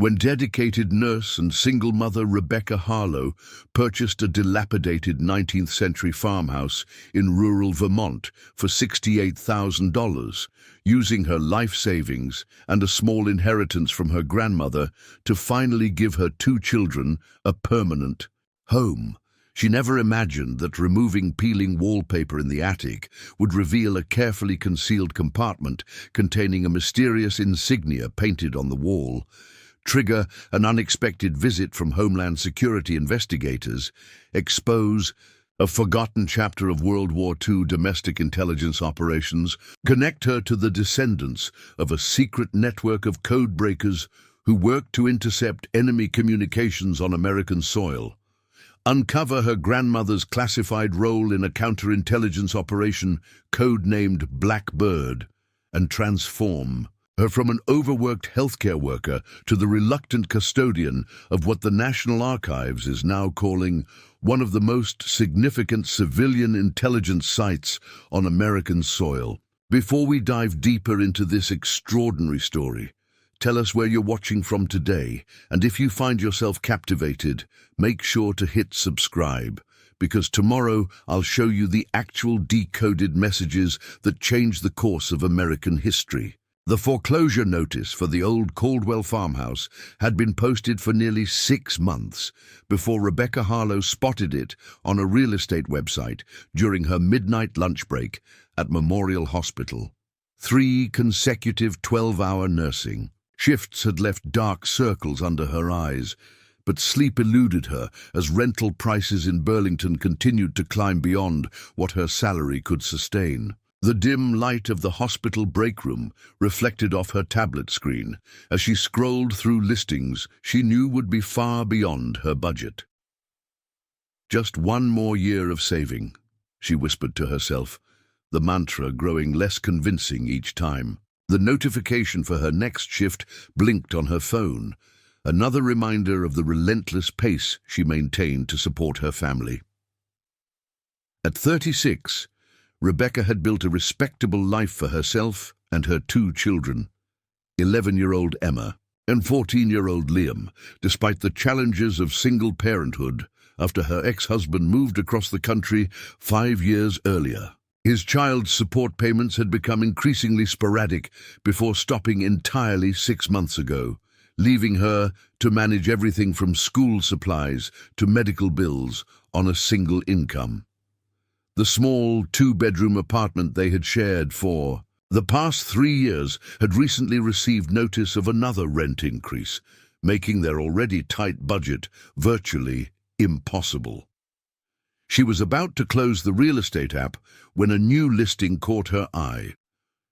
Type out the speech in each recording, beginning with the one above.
when dedicated nurse and single mother Rebecca Harlow purchased a dilapidated 19th century farmhouse in rural Vermont for $68,000, using her life savings and a small inheritance from her grandmother to finally give her two children a permanent home. She never imagined that removing peeling wallpaper in the attic would reveal a carefully concealed compartment containing a mysterious insignia painted on the wall, trigger an unexpected visit from Homeland Security investigators, expose a forgotten chapter of World War II domestic intelligence operations, connect her to the descendants of a secret network of code breakers who worked to intercept enemy communications on American soil, uncover her grandmother's classified role in a counterintelligence operation codenamed Blackbird, and transform her from an overworked healthcare worker to the reluctant custodian of what the National Archives is now calling one of the most significant civilian intelligence sites on American soil. Before we dive deeper into this extraordinary story, tell us where you're watching from today, and if you find yourself captivated, make sure to hit subscribe, because tomorrow I'll show you the actual decoded messages that changed the course of American history. The foreclosure notice for the old Caldwell farmhouse had been posted for nearly 6 months before Rebecca Harlow spotted it on a real estate website during her midnight lunch break at Memorial Hospital. 3 consecutive 12-hour nursing shifts had left dark circles under her eyes, but sleep eluded her as rental prices in Burlington continued to climb beyond what her salary could sustain. The dim light of the hospital break room reflected off her tablet screen as she scrolled through listings she knew would be far beyond her budget. Just one more year of saving, she whispered to herself, the mantra growing less convincing each time. The notification for her next shift blinked on her phone, another reminder of the relentless pace she maintained to support her family. At 36, Rebecca had built a respectable life for herself and her 2 children, 11-year-old Emma and 14-year-old Liam, despite the challenges of single parenthood after her ex-husband moved across the country 5 years earlier. His child support payments had become increasingly sporadic before stopping entirely 6 months ago, leaving her to manage everything from school supplies to medical bills on a single income. The small 2-bedroom apartment they had shared for the past 3 years had recently received notice of another rent increase, making their already tight budget virtually impossible. She was about to close the real estate app when a new listing caught her eye,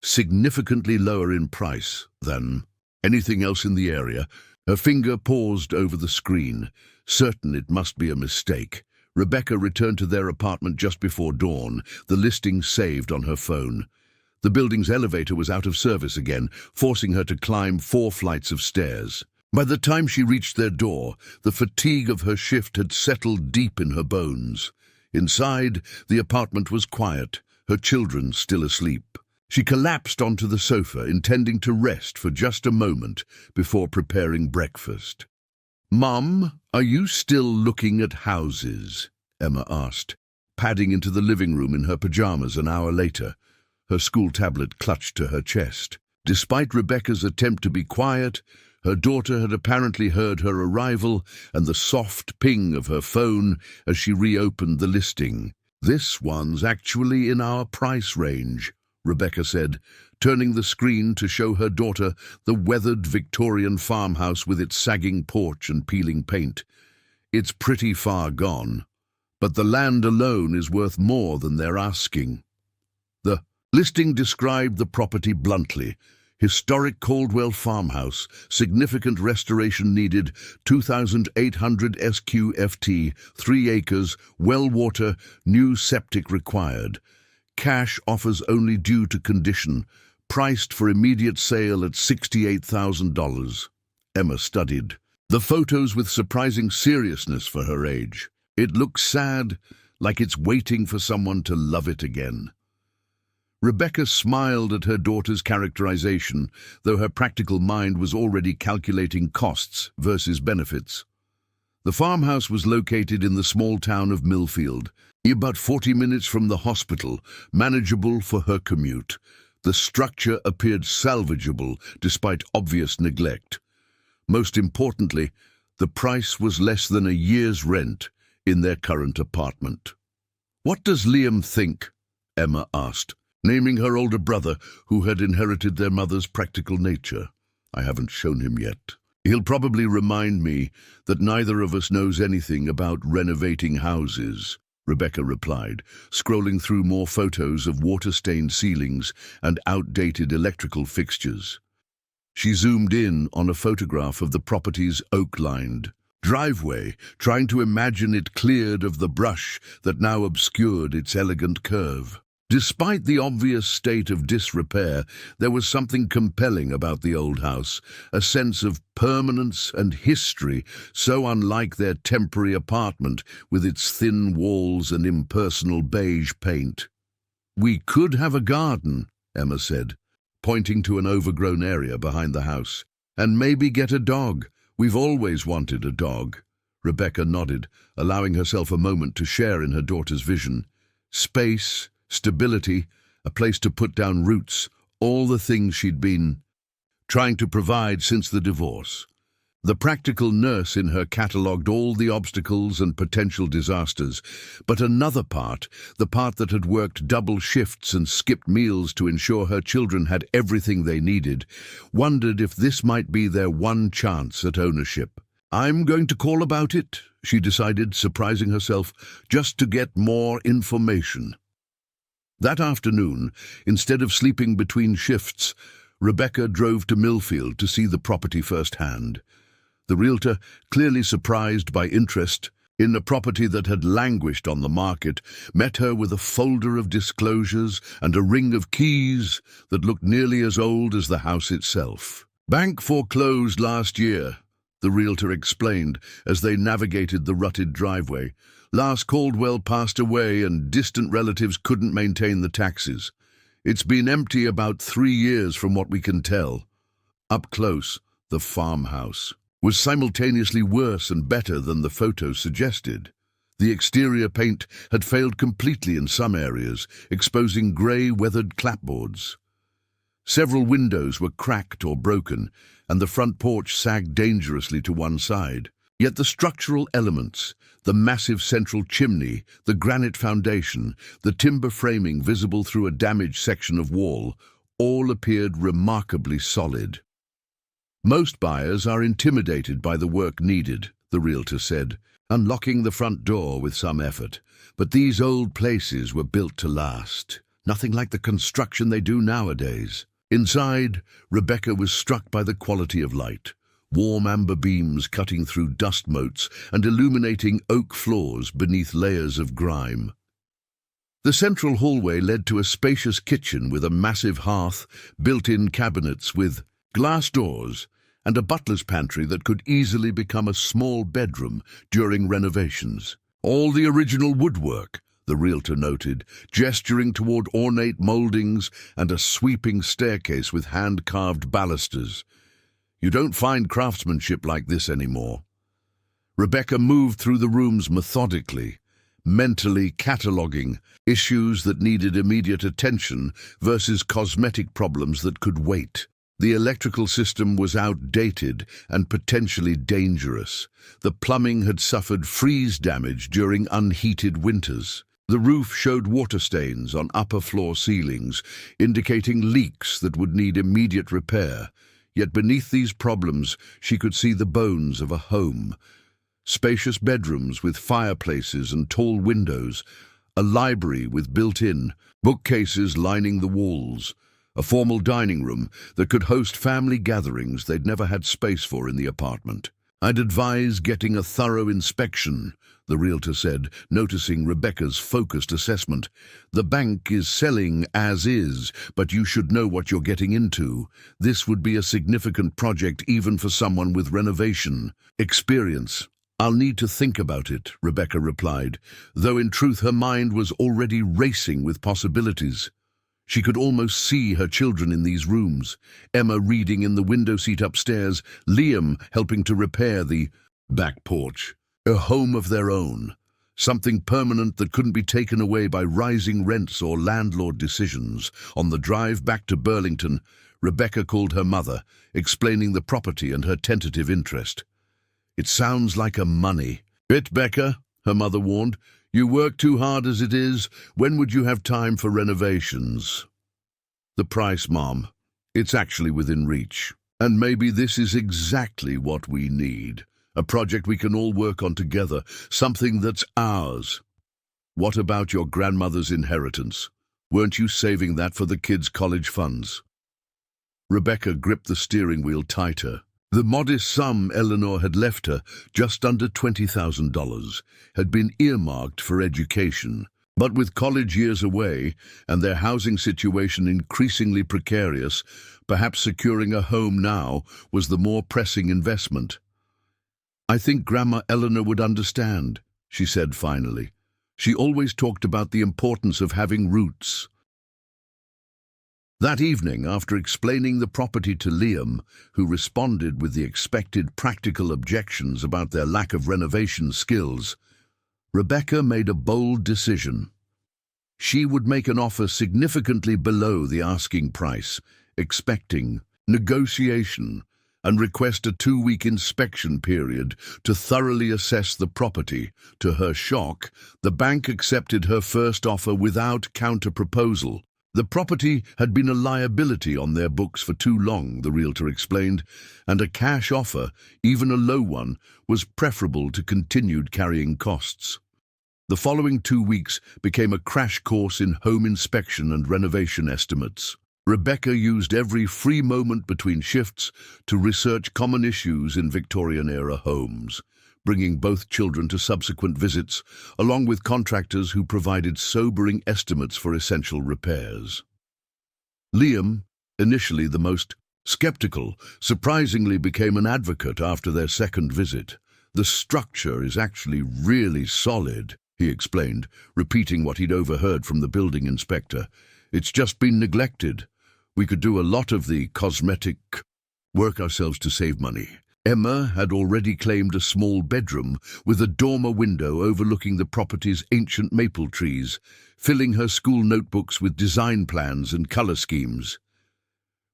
significantly lower in price than anything else in the area. Her finger paused over the screen, certain it must be a mistake. Rebecca returned to their apartment just before dawn, the listing saved on her phone. The building's elevator was out of service again, forcing her to climb 4 flights of stairs. By the time she reached their door, the fatigue of her shift had settled deep in her bones. Inside, the apartment was quiet, her children still asleep. She collapsed onto the sofa, intending to rest for just a moment before preparing breakfast. "Mum, are you still looking at houses?" Emma asked, padding into the living room in her pajamas an hour later, her school tablet clutched to her chest. Despite Rebecca's attempt to be quiet, her daughter had apparently heard her arrival and the soft ping of her phone as she reopened the listing. "This one's actually in our price range," Rebecca said, turning the screen to show her daughter the weathered Victorian farmhouse with its sagging porch and peeling paint. "It's pretty far gone, but the land alone is worth more than they're asking." The listing described the property bluntly: historic Caldwell farmhouse, significant restoration needed, 2,800 SQFT, 3 acres, well water, new septic required. Cash offers only due to condition, priced for immediate sale at $68,000. Emma studied the photos with surprising seriousness for her age. It looks sad, like it's waiting for someone to love it again. Rebecca smiled at her daughter's characterization, though her practical mind was already calculating costs versus benefits. The farmhouse was located in the small town of Millfield, about 40 minutes from the hospital, manageable for her commute. The structure appeared salvageable despite obvious neglect. Most importantly, the price was less than a year's rent in their current apartment. "What does Liam think?" Emma asked, naming her older brother, who had inherited their mother's practical nature. "I haven't shown him yet. He'll probably remind me that neither of us knows anything about renovating houses," Rebecca replied, scrolling through more photos of water-stained ceilings and outdated electrical fixtures. She zoomed in on a photograph of the property's oak-lined driveway, trying to imagine it cleared of the brush that now obscured its elegant curve. Despite the obvious state of disrepair, there was something compelling about the old house, a sense of permanence and history so unlike their temporary apartment with its thin walls and impersonal beige paint. "We could have a garden," Emma said, pointing to an overgrown area behind the house, "and maybe get a dog. We've always wanted a dog." Rebecca nodded, allowing herself a moment to share in her daughter's vision. Space, stability, a place to put down roots, all the things she'd been trying to provide since the divorce. The practical nurse in her catalogued all the obstacles and potential disasters, but another part, the part that had worked double shifts and skipped meals to ensure her children had everything they needed, wondered if this might be their one chance at ownership. "I'm going to call about it," she decided, surprising herself, just to get more information. That afternoon, instead of sleeping between shifts, Rebecca drove to Millfield to see the property firsthand. The realtor, clearly surprised by interest in the property that had languished on the market, met her with a folder of disclosures and a ring of keys that looked nearly as old as the house itself. "Bank foreclosed last year," the realtor explained as they navigated the rutted driveway. "Last Caldwell passed away and distant relatives couldn't maintain the taxes. It's been empty about 3 years from what we can tell." Up close, the farmhouse was simultaneously worse and better than the photo suggested. The exterior paint had failed completely in some areas, exposing grey, weathered clapboards. Several windows were cracked or broken, and the front porch sagged dangerously to one side. Yet the structural elements, the massive central chimney, the granite foundation, the timber framing visible through a damaged section of wall, all appeared remarkably solid. "Most buyers are intimidated by the work needed," the realtor said, unlocking the front door with some effort. "But these old places were built to last. Nothing like the construction they do nowadays." Inside, Rebecca was struck by the quality of light. Warm amber beams cutting through dust motes and illuminating oak floors beneath layers of grime. The central hallway led to a spacious kitchen with a massive hearth, built-in cabinets with glass doors, and a butler's pantry that could easily become a small bedroom during renovations. "All the original woodwork," the realtor noted, gesturing toward ornate moldings and a sweeping staircase with hand-carved balusters. "You don't find craftsmanship like this anymore." Rebecca moved through the rooms methodically, mentally cataloguing issues that needed immediate attention versus cosmetic problems that could wait. The electrical system was outdated and potentially dangerous. The plumbing had suffered freeze damage during unheated winters. The roof showed water stains on upper floor ceilings, indicating leaks that would need immediate repair. Yet beneath these problems, she could see the bones of a home. Spacious bedrooms with fireplaces and tall windows, a library with built-in bookcases lining the walls, a formal dining room that could host family gatherings they'd never had space for in the apartment. "I'd advise getting a thorough inspection," the realtor said, noticing Rebecca's focused assessment. "The bank is selling as is, but you should know what you're getting into. This would be a significant project even for someone with renovation experience." "I'll need to think about it," Rebecca replied, though in truth her mind was already racing with possibilities. She could almost see her children in these rooms, Emma reading in the window seat upstairs, Liam helping to repair the back porch. A home of their own, something permanent that couldn't be taken away by rising rents or landlord decisions. On the drive back to Burlington, Rebecca called her mother, explaining the property and her tentative interest. "It sounds like a money bit, Becca," her mother warned. "You work too hard as it is. When would you have time for renovations?" "The price, Mom. It's actually within reach. And maybe this is exactly what we need. A project we can all work on together, something that's ours." "What about your grandmother's inheritance? Weren't you saving that for the kids' college funds?" Rebecca gripped the steering wheel tighter. The modest sum Eleanor had left her, just under $20,000, had been earmarked for education. But with college years away and their housing situation increasingly precarious, perhaps securing a home now was the more pressing investment. "I think Grandma Eleanor would understand," she said finally. "She always talked about the importance of having roots." That evening, after explaining the property to Liam, who responded with the expected practical objections about their lack of renovation skills, Rebecca made a bold decision. She would make an offer significantly below the asking price, expecting negotiation, and request a 2-week inspection period to thoroughly assess the property. To her shock, the bank accepted her first offer without counter-proposal. The property had been a liability on their books for too long, the realtor explained, and a cash offer, even a low one, was preferable to continued carrying costs. The following 2 weeks became a crash course in home inspection and renovation estimates. Rebecca used every free moment between shifts to research common issues in Victorian-era homes, bringing both children to subsequent visits, along with contractors who provided sobering estimates for essential repairs. Liam, initially the most skeptical, surprisingly became an advocate after their second visit. "The structure is actually really solid," he explained, repeating what he'd overheard from the building inspector. "It's just been neglected. We could do a lot of the cosmetic work ourselves to save money." Emma had already claimed a small bedroom with a dormer window overlooking the property's ancient maple trees, filling her school notebooks with design plans and color schemes.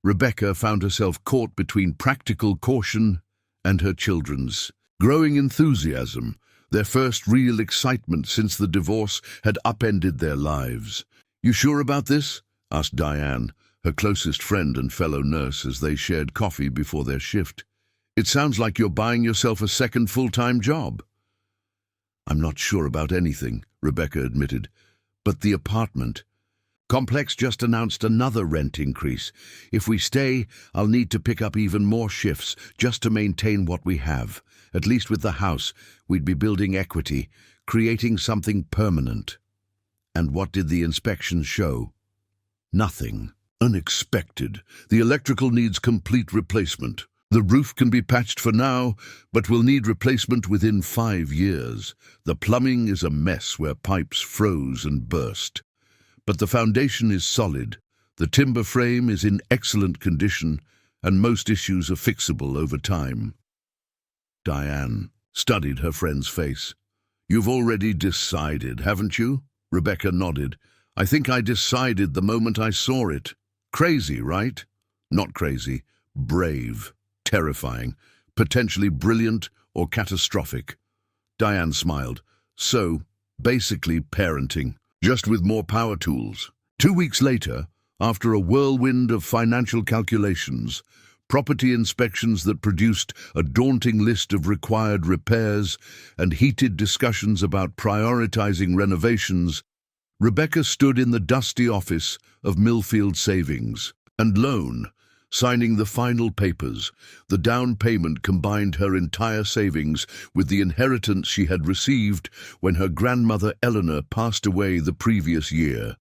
Rebecca found herself caught between practical caution and her children's growing enthusiasm, their first real excitement since the divorce had upended their lives. "You sure about this?" asked Diane, her closest friend and fellow nurse, as they shared coffee before their shift. "It sounds like you're buying yourself a second full-time job." "I'm not sure about anything," Rebecca admitted. "But the apartment complex just announced another rent increase. If we stay, I'll need to pick up even more shifts just to maintain what we have. At least with the house, we'd be building equity, creating something permanent." And what did the inspections show? Nothing. Unexpected. The electrical needs complete replacement. The roof can be patched for now, but will need replacement within 5 years. The plumbing is a mess where pipes froze and burst. But the foundation is solid. The timber frame is in excellent condition, and most issues are fixable over time. Diane studied her friend's face. "You've already decided, haven't you?" Rebecca nodded. "I think I decided the moment I saw it. Crazy, right?" "Not crazy. Brave. Terrifying. Potentially brilliant or catastrophic." Diane smiled. "So, basically parenting, just with more power tools." 2 weeks later, after a whirlwind of financial calculations, property inspections that produced a daunting list of required repairs, and heated discussions about prioritizing renovations, Rebecca stood in the dusty office of Millfield Savings and Loan, signing the final papers. The down payment combined her entire savings with the inheritance she had received when her grandmother Eleanor passed away the previous year.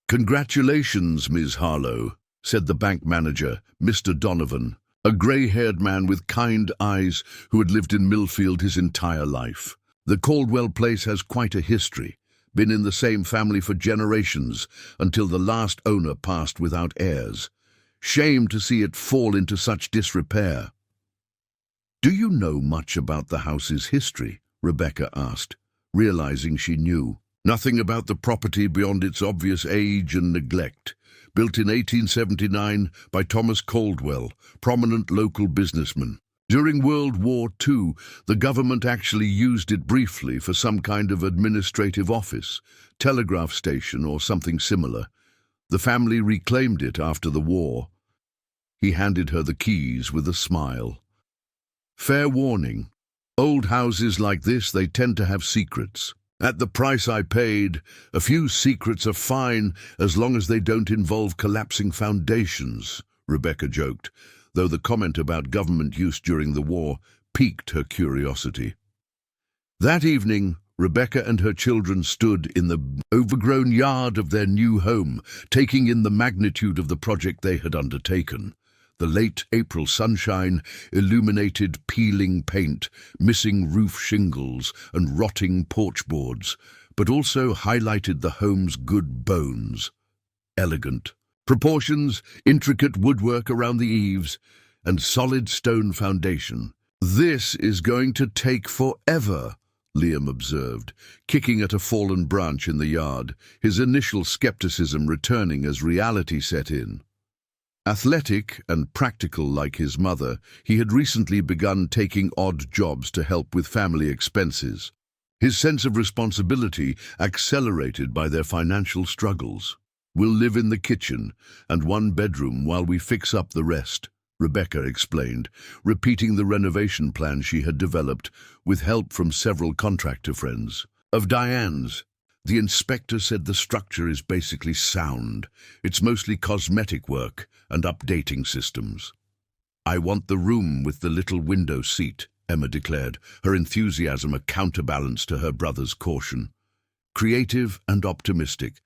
"Congratulations, Ms. Harlow," said the bank manager, Mr. Donovan, a grey-haired man with kind eyes who had lived in Millfield his entire life. "The Caldwell place has quite a history. been in the same family for generations until the last owner passed without heirs. Shame to see it fall into such disrepair. "Do you know much about the house's history?" Rebecca asked, realizing she knew. "Nothing about the property beyond its obvious age and neglect. Built in 1879 by Thomas Caldwell, prominent local businessman. During World War II, the government actually used it briefly for some kind of administrative office, telegraph station or something similar. The family reclaimed it after the war." He handed her the keys with a smile. "Fair warning. Old houses like this, they tend to have secrets. At the price I paid, a few secrets are fine as long as they don't involve collapsing foundations," Rebecca joked, though the comment about government use during the war piqued her curiosity. That evening, Rebecca and her children stood in the overgrown yard of their new home, taking in the magnitude of the project they had undertaken. The late April sunshine illuminated peeling paint, missing roof shingles and rotting porch boards, but also highlighted the home's good bones. Elegant proportions, intricate woodwork around the eaves, and solid stone foundation. "This is going to take forever," Liam observed, kicking at a fallen branch in the yard, his initial skepticism returning as reality set in. Athletic and practical like his mother, he had recently begun taking odd jobs to help with family expenses. His sense of responsibility accelerated by their financial struggles. "We'll live in the kitchen and one bedroom while we fix up the rest," Rebecca explained, repeating the renovation plan she had developed with help from several contractor friends. Of Diane's, the inspector said the structure is basically sound. It's mostly cosmetic work and updating systems. "I want the room with the little window seat," Emma declared, her enthusiasm a counterbalance to her brother's caution. Creative and optimistic,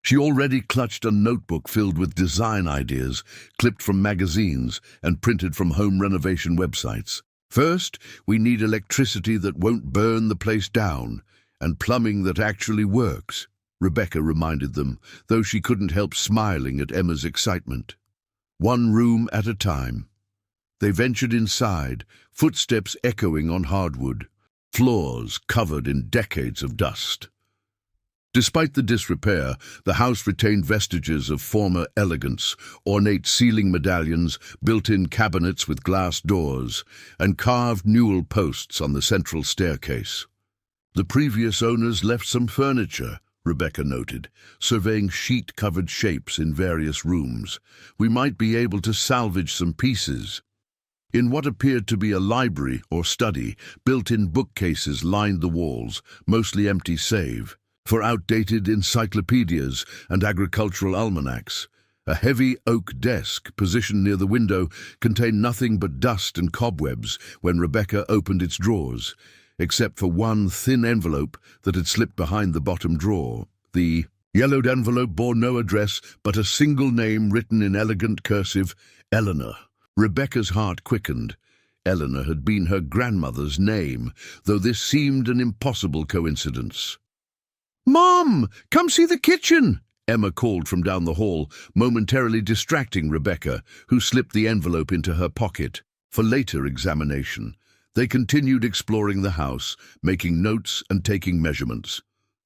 she already clutched a notebook filled with design ideas, clipped from magazines and printed from home renovation websites. "First, we need electricity that won't burn the place down, and plumbing that actually works," Rebecca reminded them, though she couldn't help smiling at Emma's excitement. One room at a time. They ventured inside, footsteps echoing on hardwood, floors covered in decades of dust. Despite the disrepair, the house retained vestiges of former elegance, ornate ceiling medallions, built-in cabinets with glass doors, and carved newel posts on the central staircase. "The previous owners left some furniture," Rebecca noted, surveying sheet-covered shapes in various rooms. "We might be able to salvage some pieces." In what appeared to be a library or study, built-in bookcases lined the walls, mostly empty save for outdated encyclopedias and agricultural almanacs. A heavy oak desk positioned near the window contained nothing but dust and cobwebs when Rebecca opened its drawers, except for one thin envelope that had slipped behind the bottom drawer. The yellowed envelope bore no address but a single name written in elegant cursive, Eleanor. Rebecca's heart quickened. Eleanor had been her grandmother's name, though this seemed an impossible coincidence. "Mom, come see the kitchen!" Emma called from down the hall, momentarily distracting Rebecca, who slipped the envelope into her pocket for later examination. They continued exploring the house, making notes and taking measurements.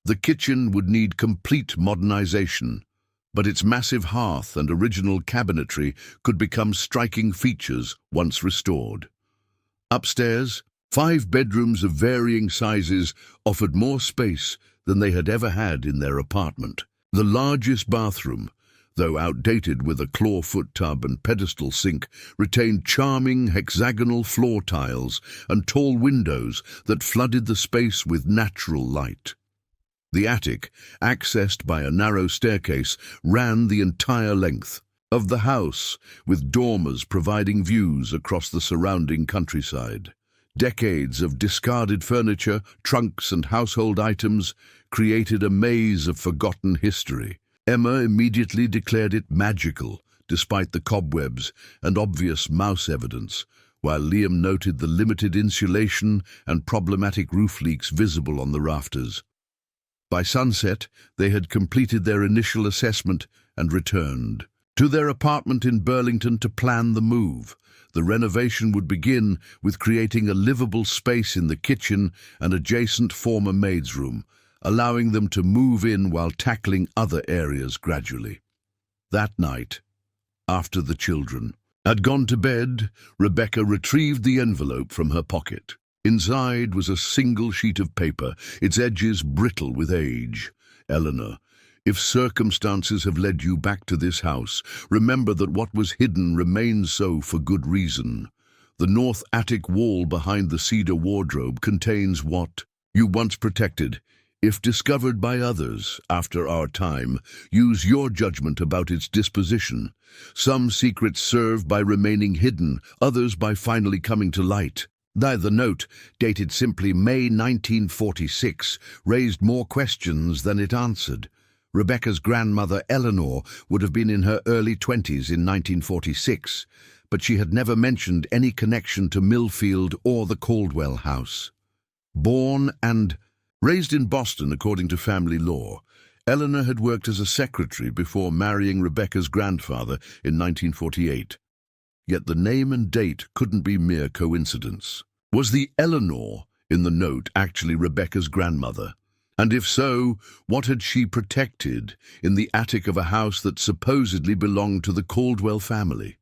The kitchen would need complete modernization, but its massive hearth and original cabinetry could become striking features once restored. Upstairs, 5 bedrooms of varying sizes offered more space than they had ever had in their apartment. The largest bathroom, though outdated with a clawfoot tub and pedestal sink, retained charming hexagonal floor tiles and tall windows that flooded the space with natural light. The attic, accessed by a narrow staircase, ran the entire length of the house, with dormers providing views across the surrounding countryside. Decades of discarded furniture, trunks and household items created a maze of forgotten history. Emma immediately declared it magical, despite the cobwebs and obvious mouse evidence, while Liam noted the limited insulation and problematic roof leaks visible on the rafters. By sunset, they had completed their initial assessment and returned to their apartment in Burlington to plan the move. The renovation would begin with creating a livable space in the kitchen and adjacent former maid's room, allowing them to move in while tackling other areas gradually. That night, after the children had gone to bed, Rebecca retrieved the envelope from her pocket. Inside was a single sheet of paper, its edges brittle with age. Eleanor, if circumstances have led you back to this house, remember that what was hidden remains so for good reason. The north attic wall behind the cedar wardrobe contains what you once protected. If discovered by others after our time, use your judgment about its disposition. Some secrets serve by remaining hidden, others by finally coming to light. The note, dated simply May 1946, raised more questions than it answered. Rebecca's grandmother, Eleanor, would have been in her early 20s in 1946, but she had never mentioned any connection to Millfield or the Caldwell house. Born and raised in Boston according to family law, Eleanor had worked as a secretary before marrying Rebecca's grandfather in 1948. Yet the name and date couldn't be mere coincidence. Was the Eleanor in the note actually Rebecca's grandmother? And if so, what had she protected in the attic of a house that supposedly belonged to the Caldwell family?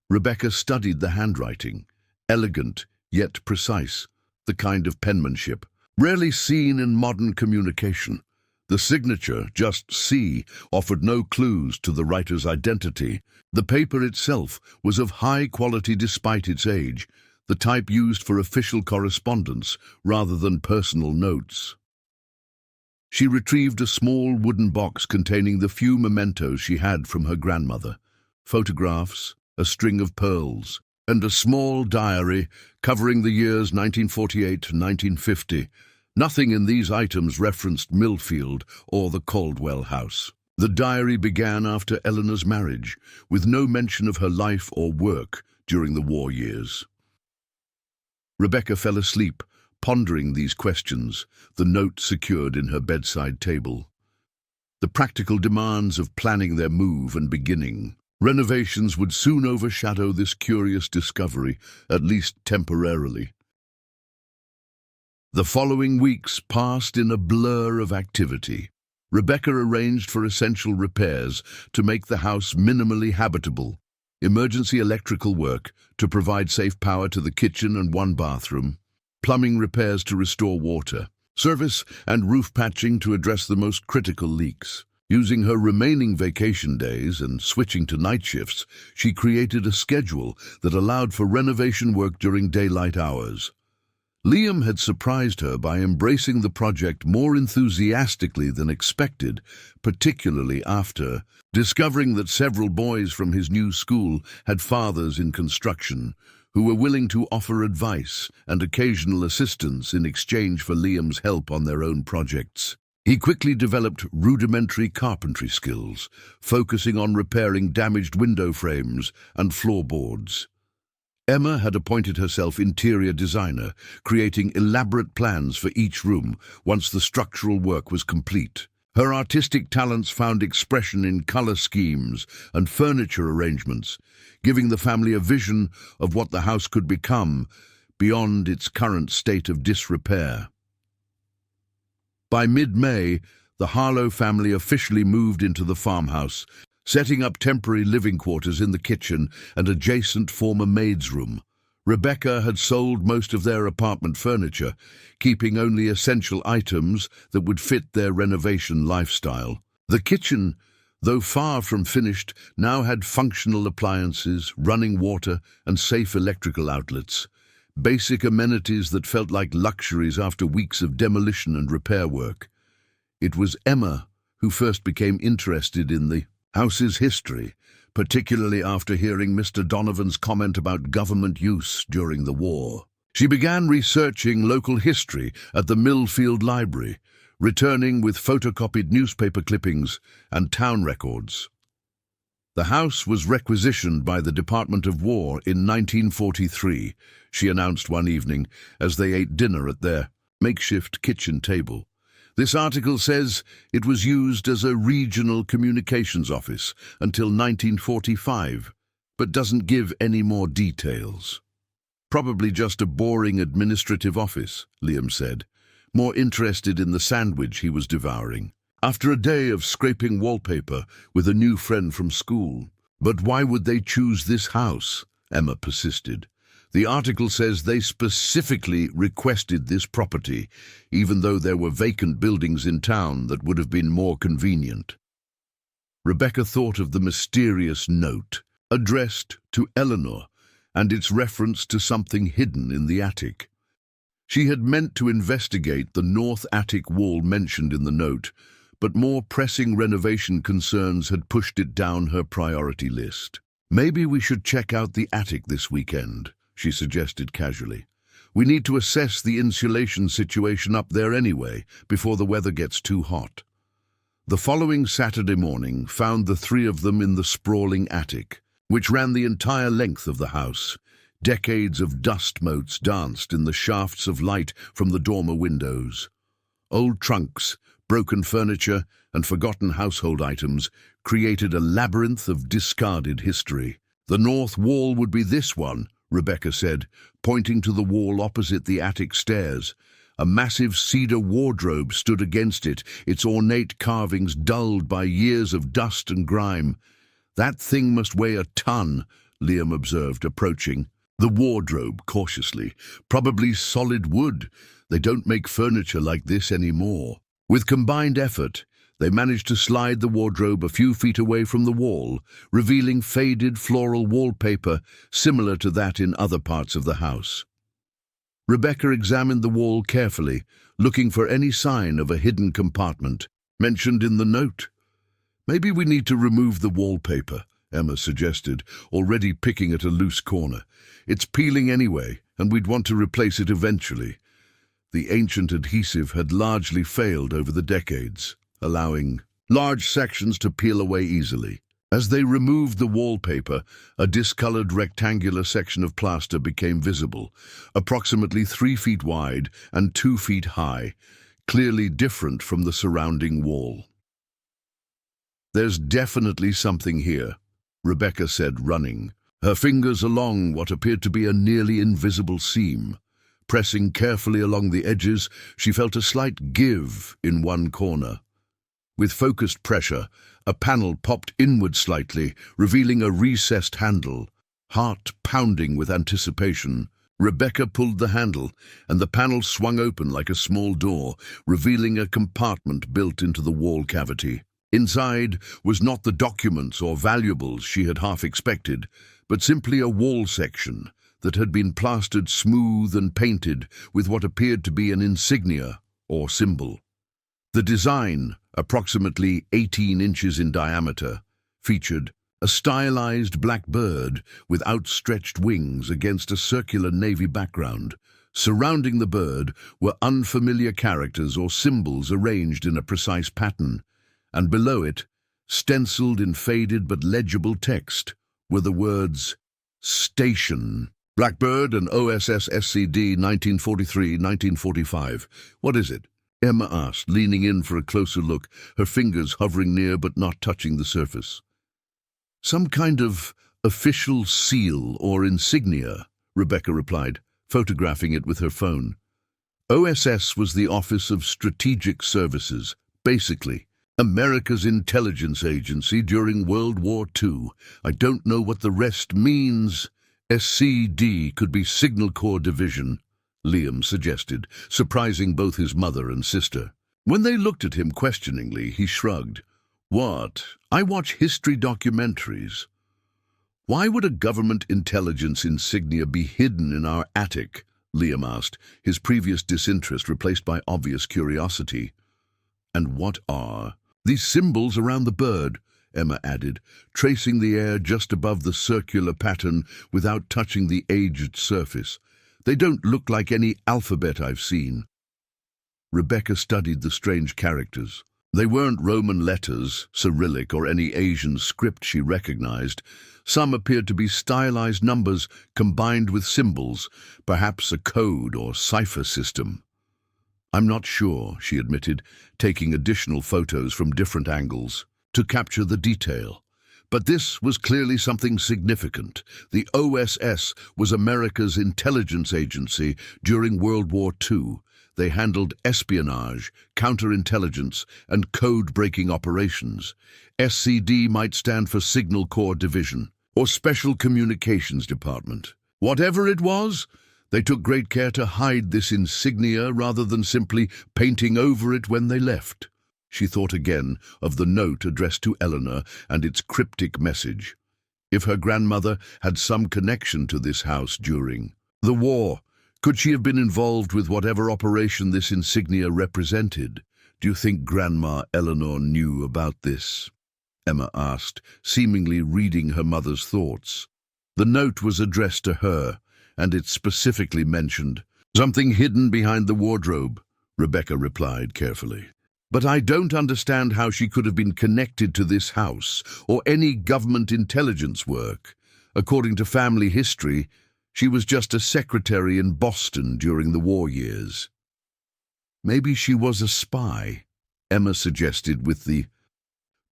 Rebecca studied the handwriting, elegant yet precise, the kind of penmanship rarely seen in modern communication. The signature, just C, offered no clues to the writer's identity. The paper itself was of high quality despite its age, the type used for official correspondence rather than personal notes. She retrieved a small wooden box containing the few mementos she had from her grandmother: photographs, a string of pearls, and a small diary covering the years 1948 to 1950. Nothing in these items referenced Millfield or the Caldwell house. The diary began after Eleanor's marriage, with no mention of her life or work during the war years. Rebecca fell asleep, pondering these questions, the note secured in her bedside table. The practical demands of planning their move and beginning. Renovations would soon overshadow this curious discovery, at least temporarily. The following weeks passed in a blur of activity. Rebecca arranged for essential repairs to make the house minimally habitable, emergency electrical work to provide safe power to the kitchen and one bathroom, plumbing repairs to restore water, service and roof patching to address the most critical leaks. Using her remaining vacation days and switching to night shifts, she created a schedule that allowed for renovation work during daylight hours. Liam had surprised her by embracing the project more enthusiastically than expected, particularly after discovering that several boys from his new school had fathers in construction who were willing to offer advice and occasional assistance in exchange for Liam's help on their own projects. He quickly developed rudimentary carpentry skills, focusing on repairing damaged window frames and floorboards. Emma had appointed herself interior designer, creating elaborate plans for each room once the structural work was complete. Her artistic talents found expression in color schemes and furniture arrangements, giving the family a vision of what the house could become beyond its current state of disrepair. By mid-May, the Harlow family officially moved into the farmhouse, setting up temporary living quarters in the kitchen and adjacent former maid's room. Rebecca had sold most of their apartment furniture, keeping only essential items that would fit their renovation lifestyle. The kitchen, though far from finished, now had functional appliances, running water, and safe electrical outlets. Basic amenities that felt like luxuries after weeks of demolition and repair work. It was Emma who first became interested in the house's history, particularly after hearing Mr. Donovan's comment about government use during the war. She began researching local history at the Millfield Library, returning with photocopied newspaper clippings and town records. The house was requisitioned by the Department of War in 1943, she announced one evening as they ate dinner at their makeshift kitchen table. This article says it was used as a regional communications office until 1945, but doesn't give any more details. Probably just a boring administrative office, Liam said, more interested in the sandwich he was devouring. After a day of scraping wallpaper with a new friend from school. But why would they choose this house? Emma persisted. The article says they specifically requested this property, even though there were vacant buildings in town that would have been more convenient. Rebecca thought of the mysterious note, addressed to Eleanor, and its reference to something hidden in the attic. She had meant to investigate the north attic wall mentioned in the note, but more pressing renovation concerns had pushed it down her priority list. Maybe we should check out the attic this weekend, she suggested casually. We need to assess the insulation situation up there anyway, before the weather gets too hot. The following Saturday morning found the three of them in the sprawling attic, which ran the entire length of the house. Decades of dust motes danced in the shafts of light from the dormer windows. Old trunks, broken furniture, and forgotten household items created a labyrinth of discarded history. The north wall would be this one, Rebecca said, pointing to the wall opposite the attic stairs. A massive cedar wardrobe stood against it, its ornate carvings dulled by years of dust and grime. That thing must weigh a ton, Liam observed, approaching. The wardrobe, cautiously. Probably solid wood. They don't make furniture like this anymore. With combined effort, they managed to slide the wardrobe a few feet away from the wall, revealing faded floral wallpaper similar to that in other parts of the house. Rebecca examined the wall carefully, looking for any sign of a hidden compartment mentioned in the note. Maybe we need to remove the wallpaper, Emma suggested, already picking at a loose corner. It's peeling anyway, and we'd want to replace it eventually. The ancient adhesive had largely failed over the decades, allowing large sections to peel away easily. As they removed the wallpaper, a discolored rectangular section of plaster became visible, approximately 3 feet wide and 2 feet high, clearly different from the surrounding wall. There's definitely something here, Rebecca said, running, her fingers along what appeared to be a nearly invisible seam. Pressing carefully along the edges, she felt a slight give in one corner. With focused pressure, a panel popped inward slightly, revealing a recessed handle. Heart pounding with anticipation, Rebecca pulled the handle, and the panel swung open like a small door, revealing a compartment built into the wall cavity. Inside was not the documents or valuables she had half expected, but simply a wall section that had been plastered smooth and painted with what appeared to be an insignia or symbol. The design, approximately 18 inches in diameter, featured a stylized blackbird with outstretched wings against a circular navy background. Surrounding the bird were unfamiliar characters or symbols arranged in a precise pattern, and below it, stenciled in faded but legible text, were the words, "Station." Blackbird and OSS SCD 1943-1945. What is it? Emma asked, leaning in for a closer look, her fingers hovering near but not touching the surface. Some kind of official seal or insignia, Rebecca replied, photographing it with her phone. OSS was the Office of Strategic Services, basically America's intelligence agency during World War II. I don't know what the rest means. SCD could be Signal Corps Division, Liam suggested, surprising both his mother and sister. When they looked at him questioningly, he shrugged. What? I watch history documentaries. Why would a government intelligence insignia be hidden in our attic? Liam asked, his previous disinterest replaced by obvious curiosity. And what are these symbols around the bird? Emma added, tracing the air just above the circular pattern without touching the aged surface. They don't look like any alphabet I've seen. Rebecca studied the strange characters. They weren't Roman letters, Cyrillic, or any Asian script she recognized. Some appeared to be stylized numbers combined with symbols, perhaps a code or cipher system. I'm not sure, she admitted, taking additional photos from different angles to capture the detail. But this was clearly something significant. The OSS was America's intelligence agency during World War II. They handled espionage, counterintelligence, and code-breaking operations. SCD might stand for Signal Corps Division or Special Communications Department. Whatever it was, they took great care to hide this insignia rather than simply painting over it when they left. She thought again of the note addressed to Eleanor and its cryptic message. If her grandmother had some connection to this house during the war, could she have been involved with whatever operation this insignia represented? Do you think Grandma Eleanor knew about this? Emma asked, seemingly reading her mother's thoughts. The note was addressed to her, and it specifically mentioned something hidden behind the wardrobe, Rebecca replied carefully. But I don't understand how she could have been connected to this house or any government intelligence work. According to family history, she was just a secretary in Boston during the war years. Maybe she was a spy, Emma suggested with the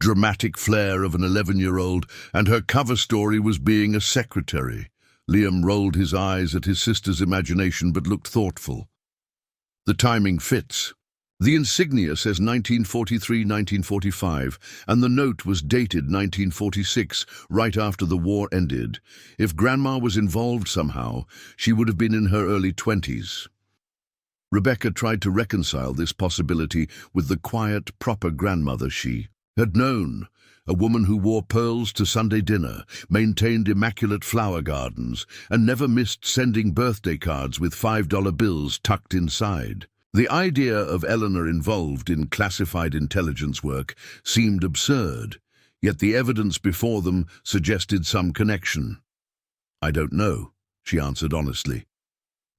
dramatic flair of an 11-year-old, and her cover story was being a secretary. Liam rolled his eyes at his sister's imagination but looked thoughtful. The timing fits. The insignia says 1943-1945, and the note was dated 1946, right after the war ended. If Grandma was involved somehow, she would have been in her early 20s. Rebecca tried to reconcile this possibility with the quiet, proper grandmother she had known, a woman who wore pearls to Sunday dinner, maintained immaculate flower gardens, and never missed sending birthday cards with $5 bills tucked inside. The idea of Eleanor involved in classified intelligence work seemed absurd, yet the evidence before them suggested some connection. I don't know, she answered honestly.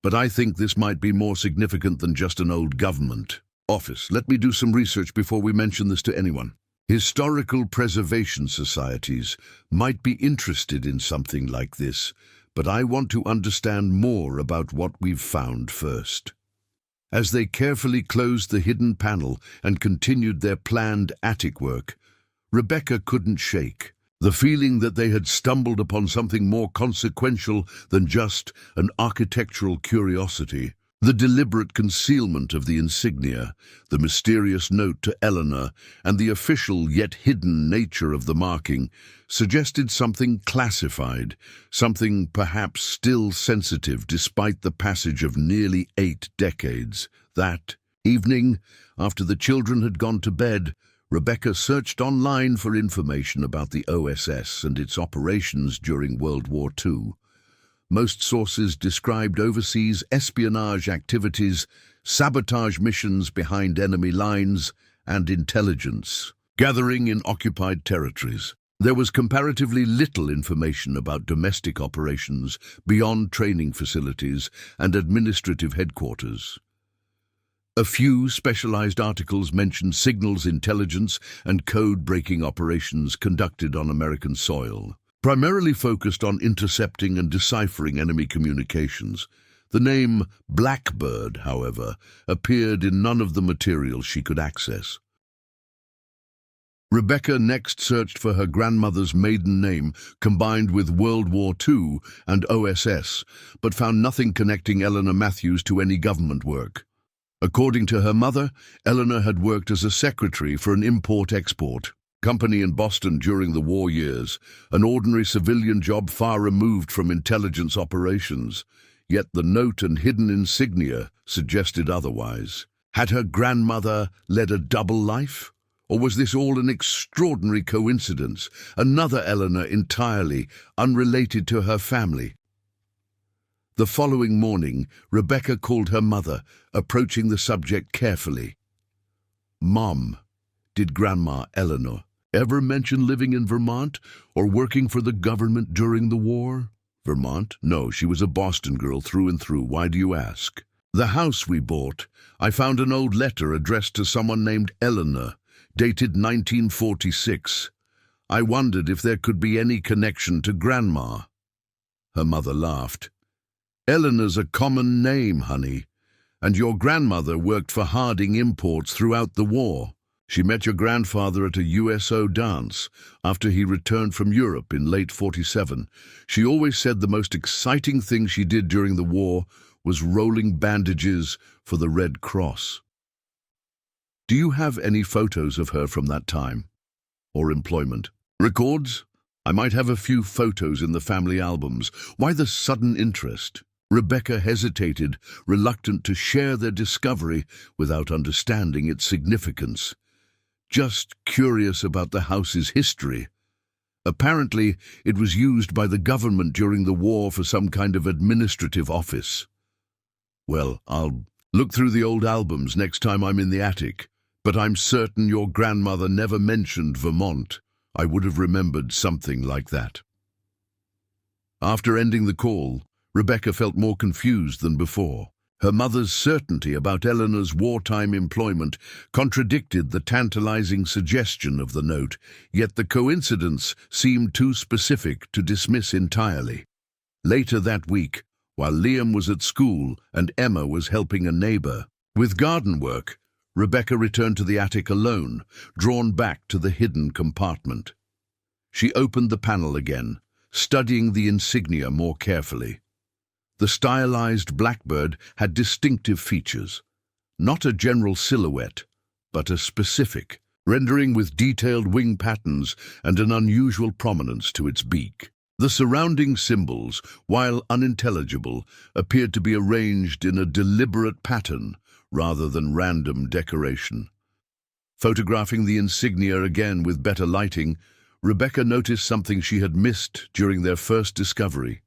But I think this might be more significant than just an old government office. Let me do some research before we mention this to anyone. Historical preservation societies might be interested in something like this, but I want to understand more about what we've found first. As they carefully closed the hidden panel and continued their planned attic work, Rebecca couldn't shake the feeling that they had stumbled upon something more consequential than just an architectural curiosity. The deliberate concealment of the insignia, the mysterious note to Eleanor, and the official yet hidden nature of the marking suggested something classified, something perhaps still sensitive despite the passage of nearly 8 decades. That evening, after the children had gone to bed, Rebecca searched online for information about the OSS and its operations during World War II. Most sources described overseas espionage activities, sabotage missions behind enemy lines, and intelligence gathering in occupied territories. There was comparatively little information about domestic operations beyond training facilities and administrative headquarters. A few specialized articles mentioned signals intelligence and code-breaking operations conducted on American soil, primarily focused on intercepting and deciphering enemy communications. The name Blackbird, however, appeared in none of the materials she could access. Rebecca next searched for her grandmother's maiden name combined with World War II and OSS, but found nothing connecting Eleanor Matthews to any government work. According to her mother, Eleanor had worked as a secretary for an import-export company in Boston during the war years, an ordinary civilian job far removed from intelligence operations. Yet the note and hidden insignia suggested otherwise. Had her grandmother led a double life? Or was this all an extraordinary coincidence, another Eleanor entirely unrelated to her family? The following morning, Rebecca called her mother, approaching the subject carefully. "Mom, did Grandma Eleanor ever mention living in Vermont or working for the government during the war?" "Vermont? No, she was a Boston girl through and through. Why do you ask?" "The house we bought. I found an old letter addressed to someone named Eleanor, dated 1946. I wondered if there could be any connection to Grandma." Her mother laughed. "Eleanor's a common name, honey. And your grandmother worked for Harding Imports throughout the war. She met your grandfather at a USO dance after he returned from Europe in late '47. She always said the most exciting thing she did during the war was rolling bandages for the Red Cross. Do you have any photos of her from that time? Or employment? Records? I might have a few photos in the family albums. Why the sudden interest? Rebecca hesitated, reluctant to share their discovery without understanding its significance. Just curious about the house's history. Apparently, it was used by the government during the war for some kind of administrative office. Well, I'll look through the old albums next time I'm in the attic, but I'm certain your grandmother never mentioned Vermont. I would have remembered something like that. After ending the call, Rebecca felt more confused than before. Her mother's certainty about Eleanor's wartime employment contradicted the tantalizing suggestion of the note, yet the coincidence seemed too specific to dismiss entirely. Later that week, while Liam was at school and Emma was helping a neighbor with garden work, Rebecca returned to the attic alone, drawn back to the hidden compartment. She opened the panel again, studying the insignia more carefully. The stylized Blackbird had distinctive features, not a general silhouette, but a specific, rendering with detailed wing patterns and an unusual prominence to its beak. The surrounding symbols, while unintelligible, appeared to be arranged in a deliberate pattern rather than random decoration. Photographing the insignia again with better lighting, Rebecca noticed something she had missed during their first discovery.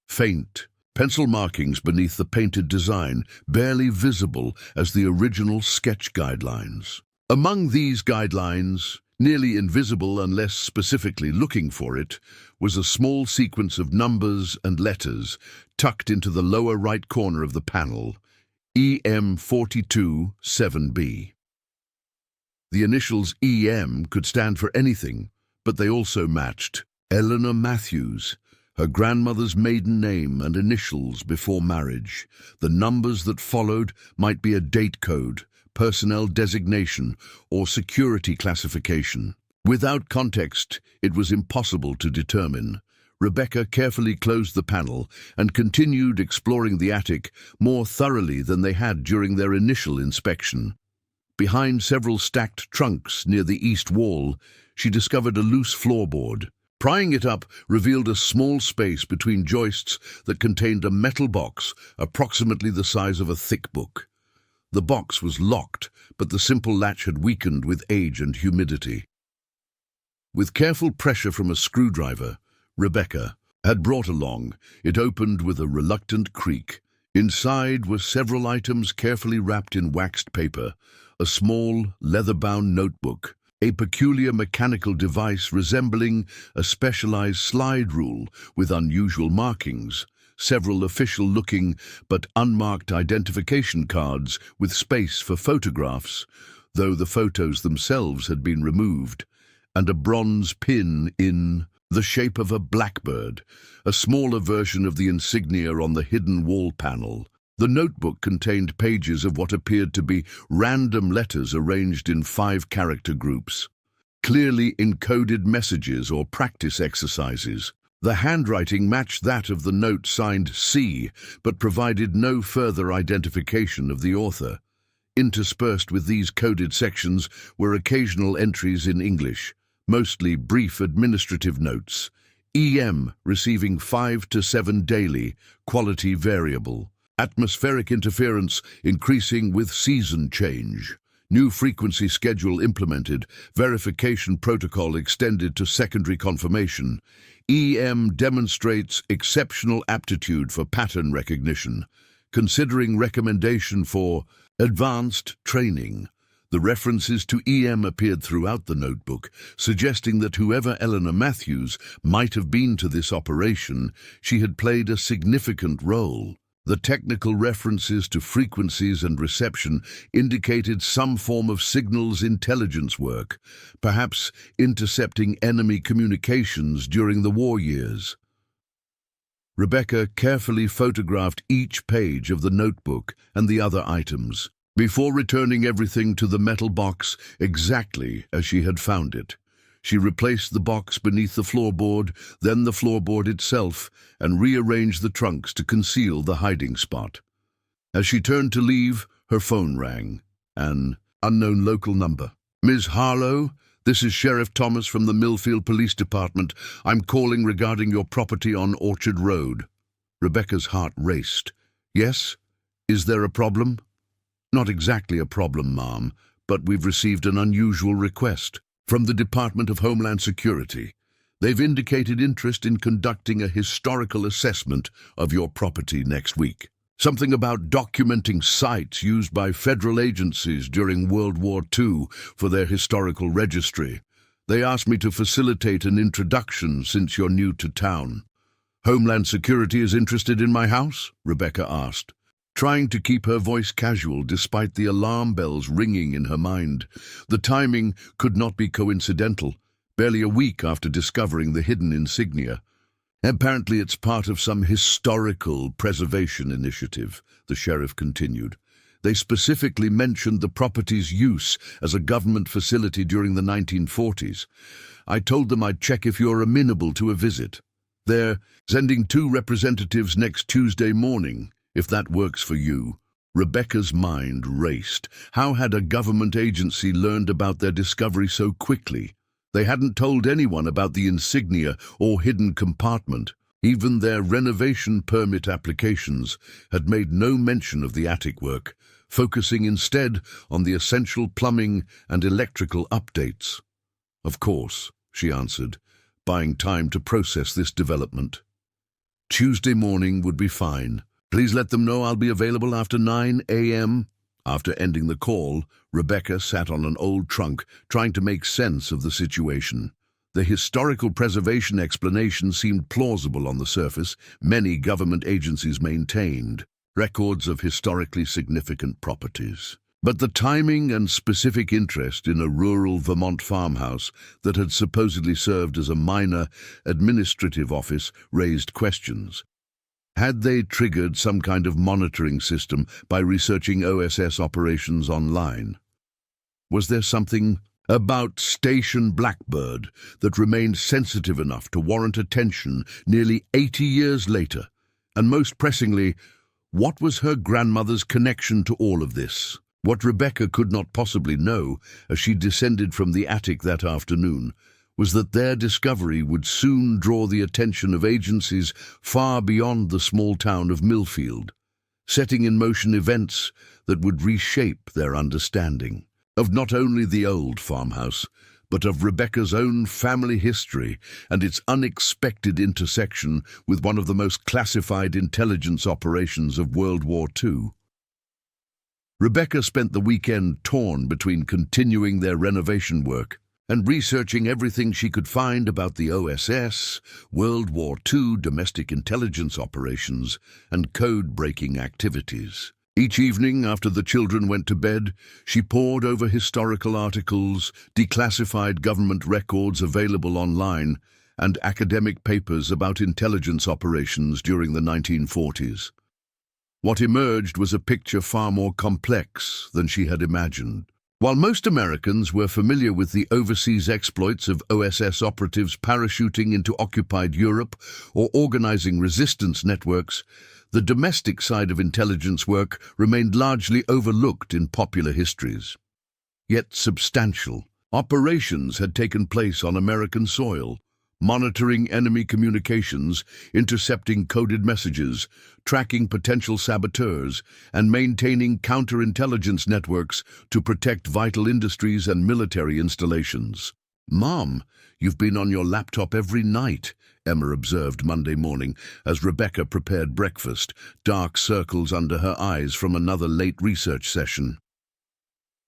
Faint pencil markings beneath the painted design, barely visible as the original sketch guidelines. Among these guidelines, nearly invisible unless specifically looking for it, was a small sequence of numbers and letters tucked into the lower right corner of the panel, EM427B. The initials EM could stand for anything, but they also matched Eleanor Matthews, her grandmother's maiden name and initials before marriage. The numbers that followed might be a date code, personnel designation, or security classification. Without context, it was impossible to determine. Rebecca carefully closed the panel and continued exploring the attic more thoroughly than they had during their initial inspection. Behind several stacked trunks near the east wall, she discovered a loose floorboard. Prying it up revealed a small space between joists that contained a metal box approximately the size of a thick book. The box was locked, but the simple latch had weakened with age and humidity. With careful pressure from a screwdriver Rebecca had brought along, it opened with a reluctant creak. Inside were several items carefully wrapped in waxed paper, a small, leather-bound notebook, a peculiar mechanical device resembling a specialized slide rule with unusual markings, several official-looking but unmarked identification cards with space for photographs, though the photos themselves had been removed, and a bronze pin in the shape of a blackbird, a smaller version of the insignia on the hidden wall panel. The notebook contained pages of what appeared to be random letters arranged in 5-character groups, clearly encoded messages or practice exercises. The handwriting matched that of the note signed C, but provided no further identification of the author. Interspersed with these coded sections were occasional entries in English, mostly brief administrative notes. EM receiving 5 to 7 daily, quality variable. Atmospheric interference increasing with season change. New frequency schedule implemented. Verification protocol extended to secondary confirmation. EM demonstrates exceptional aptitude for pattern recognition. Considering recommendation for advanced training. The references to EM appeared throughout the notebook, suggesting that whoever Eleanor Matthews might have been to this operation, she had played a significant role. The technical references to frequencies and reception indicated some form of signals intelligence work, perhaps intercepting enemy communications during the war years. Rebecca carefully photographed each page of the notebook and the other items, before returning everything to the metal box exactly as she had found it. She replaced the box beneath the floorboard, then the floorboard itself, and rearranged the trunks to conceal the hiding spot. As she turned to leave, her phone rang. An unknown local number. "Ms. Harlow, this is Sheriff Thomas from the Millfield Police Department. I'm calling regarding your property on Orchard Road." Rebecca's heart raced. "Yes? Is there a problem?" "Not exactly a problem, ma'am, but we've received an unusual request from the Department of Homeland Security. They've indicated interest in conducting a historical assessment of your property next week. Something about documenting sites used by federal agencies during World War II for their historical registry. They asked me to facilitate an introduction since you're new to town." "Homeland Security is interested in my house?" Rebecca asked, trying to keep her voice casual despite the alarm bells ringing in her mind. The timing could not be coincidental, barely a week after discovering the hidden insignia. "Apparently it's part of some historical preservation initiative," the sheriff continued. "They specifically mentioned the property's use as a government facility during the 1940s. I told them I'd check if you're amenable to a visit. They're sending 2 representatives next Tuesday morning, if that works for you." Rebecca's mind raced. How had a government agency learned about their discovery so quickly? They hadn't told anyone about the insignia or hidden compartment. Even their renovation permit applications had made no mention of the attic work, focusing instead on the essential plumbing and electrical updates. "Of course," she answered, buying time to process this development. "Tuesday morning would be fine. Please let them know I'll be available after 9 a.m. After ending the call, Rebecca sat on an old trunk, trying to make sense of the situation. The historical preservation explanation seemed plausible on the surface. Many government agencies maintained records of historically significant properties. But the timing and specific interest in a rural Vermont farmhouse that had supposedly served as a minor administrative office raised questions. Had they triggered some kind of monitoring system by researching OSS operations online? Was there something about Station Blackbird that remained sensitive enough to warrant attention nearly 80 years later? And most pressingly, what was her grandmother's connection to all of this? What Rebecca could not possibly know, as she descended from the attic that afternoon, was that their discovery would soon draw the attention of agencies far beyond the small town of Millfield, setting in motion events that would reshape their understanding of not only the old farmhouse, but of Rebecca's own family history and its unexpected intersection with one of the most classified intelligence operations of World War II. Rebecca spent the weekend torn between continuing their renovation work and researching everything she could find about the OSS, World War II domestic intelligence operations, and code-breaking activities. Each evening, after the children went to bed, she pored over historical articles, declassified government records available online, and academic papers about intelligence operations during the 1940s. What emerged was a picture far more complex than she had imagined. While most Americans were familiar with the overseas exploits of OSS operatives parachuting into occupied Europe or organizing resistance networks, the domestic side of intelligence work remained largely overlooked in popular histories. Yet substantial operations had taken place on American soil, monitoring enemy communications, intercepting coded messages, tracking potential saboteurs, and maintaining counterintelligence networks to protect vital industries and military installations. "Mom, you've been on your laptop every night," Emma observed Monday morning as Rebecca prepared breakfast, dark circles under her eyes from another late research session.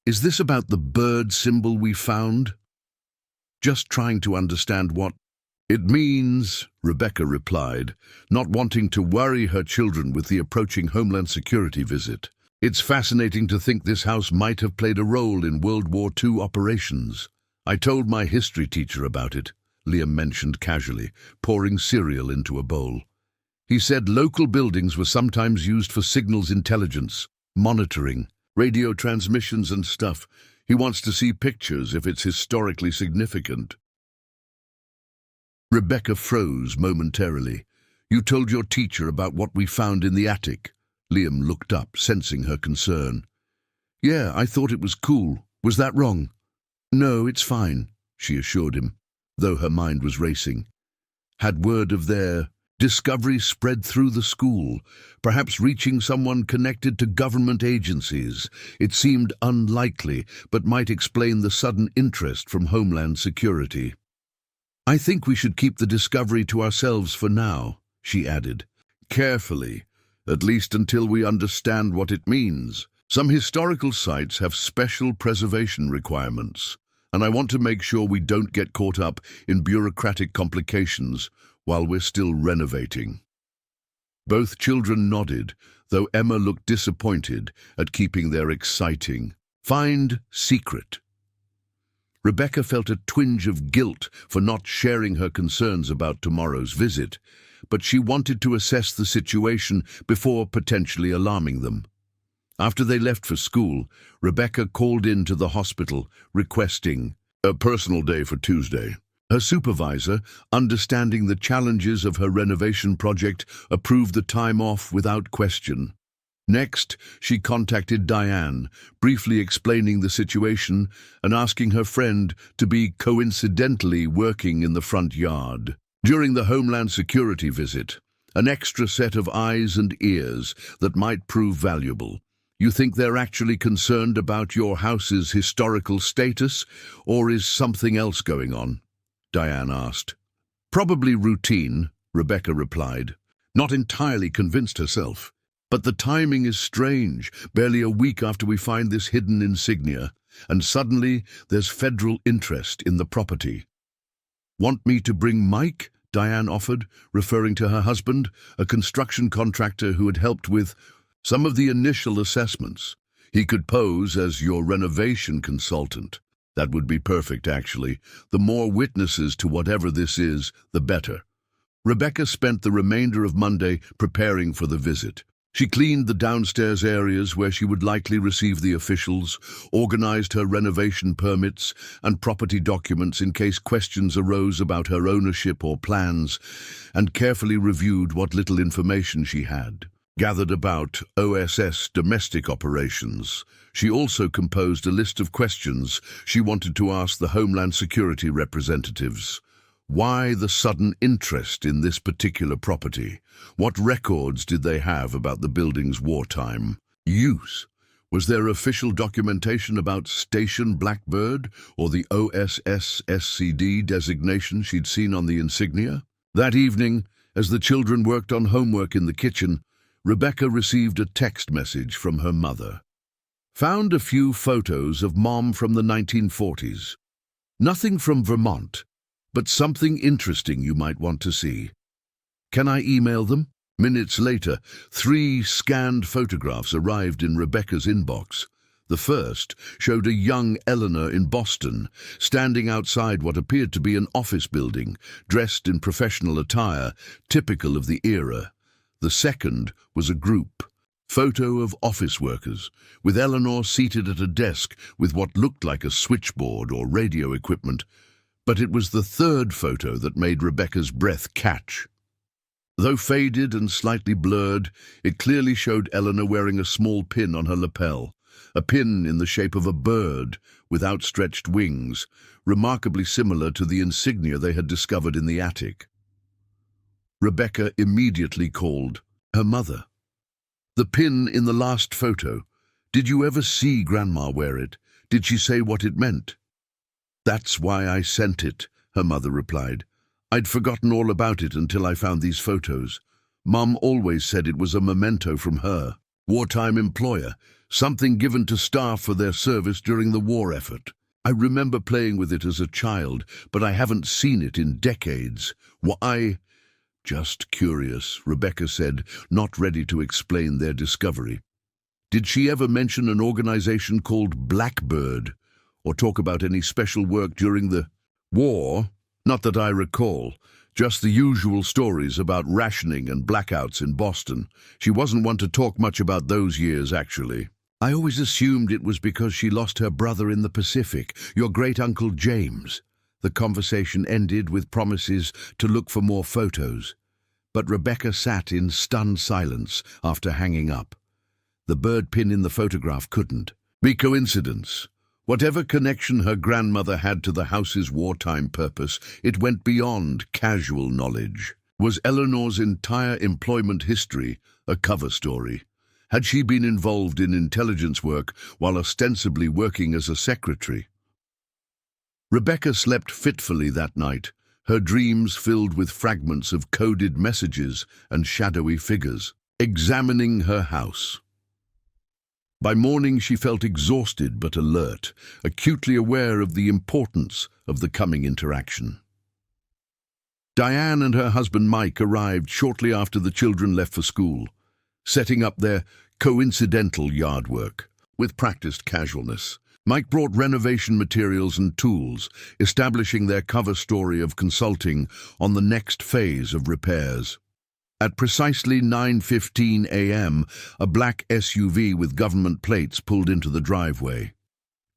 "Is this about the bird symbol we found?" "Just trying to understand what it means," Rebecca replied, not wanting to worry her children with the approaching Homeland Security visit. "It's fascinating to think this house might have played a role in World War II operations. I told my history teacher about it," Liam mentioned casually, pouring cereal into a bowl. He said local buildings were sometimes used for signals intelligence, monitoring, radio transmissions and stuff. He wants to see pictures if it's historically significant. Rebecca froze momentarily. You told your teacher about what we found in the attic. Liam looked up, sensing her concern. Yeah, I thought it was cool. Was that wrong? No, it's fine, she assured him, though her mind was racing. Had word of their discovery spread through the school, perhaps reaching someone connected to government agencies? It seemed unlikely, but might explain the sudden interest from Homeland Security. I think we should keep the discovery to ourselves for now, she added. Carefully, at least until we understand what it means. Some historical sites have special preservation requirements, and I want to make sure we don't get caught up in bureaucratic complications while we're still renovating. Both children nodded, though Emma looked disappointed at keeping their exciting find secret. Rebecca felt a twinge of guilt for not sharing her concerns about tomorrow's visit, but she wanted to assess the situation before potentially alarming them. After they left for school, Rebecca called in to the hospital, requesting a personal day for Tuesday. Her supervisor, understanding the challenges of her renovation project, approved the time off without question. Next, she contacted Diane, briefly explaining the situation and asking her friend to be coincidentally working in the front yard. During the Homeland Security visit, an extra set of eyes and ears that might prove valuable. You think they're actually concerned about your house's historical status, or is something else going on? Diane asked. Probably routine, Rebecca replied, not entirely convinced herself. But the timing is strange, barely a week after we find this hidden insignia, and suddenly there's federal interest in the property. Want me to bring Mike? Diane offered, referring to her husband, a construction contractor who had helped with some of the initial assessments. He could pose as your renovation consultant. That would be perfect, actually. The more witnesses to whatever this is, the better. Rebecca spent the remainder of Monday preparing for the visit. She cleaned the downstairs areas where she would likely receive the officials, organized her renovation permits and property documents in case questions arose about her ownership or plans, and carefully reviewed what little information she had gathered about OSS domestic operations. She also composed a list of questions she wanted to ask the Homeland Security representatives. Why the sudden interest in this particular property? What records did they have about the building's wartime use? Was there official documentation about Station Blackbird or the OSS SCD designation she'd seen on the insignia? That evening, as the children worked on homework in the kitchen, Rebecca received a text message from her mother. Found a few photos of Mom from the 1940s. Nothing from Vermont, but something interesting you might want to see. Can I email them? Minutes later, 3 scanned photographs arrived in Rebecca's inbox. The first showed a young Eleanor in Boston, standing outside what appeared to be an office building, dressed in professional attire, typical of the era. The second was a group photo of office workers, with Eleanor seated at a desk with what looked like a switchboard or radio equipment. But it was the third photo that made Rebecca's breath catch. Though faded and slightly blurred, it clearly showed Eleanor wearing a small pin on her lapel, a pin in the shape of a bird with outstretched wings, remarkably similar to the insignia they had discovered in the attic. Rebecca immediately called her mother. The pin in the last photo. Did you ever see Grandma wear it? Did she say what it meant? That's why I sent it, her mother replied. I'd forgotten all about it until I found these photos. Mom always said it was a memento from her wartime employer, something given to staff for their service during the war effort. I remember playing with it as a child, but I haven't seen it in decades. Why? Just curious, Rebecca said, not ready to explain their discovery. Did she ever mention an organization called Blackbird, or talk about any special work during the war? Not that I recall. Just the usual stories about rationing and blackouts in Boston. She wasn't one to talk much about those years, actually. I always assumed it was because she lost her brother in the Pacific, your great-uncle James. The conversation ended with promises to look for more photos. But Rebecca sat in stunned silence after hanging up. The bird pin in the photograph couldn't be coincidence. Whatever connection her grandmother had to the house's wartime purpose, it went beyond casual knowledge. Was Eleanor's entire employment history a cover story? Had she been involved in intelligence work while ostensibly working as a secretary? Rebecca slept fitfully that night, her dreams filled with fragments of coded messages and shadowy figures, examining her house. By morning she felt exhausted but alert, acutely aware of the importance of the coming interaction. Diane and her husband Mike arrived shortly after the children left for school, setting up their coincidental yard work with practiced casualness. Mike brought renovation materials and tools, establishing their cover story of consulting on the next phase of repairs. At precisely 9:15 a.m., a black SUV with government plates pulled into the driveway.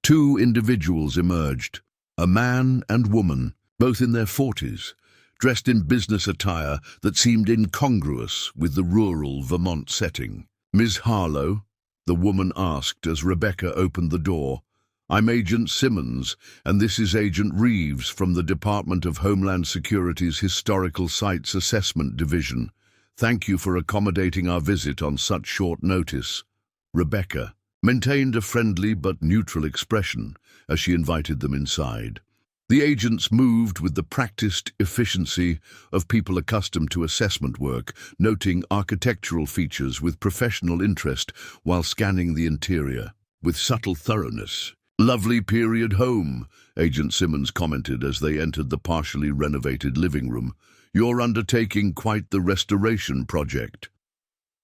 Two individuals emerged, a man and woman, both in their 40s, dressed in business attire that seemed incongruous with the rural Vermont setting. "Ms. Harlow?" the woman asked as Rebecca opened the door. "I'm Agent Simmons, and this is Agent Reeves from the Department of Homeland Security's Historical Sites Assessment Division. Thank you for accommodating our visit on such short notice." Rebecca maintained a friendly but neutral expression as she invited them inside. The agents moved with the practiced efficiency of people accustomed to assessment work, noting architectural features with professional interest while scanning the interior with subtle thoroughness. "Lovely period home," Agent Simmons commented as they entered the partially renovated living room. "You're undertaking quite the restoration project."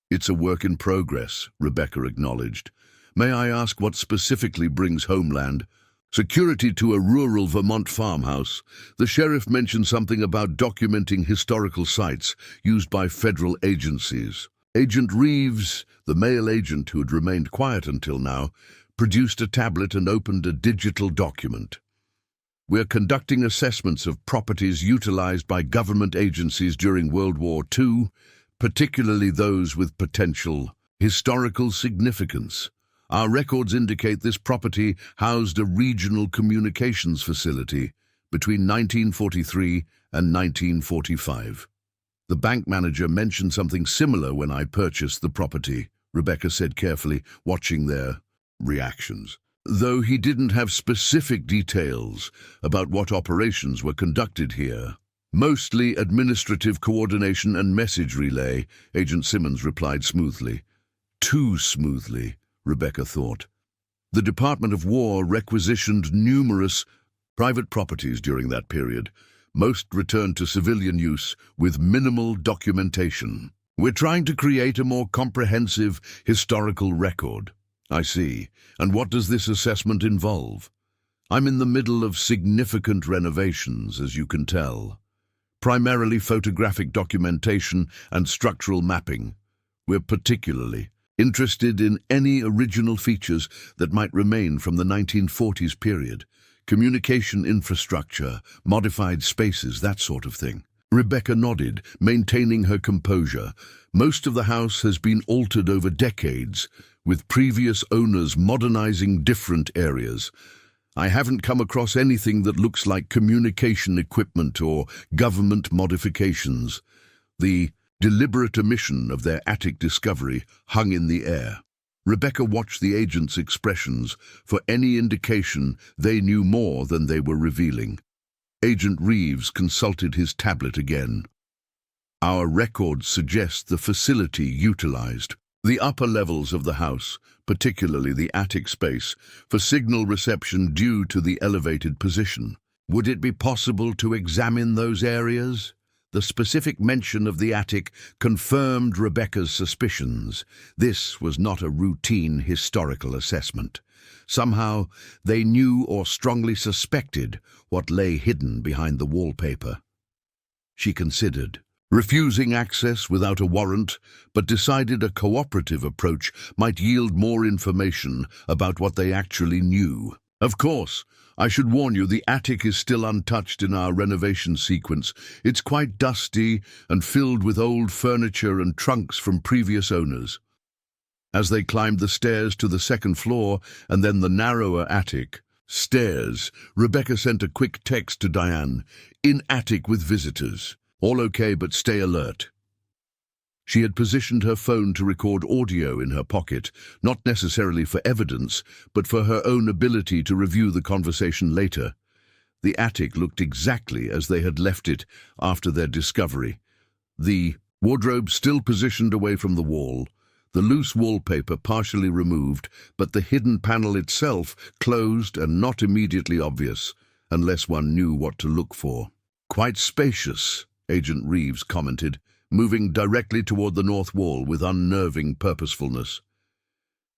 "It's a work in progress," Rebecca acknowledged. "May I ask what specifically brings Homeland Security to a rural Vermont farmhouse? The sheriff mentioned something about documenting historical sites used by federal agencies." Agent Reeves, the male agent who had remained quiet until now, produced a tablet and opened a digital document. "We're conducting assessments of properties utilized by government agencies during World War II, particularly those with potential historical significance. Our records indicate this property housed a regional communications facility between 1943 and 1945. The bank manager mentioned something similar when I purchased the property," Rebecca said carefully, watching their reactions. "Though he didn't have specific details about what operations were conducted here. Mostly administrative coordination and message relay," Agent Simmons replied smoothly. Too smoothly, Rebecca thought. The Department of War requisitioned numerous private properties during that period. Most returned to civilian use with minimal documentation. "We're trying to create a more comprehensive historical record." "I see. And what does this assessment involve?" "I'm in the middle of significant renovations, as you can tell. Primarily photographic documentation and structural mapping. We're particularly interested in any original features that might remain from the 1940s period. Communication infrastructure, modified spaces, that sort of thing." Rebecca nodded, maintaining her composure. "Most of the house has been altered over decades, with previous owners modernizing different areas. I haven't come across anything that looks like communication equipment or government modifications." The deliberate omission of their attic discovery hung in the air. Rebecca watched the agents' expressions for any indication they knew more than they were revealing. Agent Reeves consulted his tablet again. "Our records suggest the facility utilized the upper levels of the house, particularly the attic space, for signal reception due to the elevated position. Would it be possible to examine those areas?" The specific mention of the attic confirmed Rebecca's suspicions. This was not a routine historical assessment. Somehow they knew or strongly suspected what lay hidden behind the wallpaper. She considered, refusing access without a warrant, but decided a cooperative approach might yield more information about what they actually knew. Of course, I should warn you, the attic is still untouched in our renovation sequence. It's quite dusty and filled with old furniture and trunks from previous owners. As they climbed the stairs to the second floor and then the narrower attic, Rebecca sent a quick text to Diane. "In attic with visitors. All okay, but stay alert." She had positioned her phone to record audio in her pocket, not necessarily for evidence, but for her own ability to review the conversation later. The attic looked exactly as they had left it after their discovery. The wardrobe still positioned away from the wall, the loose wallpaper partially removed, but the hidden panel itself closed and not immediately obvious, unless one knew what to look for. "Quite spacious," Agent Reeves commented, moving directly toward the north wall with unnerving purposefulness.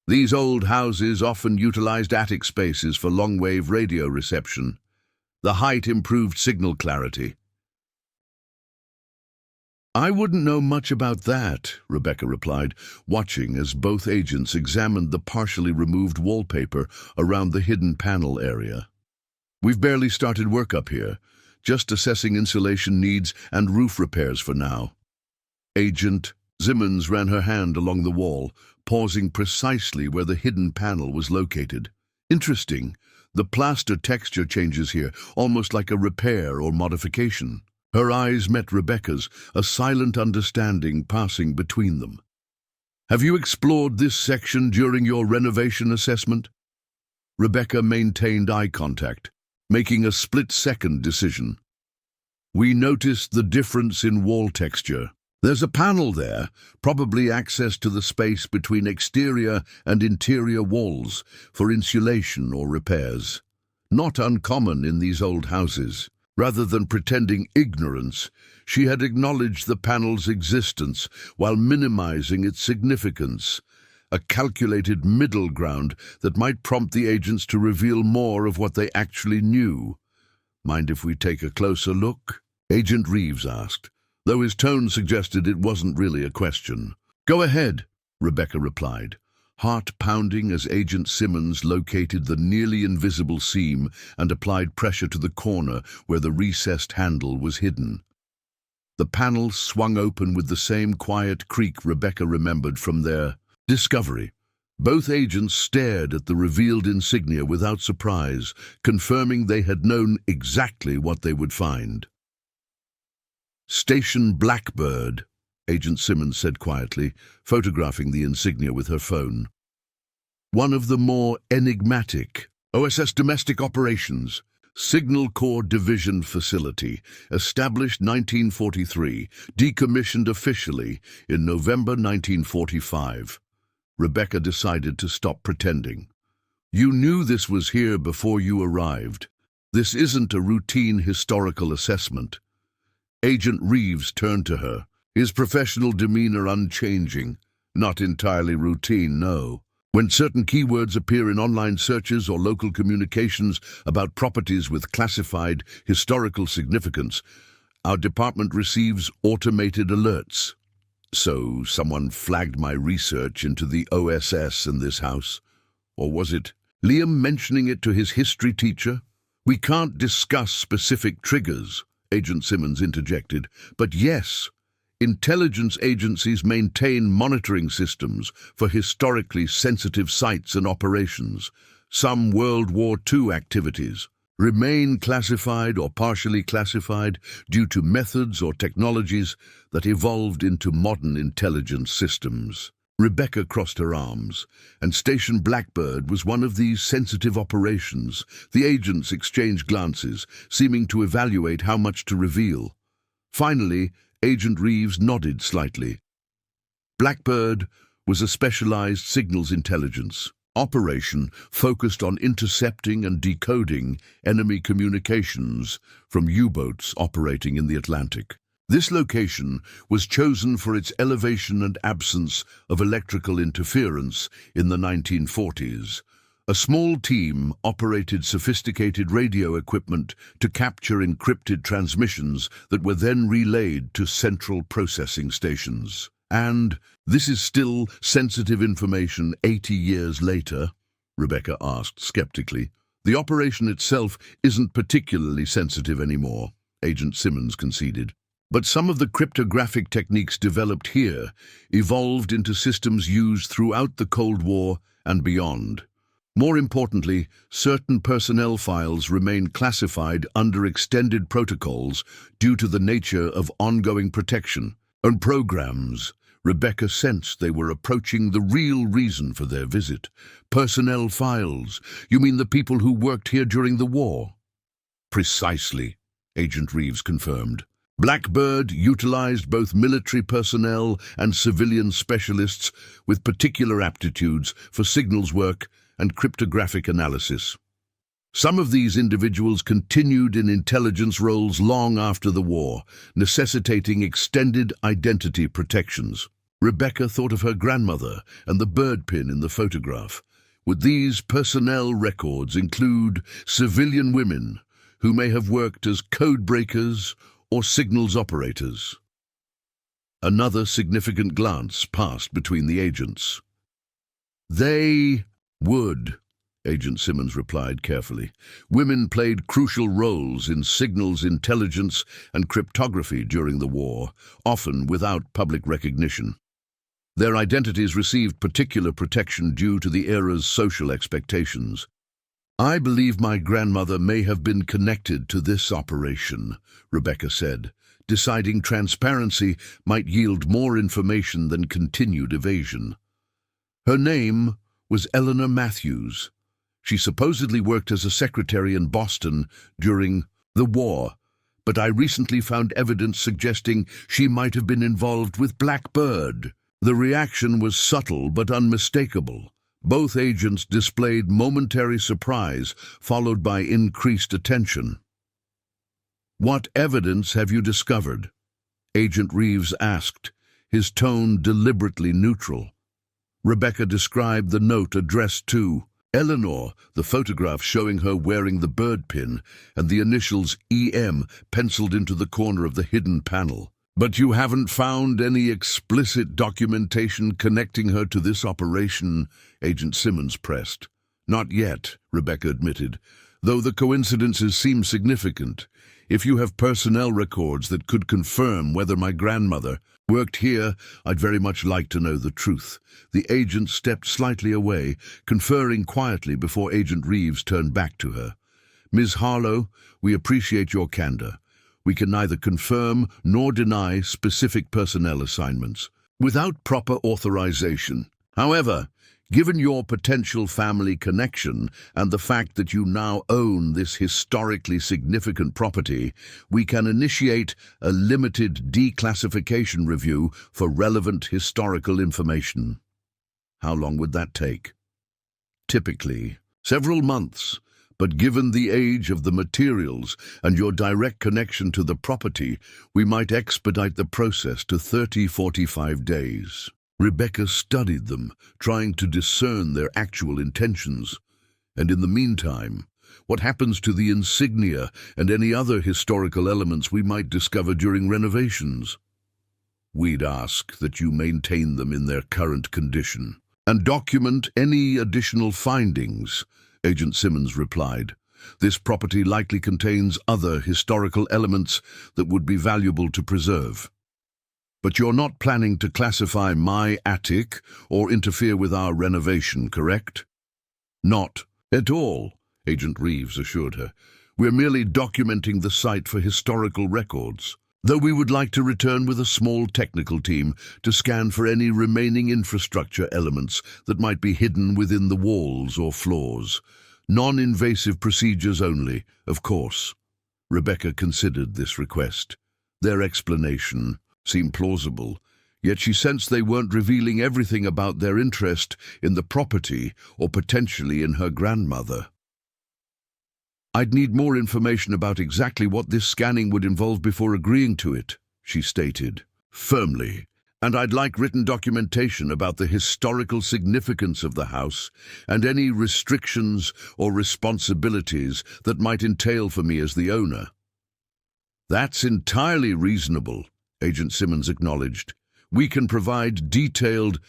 "These old houses often utilized attic spaces for long-wave radio reception. The height improved signal clarity." "I wouldn't know much about that," Rebecca replied, watching as both agents examined the partially removed wallpaper around the hidden panel area. "We've barely started work up here, just assessing insulation needs and roof repairs for now." Agent Simmons ran her hand along the wall, pausing precisely where the hidden panel was located. "Interesting. The plaster texture changes here, almost like a repair or modification." Her eyes met Rebecca's, a silent understanding passing between them. "Have you explored this section during your renovation assessment?" Rebecca maintained eye contact, making a split-second decision. "We noticed the difference in wall texture. There's a panel there, probably access to the space between exterior and interior walls for insulation or repairs. Not uncommon in these old houses." Rather than pretending ignorance, she had acknowledged the panel's existence while minimizing its significance, a calculated middle ground that might prompt the agents to reveal more of what they actually knew. "Mind if we take a closer look?" Agent Reeves asked, though his tone suggested it wasn't really a question. "Go ahead," Rebecca replied, heart pounding as Agent Simmons located the nearly invisible seam and applied pressure to the corner where the recessed handle was hidden. The panel swung open with the same quiet creak Rebecca remembered from their discovery. Both agents stared at the revealed insignia without surprise, confirming they had known exactly what they would find. "Station Blackbird," Agent Simmons said quietly, photographing the insignia with her phone. "One of the more enigmatic OSS Domestic Operations, Signal Corps Division Facility, established 1943, decommissioned officially in November 1945. Rebecca decided to stop pretending. "You knew this was here before you arrived. This isn't a routine historical assessment." Agent Reeves turned to her, his professional demeanor unchanging. "Not entirely routine, no. When certain keywords appear in online searches or local communications about properties with classified historical significance, our department receives automated alerts." "So someone flagged my research into the OSS in this house? Or was it Liam mentioning it to his history teacher?" "We can't discuss specific triggers," Agent Simmons interjected, "but yes, intelligence agencies maintain monitoring systems for historically sensitive sites and operations. Some World War II activities remain classified or partially classified due to methods or technologies that evolved into modern intelligence systems." Rebecca crossed her arms, and Station Blackbird was one of these sensitive operations. The agents exchanged glances, seeming to evaluate how much to reveal. Finally, Agent Reeves nodded slightly. Blackbird was a specialized signals intelligence operation focused on intercepting and decoding enemy communications from U-boats operating in the Atlantic. This location was chosen for its elevation and absence of electrical interference in the 1940s, A small team operated sophisticated radio equipment to capture encrypted transmissions that were then relayed to central processing stations. And this is still sensitive information 80 years later? Rebecca asked skeptically. The operation itself isn't particularly sensitive anymore, Agent Simmons conceded. But some of the cryptographic techniques developed here evolved into systems used throughout the Cold War and beyond. More importantly, certain personnel files remain classified under extended protocols due to the nature of ongoing protection and programs. Rebecca sensed they were approaching the real reason for their visit. Personnel files. You mean the people who worked here during the war? Precisely, Agent Reeves confirmed. Blackbird utilized both military personnel and civilian specialists with particular aptitudes for signals work and cryptographic analysis. Some of these individuals continued in intelligence roles long after the war, necessitating extended identity protections. Rebecca thought of her grandmother and the bird pin in the photograph. Would these personnel records include civilian women who may have worked as code breakers or signals operators? Another significant glance passed between the agents. They would, Agent Simmons replied carefully. Women played crucial roles in signals intelligence and cryptography during the war, often without public recognition. Their identities received particular protection due to the era's social expectations. I believe my grandmother may have been connected to this operation, Rebecca said, deciding transparency might yield more information than continued evasion. Her name was Eleanor Matthews. She supposedly worked as a secretary in Boston during the war, but I recently found evidence suggesting she might have been involved with Blackbird. The reaction was subtle but unmistakable. Both agents displayed momentary surprise, followed by increased attention. What evidence have you discovered? Agent Reeves asked, his tone deliberately neutral. Rebecca described the note addressed to Eleanor, the photograph showing her wearing the bird pin, and the initials EM penciled into the corner of the hidden panel. But you haven't found any explicit documentation connecting her to this operation, Agent Simmons pressed. Not yet, Rebecca admitted, though the coincidences seem significant. If you have personnel records that could confirm whether my grandmother worked here, I'd very much like to know the truth. The agent stepped slightly away, conferring quietly before Agent Reeves turned back to her. Ms. Harlow, we appreciate your candor. We can neither confirm nor deny specific personnel assignments without proper authorization. However, given your potential family connection and the fact that you now own this historically significant property, we can initiate a limited declassification review for relevant historical information. How long would that take? Typically, several months. But given the age of the materials and your direct connection to the property, we might expedite the process to 30-45 days. Rebecca studied them, trying to discern their actual intentions. And in the meantime, what happens to the insignia and any other historical elements we might discover during renovations? We'd ask that you maintain them in their current condition and document any additional findings, Agent Simmons replied. This property likely contains other historical elements that would be valuable to preserve. But you're not planning to classify my attic or interfere with our renovation, correct? Not at all, Agent Reeves assured her. We're merely documenting the site for historical records, though we would like to return with a small technical team to scan for any remaining infrastructure elements that might be hidden within the walls or floors. Non-invasive procedures only, of course. Rebecca considered this request. Their explanation seemed plausible, yet she sensed they weren't revealing everything about their interest in the property or potentially in her grandmother. I'd need more information about exactly what this scanning would involve before agreeing to it, she stated, firmly, And I'd like written documentation about the historical significance of the house and any restrictions or responsibilities that might entail for me as the owner." "That's entirely reasonable," Agent Simmons acknowledged. "We can provide detailed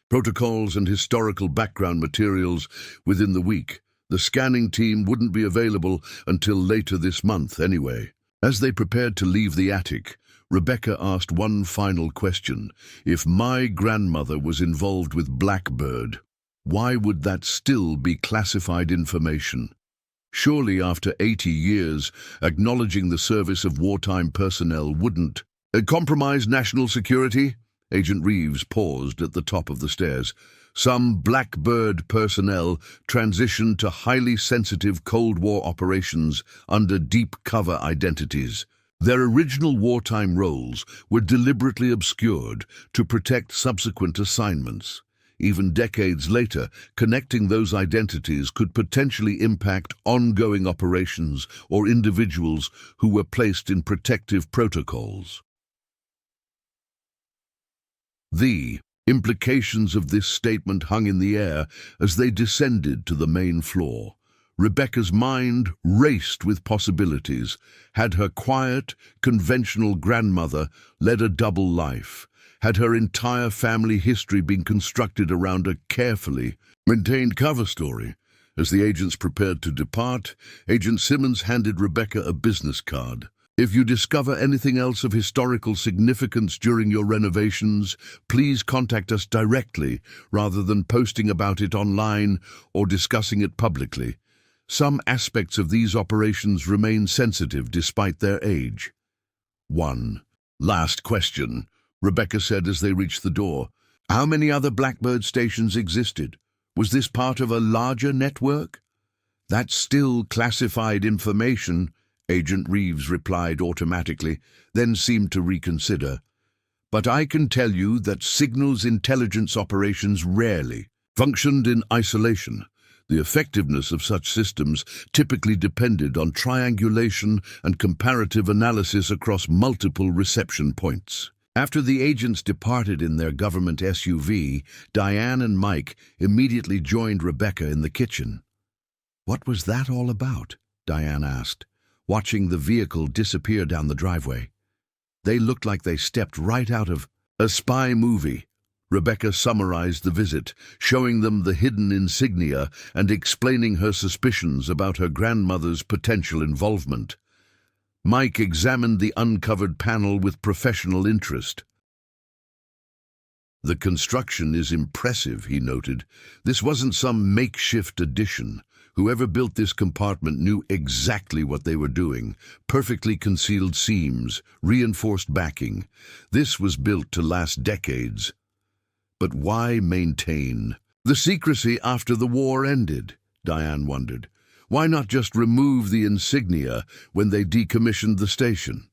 protocols and historical background materials within the week. The scanning team wouldn't be available until later this month anyway." As they prepared to leave the attic, Rebecca asked one final question. If my grandmother was involved with Blackbird, why would that still be classified information? Surely after 80 years, acknowledging the service of wartime personnel wouldn't compromise national security? Agent Reeves paused at the top of the stairs. Some Blackbird personnel transitioned to highly sensitive Cold War operations under deep cover identities. Their original wartime roles were deliberately obscured to protect subsequent assignments. Even decades later, connecting those identities could potentially impact ongoing operations or individuals who were placed in protective protocols. The implications of this statement hung in the air as they descended to the main floor. Rebecca's mind raced with possibilities. Had her quiet, conventional grandmother led a double life? Had her entire family history been constructed around a carefully maintained cover story? As the agents prepared to depart, Agent Simmons handed Rebecca a business card. "If you discover anything else of historical significance during your renovations, please contact us directly rather than posting about it online or discussing it publicly. Some aspects of these operations remain sensitive despite their age." "One last question," Rebecca said as they reached the door. "How many other Blackbird stations existed? Was this part of a larger network?" "That's still classified information," Agent Reeves replied automatically, then seemed to reconsider. "But I can tell you that signals intelligence operations rarely functioned in isolation. The effectiveness of such systems typically depended on triangulation and comparative analysis across multiple reception points." After the agents departed in their government SUV, Diane and Mike immediately joined Rebecca in the kitchen. "What was that all about?" Diane asked, watching the vehicle disappear down the driveway. "They looked like they stepped right out of a spy movie." Rebecca summarized the visit, showing them the hidden insignia and explaining her suspicions about her grandmother's potential involvement. Mike examined the uncovered panel with professional interest. "The construction is impressive," he noted. "This wasn't some makeshift addition. Whoever built this compartment knew exactly what they were doing. Perfectly concealed seams, reinforced backing. This was built to last decades. But why maintain the secrecy after the war ended?" Diane wondered. "Why not just remove the insignia when they decommissioned the station?"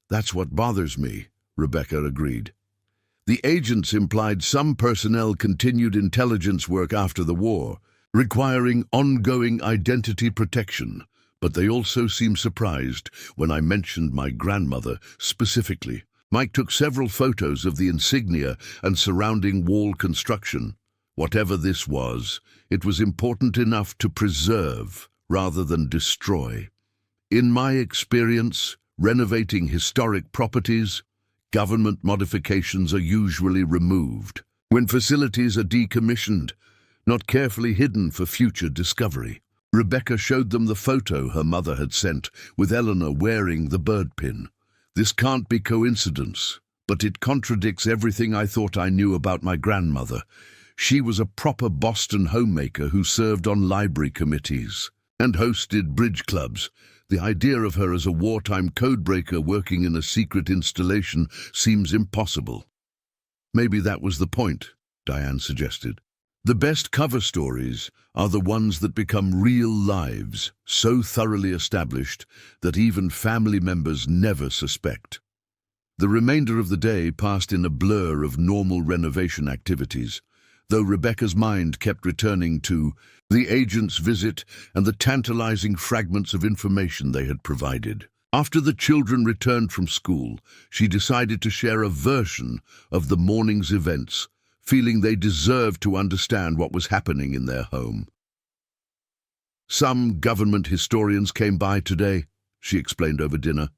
"That's what bothers me," Rebecca agreed. "The agents implied some personnel continued intelligence work after the war, requiring ongoing identity protection, but they also seemed surprised when I mentioned my grandmother specifically." Mike took several photos of the insignia and surrounding wall construction. Whatever this was, it was important enough to preserve rather than destroy. "In my experience, renovating historic properties, government modifications are usually removed when facilities are decommissioned, not carefully hidden for future discovery." Rebecca showed them the photo her mother had sent, with Eleanor wearing the bird pin. "This can't be coincidence, but it contradicts everything I thought I knew about my grandmother. She was a proper Boston homemaker who served on library committees and hosted bridge clubs. The idea of her as a wartime codebreaker working in a secret installation seems impossible." "Maybe that was the point," Diane suggested. "The best cover stories are the ones that become real lives, so thoroughly established that even family members never suspect." The remainder of the day passed in a blur of normal renovation activities, though Rebecca's mind kept returning to the agent's visit and the tantalizing fragments of information they had provided. After the children returned from school, she decided to share a version of the morning's events, feeling they deserved to understand what was happening in their home. "Some government historians came by today," she explained over dinner.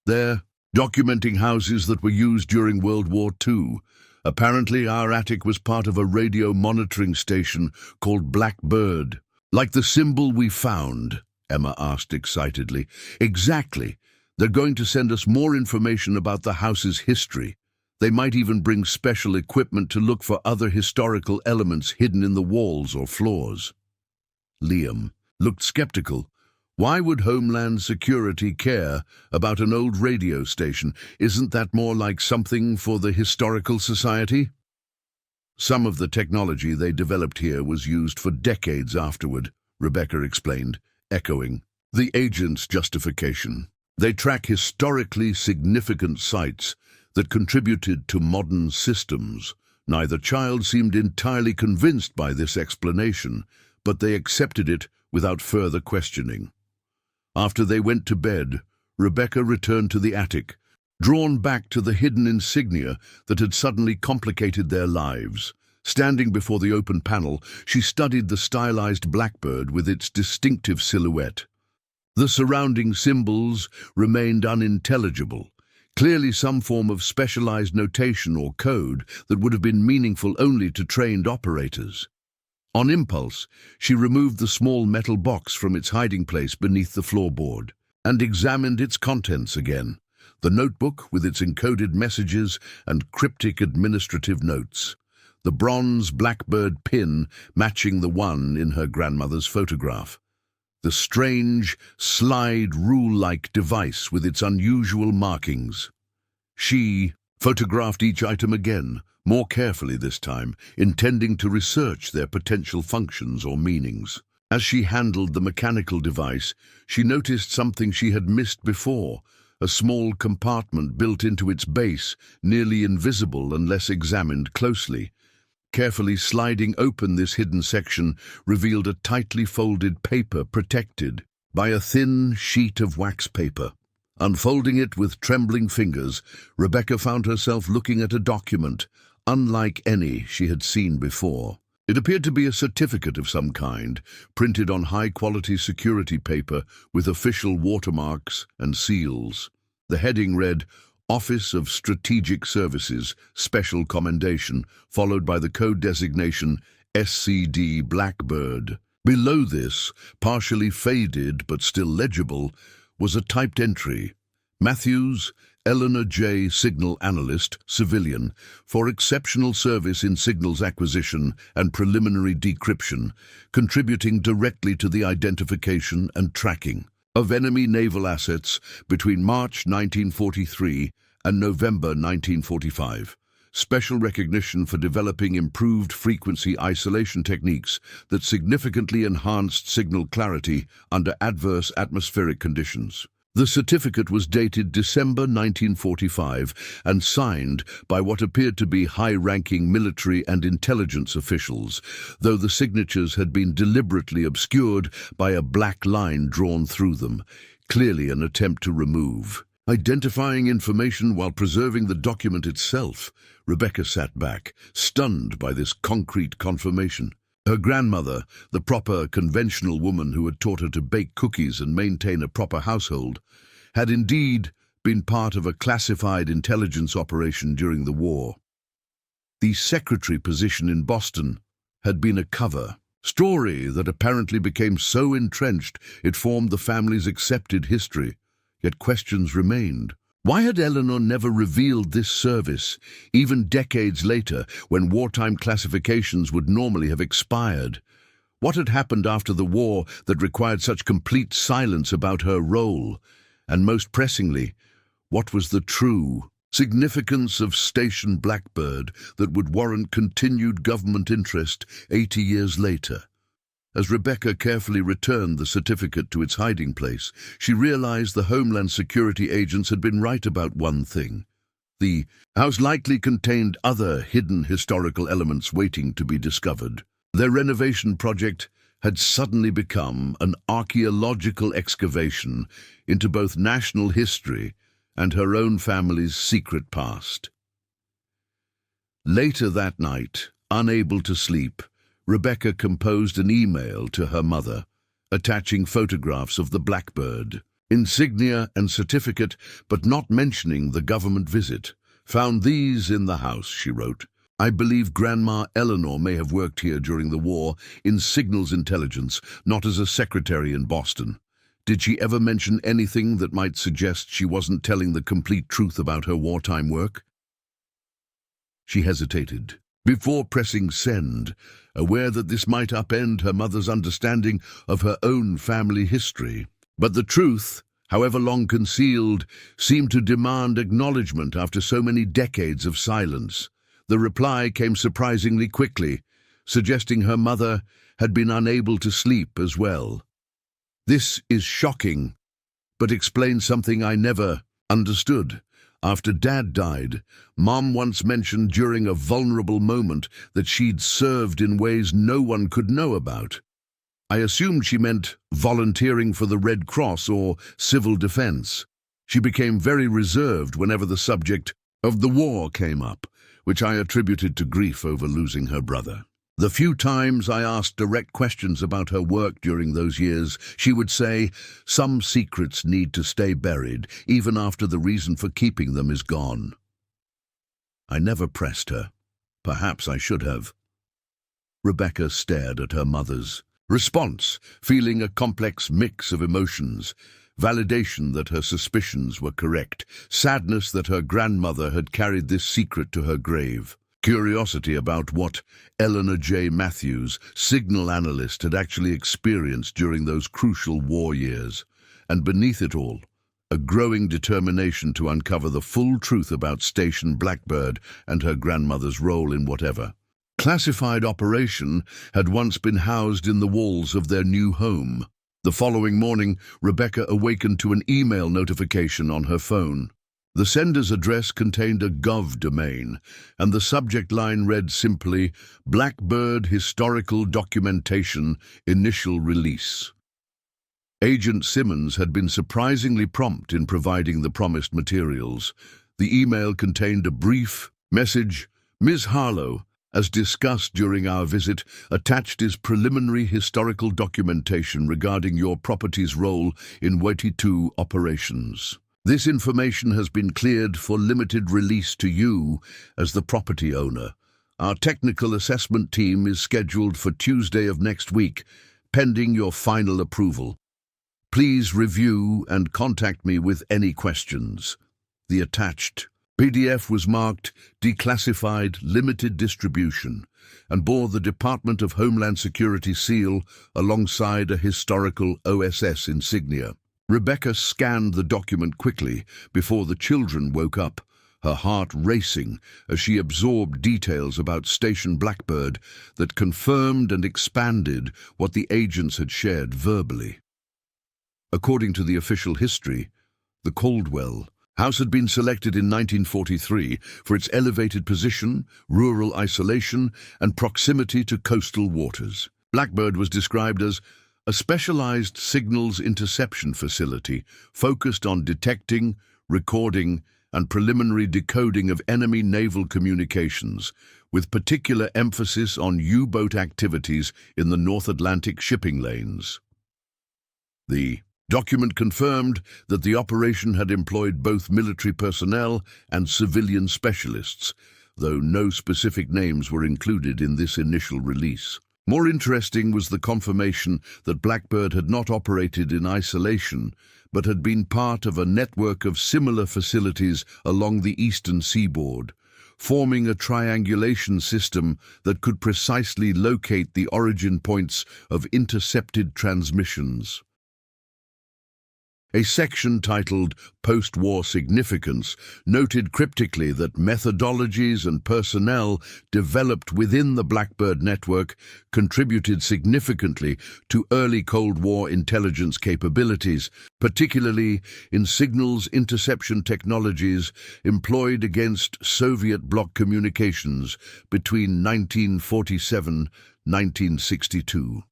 "They're documenting houses that were used during World War II. Apparently, our attic was part of a radio monitoring station called Blackbird. Like the symbol we found," Emma asked excitedly. "Exactly. They're going to send us more information about the house's history. They might even bring special equipment to look for other historical elements hidden in the walls or floors." Liam looked skeptical. Why would Homeland Security care about an old radio station? Isn't that more like something for the Historical Society? "Some of the technology they developed here was used for decades afterward," Rebecca explained, echoing the agent's justification. "They track historically significant sites that contributed to modern systems." Neither child seemed entirely convinced by this explanation, but they accepted it without further questioning. After they went to bed, Rebecca returned to the attic, drawn back to the hidden insignia that had suddenly complicated their lives. Standing before the open panel, she studied the stylized Blackbird with its distinctive silhouette. The surrounding symbols remained unintelligible, clearly some form of specialized notation or code that would have been meaningful only to trained operators. On impulse, she removed the small metal box from its hiding place beneath the floorboard and examined its contents again, the notebook with its encoded messages and cryptic administrative notes, the bronze Blackbird pin matching the one in her grandmother's photograph, the strange, slide rule-like device with its unusual markings. She photographed each item again, more carefully this time, intending to research their potential functions or meanings. As she handled the mechanical device, she noticed something she had missed before, a small compartment built into its base, nearly invisible unless examined closely. Carefully sliding open this hidden section revealed a tightly folded paper protected by a thin sheet of wax paper. Unfolding it with trembling fingers, Rebecca found herself looking at a document unlike any she had seen before. It appeared to be a certificate of some kind, printed on high-quality security paper with official watermarks and seals. The heading read, "Office of Strategic Services, Special Commendation," followed by the code designation SCD Blackbird. Below this, partially faded but still legible, was a typed entry. "Matthews, Eleanor J. Signal Analyst, Civilian, for exceptional service in signals acquisition and preliminary decryption, contributing directly to the identification and tracking of enemy naval assets between March 1943 and November 1945. Special recognition for developing improved frequency isolation techniques that significantly enhanced signal clarity under adverse atmospheric conditions." The certificate was dated December 1945 and signed by what appeared to be high-ranking military and intelligence officials, though the signatures had been deliberately obscured by a black line drawn through them, clearly an attempt to remove. Identifying information while preserving the document itself, Rebecca sat back, stunned by this concrete confirmation. Her grandmother, the proper, conventional woman who had taught her to bake cookies and maintain a proper household, had indeed been part of a classified intelligence operation during the war. The secretary position in Boston had been a cover story that apparently became so entrenched it formed the family's accepted history, yet questions remained. Why had Eleanor never revealed this service, even decades later, when wartime classifications would normally have expired? What had happened after the war that required such complete silence about her role? And most pressingly, what was the true significance of Station Blackbird that would warrant continued government interest 80 years later? As Rebecca carefully returned the certificate to its hiding place, she realized the Homeland Security agents had been right about one thing. The house likely contained other hidden historical elements waiting to be discovered. Their renovation project had suddenly become an archaeological excavation into both national history and her own family's secret past. Later that night, unable to sleep, Rebecca composed an email to her mother, attaching photographs of the Blackbird, insignia and certificate, but not mentioning the government visit. "Found these in the house," she wrote. "I believe Grandma Eleanor may have worked here during the war in signals intelligence, not as a secretary in Boston. Did she ever mention anything that might suggest she wasn't telling the complete truth about her wartime work?" She hesitated before pressing send, aware that this might upend her mother's understanding of her own family history. But the truth, however long concealed, seemed to demand acknowledgement after so many decades of silence. The reply came surprisingly quickly, suggesting her mother had been unable to sleep as well. "This is shocking, but explains something I never understood. After Dad died, Mom once mentioned during a vulnerable moment that she'd served in ways no one could know about. I assumed she meant volunteering for the Red Cross or civil defense. She became very reserved whenever the subject of the war came up, which I attributed to grief over losing her brother. The few times I asked direct questions about her work during those years, she would say, 'Some secrets need to stay buried, even after the reason for keeping them is gone.' I never pressed her. Perhaps I should have." Rebecca stared at her mother's response, feeling a complex mix of emotions: validation that her suspicions were correct, sadness that her grandmother had carried this secret to her grave, curiosity about what Eleanor J. Matthews, signal analyst, had actually experienced during those crucial war years, and beneath it all, a growing determination to uncover the full truth about Station Blackbird and her grandmother's role in whatever classified operation had once been housed in the walls of their new home. The following morning, Rebecca awakened to an email notification on her phone. The sender's address contained a Gov domain, and the subject line read simply, "Blackbird Historical Documentation, Initial Release." Agent Simmons had been surprisingly prompt in providing the promised materials. The email contained a brief message: "Ms. Harlow, as discussed during our visit, attached is preliminary historical documentation regarding your property's role in WT2 operations. This information has been cleared for limited release to you as the property owner. Our technical assessment team is scheduled for Tuesday of next week, pending your final approval. Please review and contact me with any questions." The attached PDF was marked Declassified Limited Distribution and bore the Department of Homeland Security seal alongside a historical OSS insignia. Rebecca scanned the document quickly before the children woke up, her heart racing as she absorbed details about Station Blackbird that confirmed and expanded what the agents had shared verbally. According to the official history, the Caldwell House had been selected in 1943 for its elevated position, rural isolation, and proximity to coastal waters. Blackbird was described as a specialized signals interception facility focused on detecting, recording, and preliminary decoding of enemy naval communications, with particular emphasis on U-boat activities in the North Atlantic shipping lanes. The document confirmed that the operation had employed both military personnel and civilian specialists, though no specific names were included in this initial release. More interesting was the confirmation that Blackbird had not operated in isolation, but had been part of a network of similar facilities along the eastern seaboard, forming a triangulation system that could precisely locate the origin points of intercepted transmissions. A section titled Post-War Significance noted cryptically that methodologies and personnel developed within the Blackbird network contributed significantly to early Cold War intelligence capabilities, particularly in signals interception technologies employed against Soviet bloc communications between 1947 and 1962.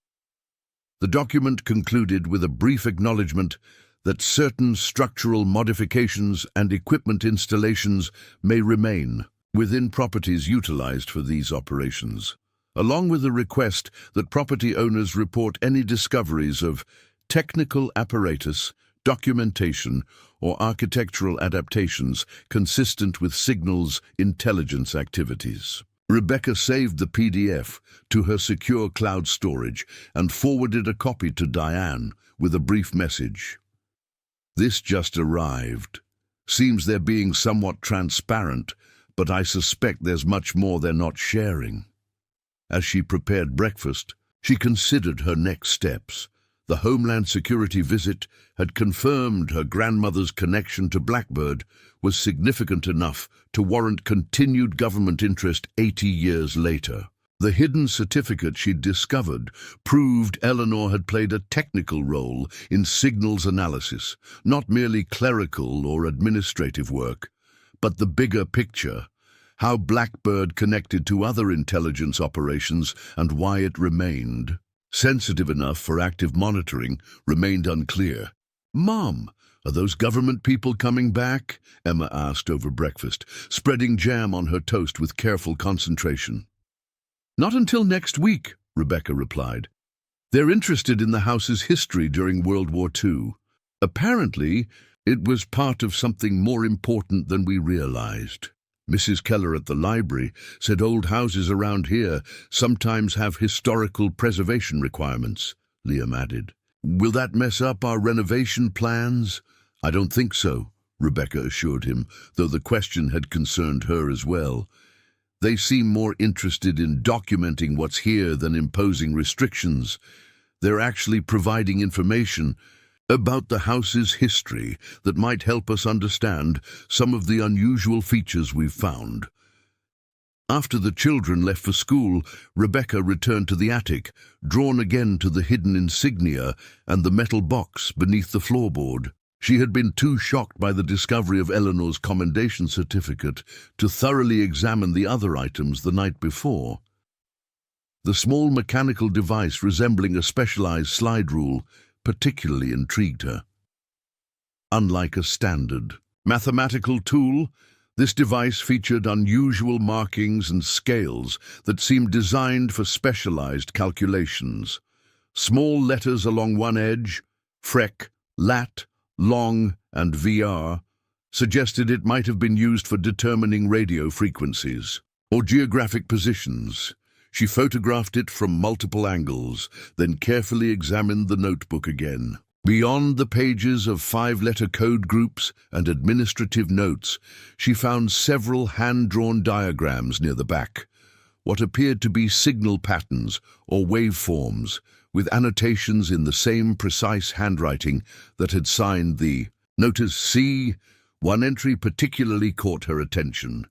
The document concluded with a brief acknowledgement that certain structural modifications and equipment installations may remain within properties utilized for these operations, along with a request that property owners report any discoveries of technical apparatus, documentation, or architectural adaptations consistent with signals intelligence activities. Rebecca saved the PDF to her secure cloud storage and forwarded a copy to Diane with a brief message. "This just arrived. Seems they're being somewhat transparent, but I suspect there's much more they're not sharing." As she prepared breakfast, she considered her next steps. The Homeland Security visit had confirmed her grandmother's connection to Blackbird was significant enough to warrant continued government interest 80 years later. The hidden certificate she'd discovered proved Eleanor had played a technical role in signals analysis, not merely clerical or administrative work, but the bigger picture, how Blackbird connected to other intelligence operations and why it remained sensitive enough for active monitoring remained unclear. "Mom, are those government people coming back?" Emma asked over breakfast, spreading jam on her toast with careful concentration. "Not until next week," Rebecca replied. "They're interested in the house's history during World War II. Apparently, it was part of something more important than we realized. Mrs. Keller at the library said old houses around here sometimes have historical preservation requirements," Liam added. "Will that mess up our renovation plans?" "I don't think so," Rebecca assured him, though the question had concerned her as well. "They seem more interested in documenting what's here than imposing restrictions. They're actually providing information about the house's history that might help us understand some of the unusual features we've found." After the children left for school, Rebecca returned to the attic, drawn again to the hidden insignia and the metal box beneath the floorboard. She had been too shocked by the discovery of Eleanor's commendation certificate to thoroughly examine the other items the night before. The small mechanical device resembling a specialized slide rule particularly intrigued her. Unlike a standard mathematical tool, this device featured unusual markings and scales that seemed designed for specialized calculations. Small letters along one edge, frec, lat, long, and VR, suggested it might have been used for determining radio frequencies or geographic positions. She photographed it from multiple angles, then carefully examined the notebook again. Beyond the pages of 5-letter code groups and administrative notes, she found several hand-drawn diagrams near the back, what appeared to be signal patterns or waveforms, with annotations in the same precise handwriting that had signed the Notice C. One entry particularly caught her attention.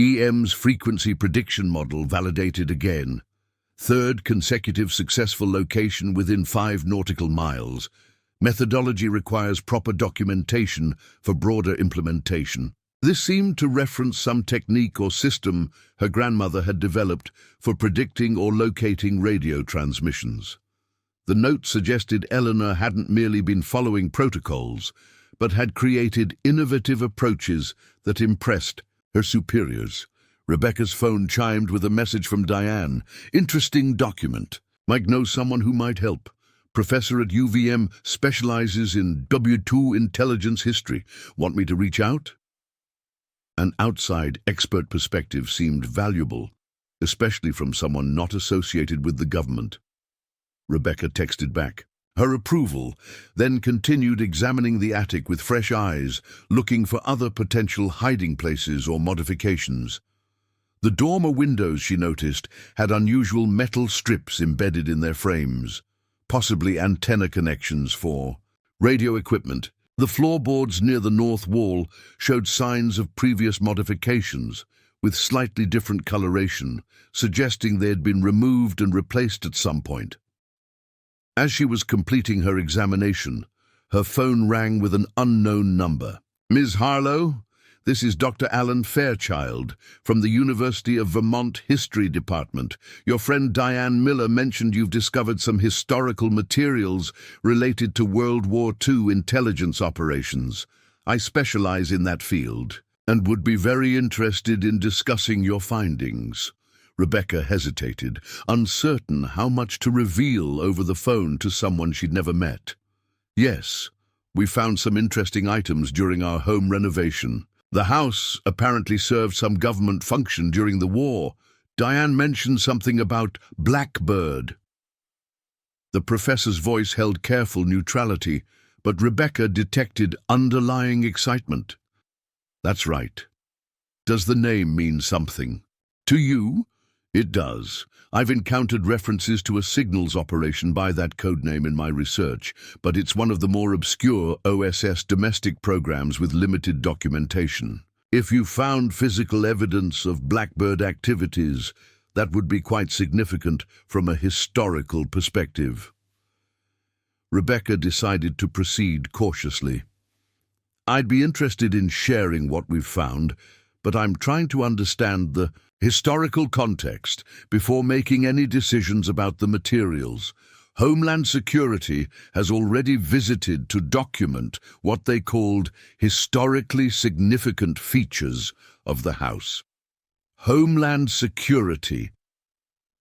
EM's frequency prediction model validated again. Third consecutive successful location within 5 nautical miles. Methodology requires proper documentation for broader implementation. This seemed to reference some technique or system her grandmother had developed for predicting or locating radio transmissions. The note suggested Eleanor hadn't merely been following protocols, but had created innovative approaches that impressed her superiors. Rebecca's phone chimed with a message from Diane. "Interesting document. Mike knows someone who might help. Professor at UVM specializes in W2 intelligence history. Want me to reach out?" An outside expert perspective seemed valuable, especially from someone not associated with the government. Rebecca texted back her approval, then continued examining the attic with fresh eyes, looking for other potential hiding places or modifications. The dormer windows, she noticed, had unusual metal strips embedded in their frames, possibly antenna connections for radio equipment. The floorboards near the north wall showed signs of previous modifications, with slightly different coloration, suggesting they had been removed and replaced at some point. As she was completing her examination, her phone rang with an unknown number. "Ms. Harlow, This is Dr. Alan Fairchild from the University of Vermont History Department. Your friend Diane Miller mentioned you've discovered some historical materials related to World War II intelligence operations. I specialize in that field and would be very interested in discussing your findings. Rebecca hesitated, uncertain how much to reveal over the phone to someone she'd never met. Yes, we found some interesting items during our home renovation. The house apparently served some government function during the war. Diane mentioned something about Blackbird. The professor's voice held careful neutrality, but Rebecca detected underlying excitement. That's right. Does the name mean something? To you? It does. I've encountered references to a signals operation by that codename in my research, but it's one of the more obscure OSS domestic programs with limited documentation. If you found physical evidence of Blackbird activities, that would be quite significant from a historical perspective. Rebecca decided to proceed cautiously. I'd be interested in sharing what we've found, but I'm trying to understand the historical context before making any decisions about the materials. Homeland Security has already visited to document what they called historically significant features of the house. Homeland Security.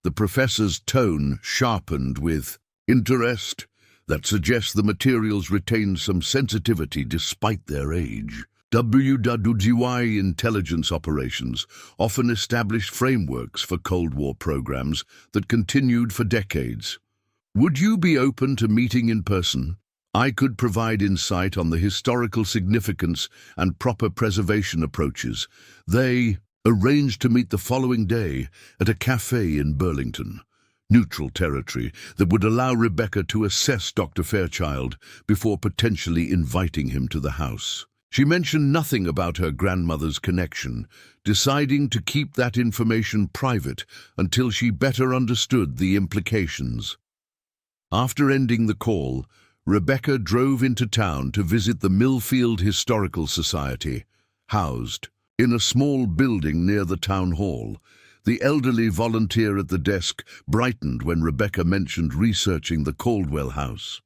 The professor's tone sharpened with interest that suggests the materials retain some sensitivity despite their age. WWGY intelligence operations often established frameworks for Cold War programs that continued for decades. Would you be open to meeting in person? I could provide insight on the historical significance and proper preservation approaches. They arranged to meet the following day at a cafe in Burlington, neutral territory that would allow Rebecca to assess Dr. Fairchild before potentially inviting him to the house. She mentioned nothing about her grandmother's connection, deciding to keep that information private until she better understood the implications. After ending the call, Rebecca drove into town to visit the Millfield Historical Society, housed in a small building near the town hall. The elderly volunteer at the desk brightened when Rebecca mentioned researching the Caldwell house.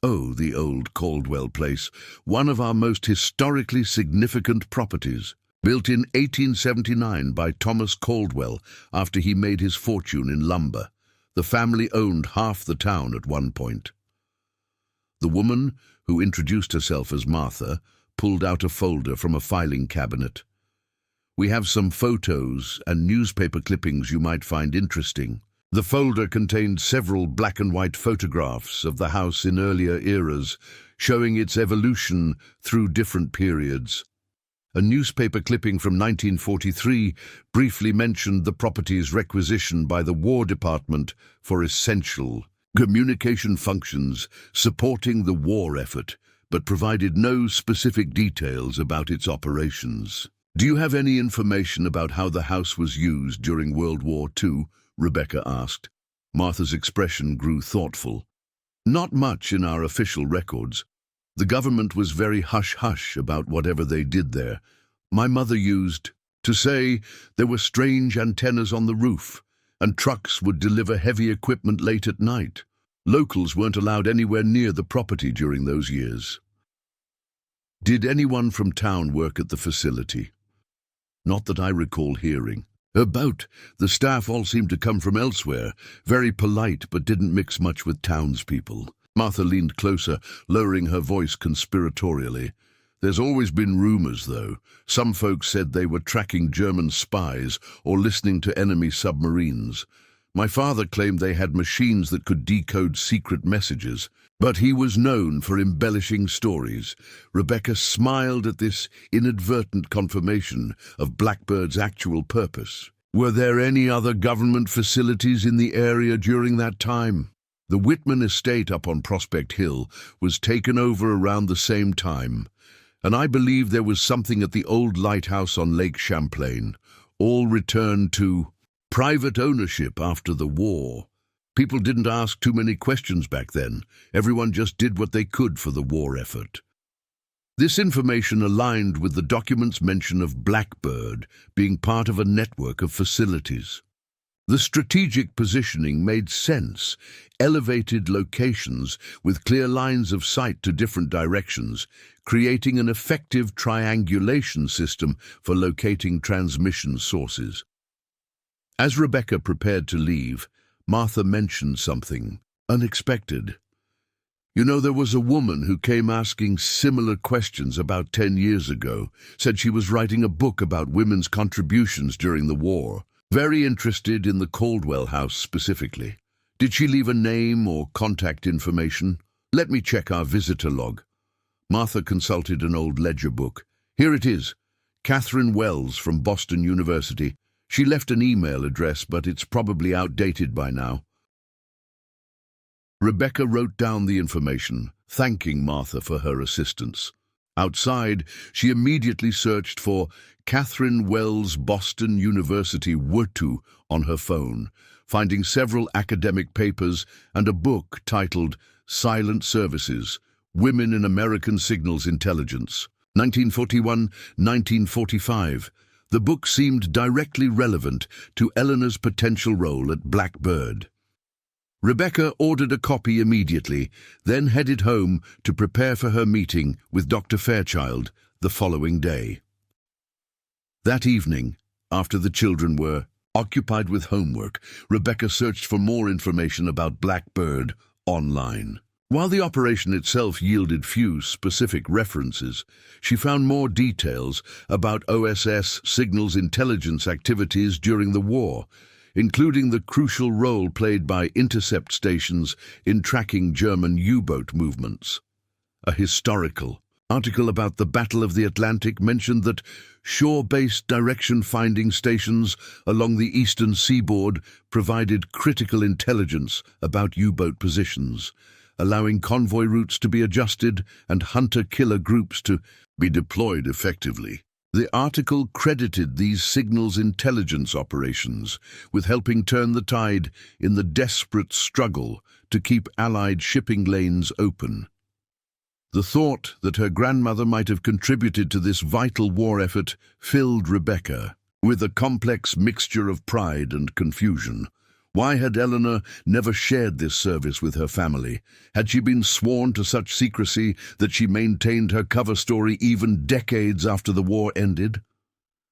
Oh, the old Caldwell place, one of our most historically significant properties. Built in 1879 by Thomas Caldwell after he made his fortune in lumber. The family owned half the town at one point. The woman, who introduced herself as Martha, pulled out a folder from a filing cabinet. We have some photos and newspaper clippings you might find interesting. The folder contained several black and white photographs of the house in earlier eras, showing its evolution through different periods. A newspaper clipping from 1943 briefly mentioned the property's requisition by the War Department for essential communication functions supporting the war effort, but provided no specific details about its operations. Do you have any information about how the house was used during World War II? Rebecca asked. Martha's expression grew thoughtful. Not much in our official records. The government was very hush-hush about whatever they did there. My mother used to say there were strange antennas on the roof, and trucks would deliver heavy equipment late at night. Locals weren't allowed anywhere near the property during those years. Did anyone from town work at the facility? Not that I recall hearing. About the staff all seemed to come from elsewhere, very polite but didn't mix much with townspeople. Martha leaned closer, lowering her voice conspiratorially. There's always been rumors, though. Some folks said they were tracking German spies or listening to enemy submarines. My father claimed they had machines that could decode secret messages, but he was known for embellishing stories. Rebecca smiled at this inadvertent confirmation of Blackbird's actual purpose. Were there any other government facilities in the area during that time? The Whitman estate up on Prospect Hill was taken over around the same time, and I believe there was something at the old lighthouse on Lake Champlain. All returned to private ownership after the war. People didn't ask too many questions back then. Everyone just did what they could for the war effort. This information aligned with the document's mention of Blackbird being part of a network of facilities. The strategic positioning made sense. Elevated locations with clear lines of sight to different directions, creating an effective triangulation system for locating transmission sources. As Rebecca prepared to leave, Martha mentioned something unexpected. "You know, there was a woman who came asking similar questions about 10 years ago, said she was writing a book about women's contributions during the war. Very interested in the Caldwell house specifically. Did she leave a name or contact information? Let me check our visitor log." Martha consulted an old ledger book. "Here it is. Catherine Wells from Boston University. She left an email address, but it's probably outdated by now." Rebecca wrote down the information, thanking Martha for her assistance. Outside, she immediately searched for Catherine Wells Boston University WUTU on her phone, finding several academic papers and a book titled Silent Services, Women in American Signals Intelligence, 1941-1945. The book seemed directly relevant to Eleanor's potential role at Blackbird. Rebecca ordered a copy immediately, then headed home to prepare for her meeting with Dr. Fairchild the following day. That evening, after the children were occupied with homework, Rebecca searched for more information about Blackbird online. While the operation itself yielded few specific references, she found more details about OSS signals intelligence activities during the war, including the crucial role played by intercept stations in tracking German U-boat movements. A historical article about the Battle of the Atlantic mentioned that shore-based direction-finding stations along the eastern seaboard provided critical intelligence about U-boat positions, allowing convoy routes to be adjusted and hunter-killer groups to be deployed effectively. The article credited these signals intelligence operations with helping turn the tide in the desperate struggle to keep Allied shipping lanes open. The thought that her grandmother might have contributed to this vital war effort filled Rebecca with a complex mixture of pride and confusion. Why had Eleanor never shared this service with her family? Had she been sworn to such secrecy that she maintained her cover story even decades after the war ended?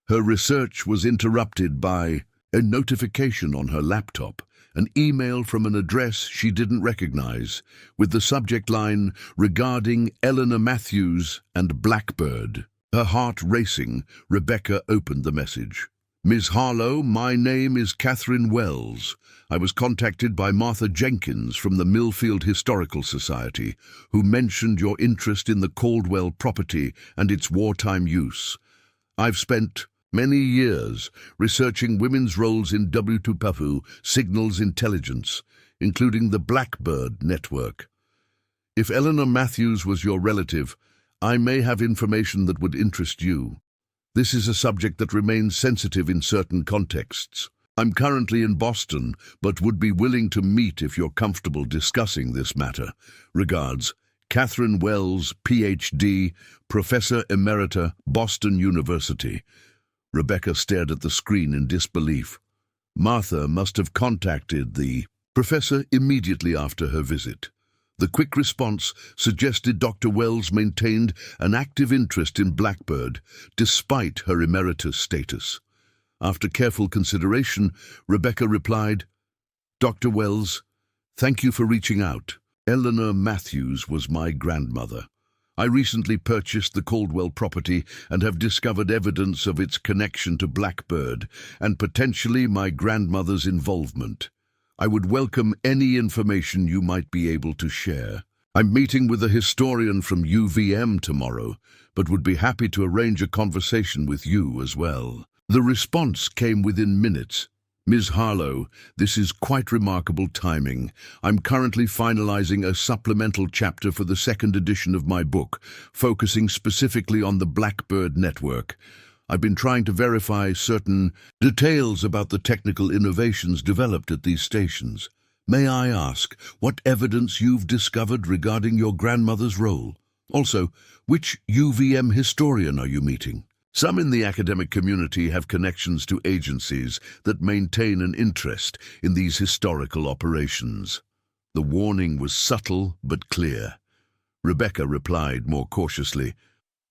Her research was interrupted by a notification on her laptop, an email from an address she didn't recognize, with the subject line regarding Eleanor Matthews and Blackbird. Her heart racing, Rebecca opened the message. "Ms. Harlow, my name is Catherine Wells. I was contacted by Martha Jenkins from the Millfield Historical Society, who mentioned your interest in the Caldwell property and its wartime use. I've spent many years researching women's roles in W2PAFU signals intelligence, including the Blackbird network. If Eleanor Matthews was your relative, I may have information that would interest you. This is a subject that remains sensitive in certain contexts. I'm currently in Boston, but would be willing to meet if you're comfortable discussing this matter. Regards, Catherine Wells, Ph.D., Professor Emerita, Boston University." Rebecca stared at the screen in disbelief. Martha must have contacted the professor immediately after her visit. The quick response suggested Dr. Wells maintained an active interest in Blackbird, despite her emeritus status. After careful consideration, Rebecca replied, "Dr. Wells, thank you for reaching out. Eleanor Matthews was my grandmother. I recently purchased the Caldwell property and have discovered evidence of its connection to Blackbird and potentially my grandmother's involvement. I would welcome any information you might be able to share. I'm meeting with a historian from UVM tomorrow, but would be happy to arrange a conversation with you as well." The response came within minutes. "Ms. Harlow, this is quite remarkable timing. I'm currently finalizing a supplemental chapter for the second edition of my book, focusing specifically on the Blackbird network. I've been trying to verify certain details about the technical innovations developed at these stations. May I ask what evidence you've discovered regarding your grandmother's role?" Also, which UVM historian are you meeting? Some in the academic community have connections to agencies that maintain an interest in these historical operations. The warning was subtle but clear. Rebecca replied more cautiously,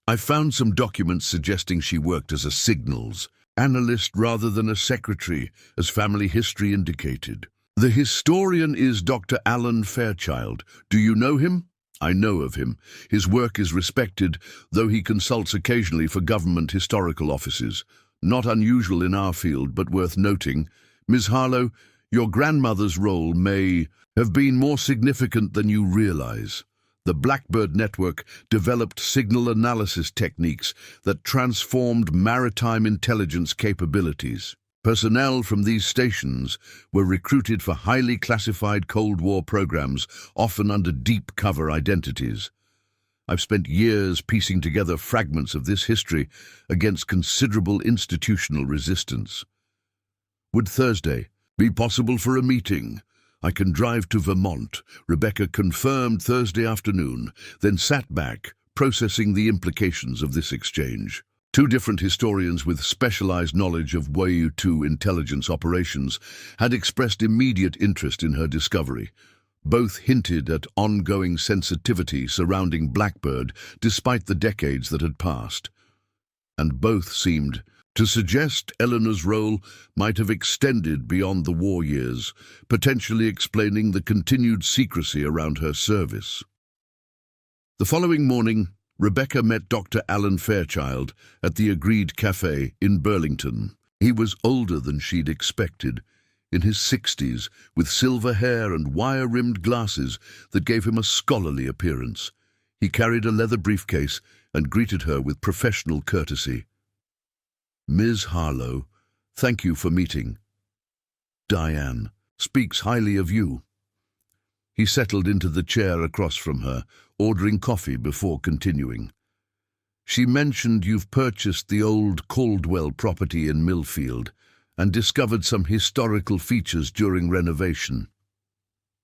I found some documents suggesting she worked as a signals analyst rather than a secretary, as family history indicated. The historian is Dr. Alan Fairchild. Do you know him? I know of him. His work is respected, though he consults occasionally for government historical offices. Not unusual in our field, but worth noting. Ms. Harlow, your grandmother's role may have been more significant than you realize. The Blackbird network developed signal analysis techniques that transformed maritime intelligence capabilities. Personnel from these stations were recruited for highly classified Cold War programs, often under deep cover identities. I've spent years piecing together fragments of this history against considerable institutional resistance. Would Thursday be possible for a meeting? I can drive to Vermont, Rebecca confirmed Thursday afternoon, then sat back, processing the implications of this exchange. Two different historians with specialized knowledge of WU-2 intelligence operations had expressed immediate interest in her discovery. Both hinted at ongoing sensitivity surrounding Blackbird despite the decades that had passed. And both seemed to suggest Eleanor's role might have extended beyond the war years, potentially explaining the continued secrecy around her service. The following morning, Rebecca met Dr. Alan Fairchild at the agreed cafe in Burlington. He was older than she'd expected, in his 60s, with silver hair and wire-rimmed glasses that gave him a scholarly appearance. He carried a leather briefcase and greeted her with professional courtesy. Ms. Harlow, thank you for meeting. Diane speaks highly of you. He settled into the chair across from her, ordering coffee before continuing. She mentioned you've purchased the old Caldwell property in Millfield and discovered some historical features during renovation.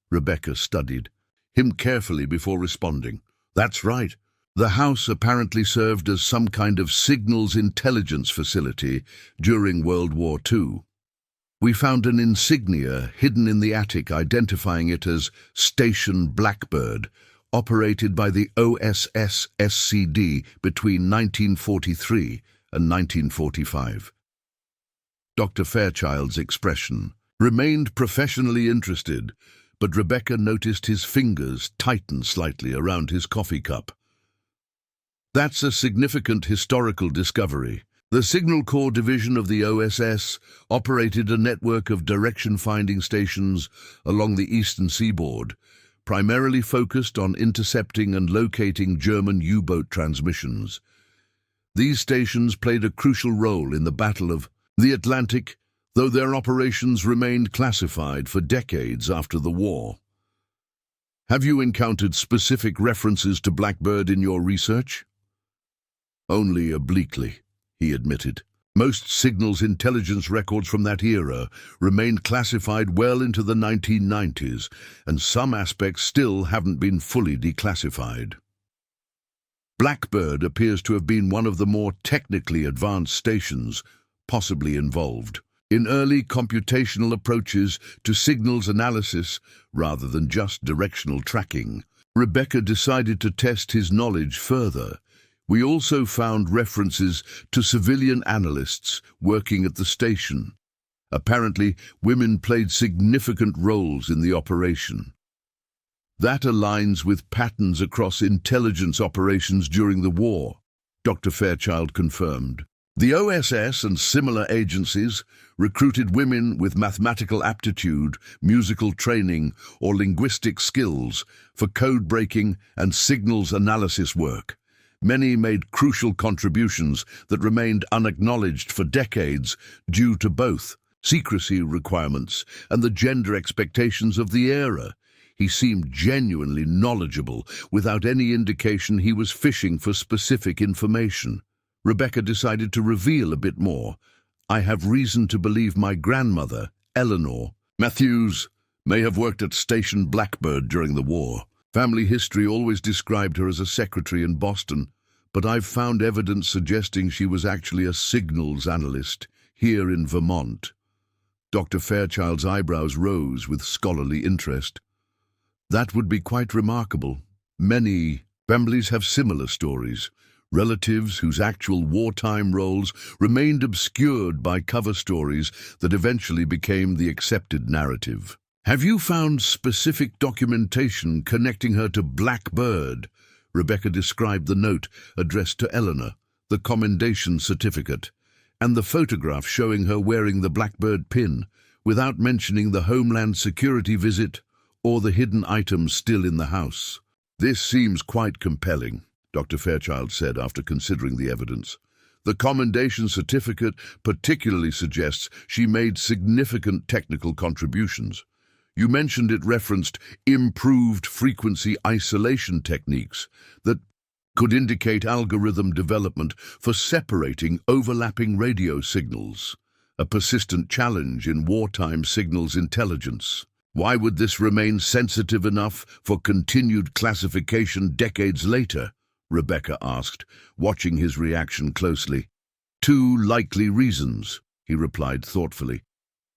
Rebecca studied him carefully before responding. That's right. The house apparently served as some kind of signals intelligence facility during World War II. We found an insignia hidden in the attic identifying it as Station Blackbird, operated by the OSS SCD between 1943 and 1945. Dr. Fairchild's expression remained professionally interested, but Rebecca noticed his fingers tighten slightly around his coffee cup. That's a significant historical discovery. The Signal Corps division of the OSS operated a network of direction-finding stations along the eastern seaboard, primarily focused on intercepting and locating German U-boat transmissions. These stations played a crucial role in the Battle of the Atlantic, though their operations remained classified for decades after the war. Have you encountered specific references to Blackbird in your research? Only obliquely, he admitted. Most signals intelligence records from that era remained classified well into the 1990s, and some aspects still haven't been fully declassified. Blackbird appears to have been one of the more technically advanced stations possibly involved in early computational approaches to signals analysis rather than just directional tracking. Rebecca decided to test his knowledge further. We also found references to civilian analysts working at the station. Apparently, women played significant roles in the operation. That aligns with patterns across intelligence operations during the war, Dr. Fairchild confirmed. The OSS and similar agencies recruited women with mathematical aptitude, musical training, or linguistic skills for code-breaking and signals analysis work. Many made crucial contributions that remained unacknowledged for decades due to both secrecy requirements and the gender expectations of the era. He seemed genuinely knowledgeable, without any indication he was fishing for specific information. Rebecca decided to reveal a bit more. I have reason to believe my grandmother, Eleanor Matthews, may have worked at Station Blackbird during the war. Family history always described her as a secretary in Boston, but I've found evidence suggesting she was actually a signals analyst here in Vermont. Dr. Fairchild's eyebrows rose with scholarly interest. That would be quite remarkable. Many families have similar stories. Relatives whose actual wartime roles remained obscured by cover stories that eventually became the accepted narrative. Have you found specific documentation connecting her to Blackbird? Rebecca described the note addressed to Eleanor, the commendation certificate, and the photograph showing her wearing the Blackbird pin, without mentioning the Homeland Security visit or the hidden items still in the house. This seems quite compelling, Dr. Fairchild said after considering the evidence. The commendation certificate particularly suggests she made significant technical contributions. You mentioned it referenced improved frequency isolation techniques that could indicate algorithm development for separating overlapping radio signals, a persistent challenge in wartime signals intelligence. Why would this remain sensitive enough for continued classification decades later? Rebecca asked, watching his reaction closely. Two likely reasons, he replied thoughtfully.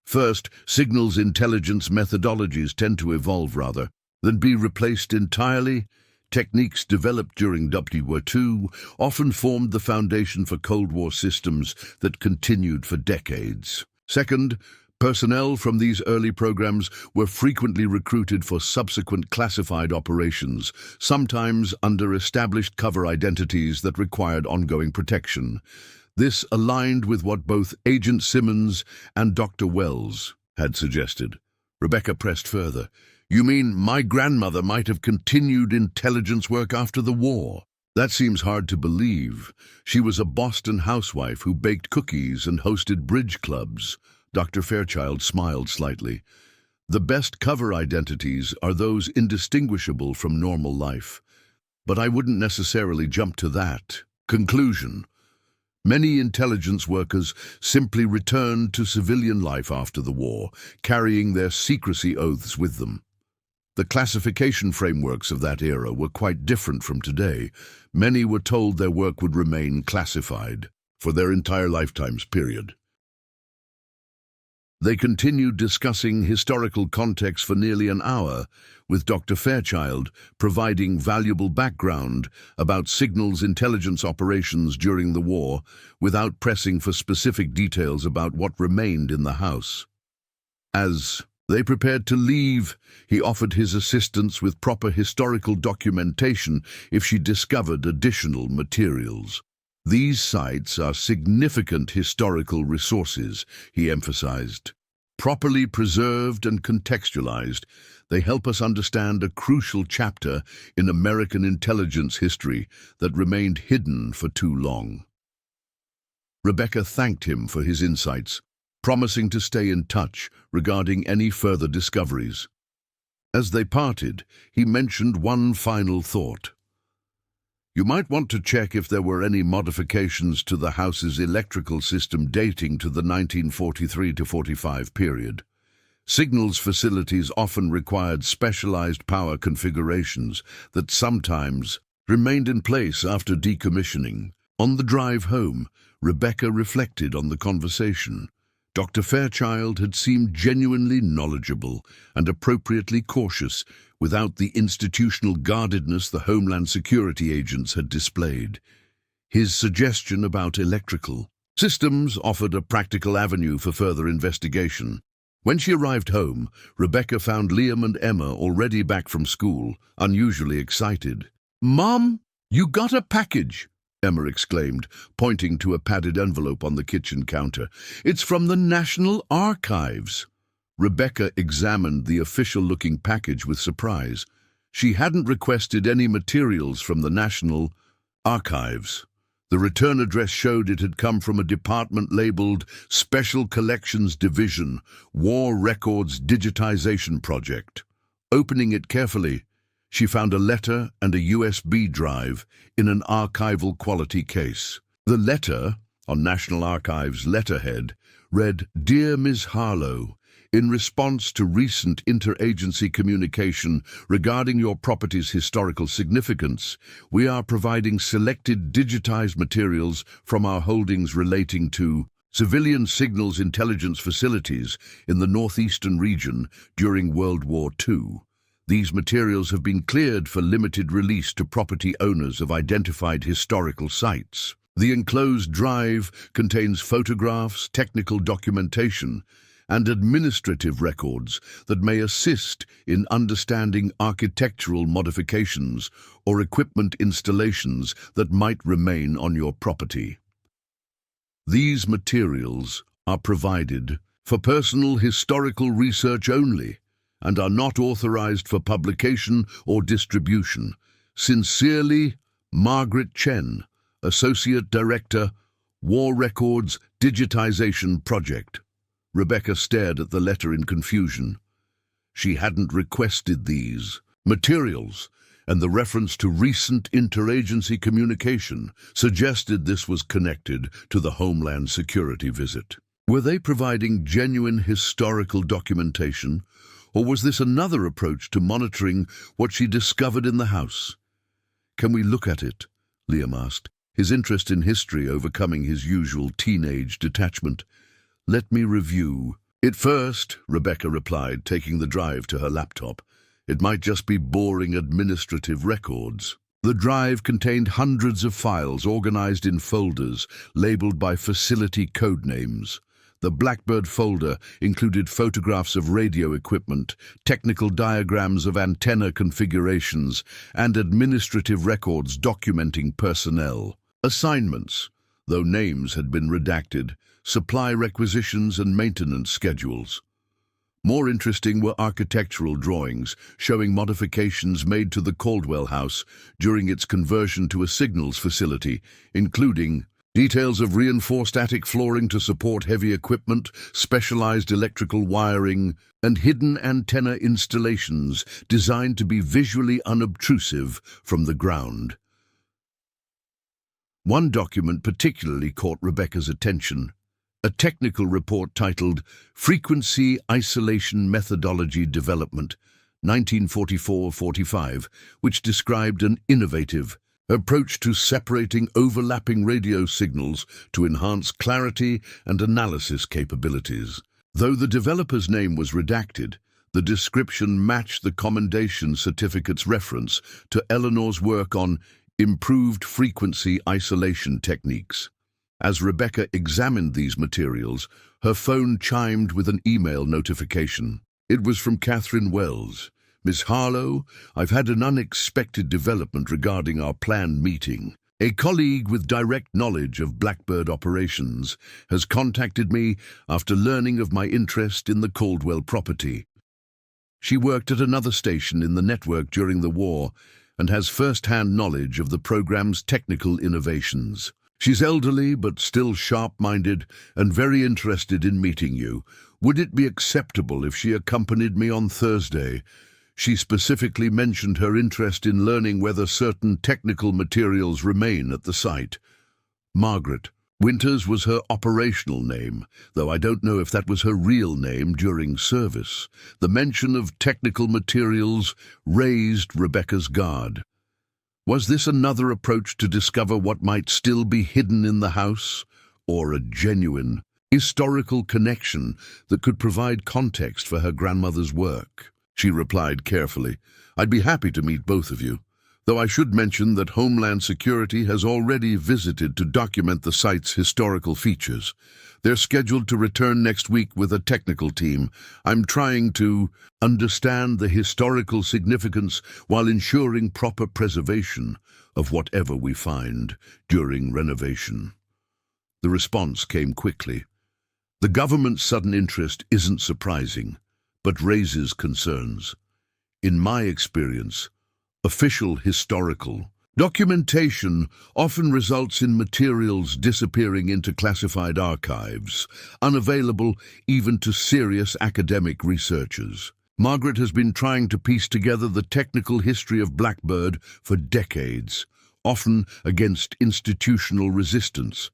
First, signals intelligence methodologies tend to evolve rather than be replaced entirely. Techniques developed during World War II often formed the foundation for Cold War systems that continued for decades. Second, personnel from these early programs were frequently recruited for subsequent classified operations, sometimes under established cover identities that required ongoing protection. This aligned with what both Agent Simmons and Dr. Wells had suggested. Rebecca pressed further. You mean my grandmother might have continued intelligence work after the war? That seems hard to believe. She was a Boston housewife who baked cookies and hosted bridge clubs. Dr. Fairchild smiled slightly. The best cover identities are those indistinguishable from normal life. But I wouldn't necessarily jump to that conclusion. Many intelligence workers simply returned to civilian life after the war, carrying their secrecy oaths with them. The classification frameworks of that era were quite different from today. Many were told their work would remain classified for their entire lifetimes period. They continued discussing historical context for nearly an hour, with Dr. Fairchild providing valuable background about signals intelligence operations during the war, without pressing for specific details about what remained in the house. As they prepared to leave, he offered his assistance with proper historical documentation if she discovered additional materials. These sites are significant historical resources, he emphasized. Properly preserved and contextualized, they help us understand a crucial chapter in American intelligence history that remained hidden for too long. Rebecca thanked him for his insights, promising to stay in touch regarding any further discoveries. As they parted, he mentioned one final thought. You might want to check if there were any modifications to the house's electrical system dating to the 1943-45 period. Signals facilities often required specialized power configurations that sometimes remained in place after decommissioning. On the drive home, Rebecca reflected on the conversation. Dr. Fairchild had seemed genuinely knowledgeable and appropriately cautious without the institutional guardedness the Homeland Security agents had displayed. His suggestion about electrical systems offered a practical avenue for further investigation. When she arrived home, Rebecca found Liam and Emma already back from school, unusually excited. "Mom, you got a package!" Emma exclaimed, pointing to a padded envelope on the kitchen counter. "It's from the National Archives." Rebecca examined the official-looking package with surprise. She hadn't requested any materials from the National Archives. The return address showed it had come from a department labeled Special Collections Division, War Records Digitization Project. Opening it carefully, she found a letter and a USB drive in an archival quality case. The letter, on National Archives letterhead, read, "Dear Ms. Harlow, In response to recent interagency communication regarding your property's historical significance, we are providing selected digitized materials from our holdings relating to civilian signals intelligence facilities in the northeastern region during World War II. These materials have been cleared for limited release to property owners of identified historical sites. The enclosed drive contains photographs, technical documentation, and administrative records that may assist in understanding architectural modifications or equipment installations that might remain on your property. These materials are provided for personal historical research only and are not authorized for publication or distribution. Sincerely, Margaret Chen, Associate Director, War Records Digitization Project. Rebecca stared at the letter in confusion. She hadn't requested these materials, and the reference to recent interagency communication suggested this was connected to the Homeland Security visit. Were they providing genuine historical documentation, or was this another approach to monitoring what she discovered in the house? "Can we look at it?" Liam asked, his interest in history overcoming his usual teenage detachment. "Let me review it first," Rebecca replied, taking the drive to her laptop. "It might just be boring administrative records." The drive contained hundreds of files organized in folders labeled by facility code names. The Blackbird folder included photographs of radio equipment, technical diagrams of antenna configurations, and administrative records documenting personnel. Assignments, though names had been redacted, supply requisitions and maintenance schedules. More interesting were architectural drawings showing modifications made to the Caldwell House during its conversion to a signals facility, including details of reinforced attic flooring to support heavy equipment, specialized electrical wiring, and hidden antenna installations designed to be visually unobtrusive from the ground. One document particularly caught Rebecca's attention. A technical report titled Frequency Isolation Methodology Development, 1944-45, which described an innovative approach to separating overlapping radio signals to enhance clarity and analysis capabilities. Though the developer's name was redacted, the description matched the commendation certificate's reference to Eleanor's work on improved frequency isolation techniques. As Rebecca examined these materials, her phone chimed with an email notification. It was from Catherine Wells. "Miss Harlow, I've had an unexpected development regarding our planned meeting. A colleague with direct knowledge of Blackbird operations has contacted me after learning of my interest in the Caldwell property. She worked at another station in the network during the war and has first-hand knowledge of the program's technical innovations. She's elderly but still sharp-minded and very interested in meeting you. Would it be acceptable if she accompanied me on Thursday? She specifically mentioned her interest in learning whether certain technical materials remain at the site." Margaret. Winters was her operational name, though I don't know if that was her real name during service. The mention of technical materials raised Rebecca's guard. Was this another approach to discover what might still be hidden in the house, or a genuine historical connection that could provide context for her grandmother's work? She replied carefully, "I'd be happy to meet both of you, though I should mention that Homeland Security has already visited to document the site's historical features. They're scheduled to return next week with a technical team. I'm trying to understand the historical significance while ensuring proper preservation of whatever we find during renovation." The response came quickly. The government's sudden interest isn't surprising, but raises concerns. In my experience, official historical documentation often results in materials disappearing into classified archives, unavailable even to serious academic researchers. Margaret has been trying to piece together the technical history of Blackbird for decades, often against institutional resistance.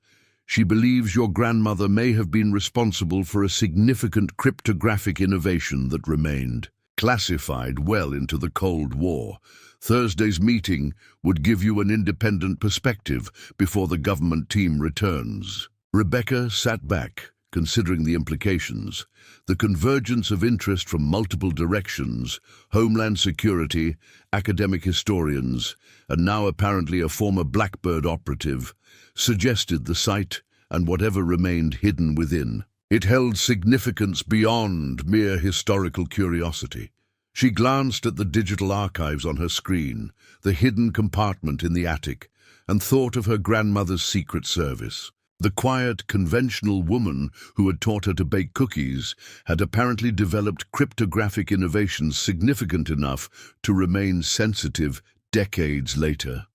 She believes your grandmother may have been responsible for a significant cryptographic innovation that remained classified well into the Cold War. Thursday's meeting would give you an independent perspective before the government team returns. Rebecca sat back, considering the implications. The convergence of interest from multiple directions, Homeland Security, academic historians, and now apparently a former Blackbird operative, suggested the site and whatever remained hidden within. It held significance beyond mere historical curiosity. She glanced at the digital archives on her screen, the hidden compartment in the attic, and thought of her grandmother's secret service. The quiet, conventional woman who had taught her to bake cookies had apparently developed cryptographic innovations significant enough to remain sensitive decades later.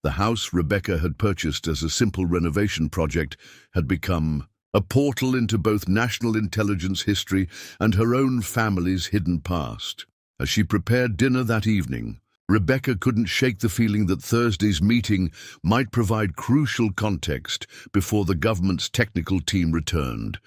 The house Rebecca had purchased as a simple renovation project had become a portal into both national intelligence history and her own family's hidden past. As she prepared dinner that evening, Rebecca couldn't shake the feeling that Thursday's meeting might provide crucial context before the government's technical team returned,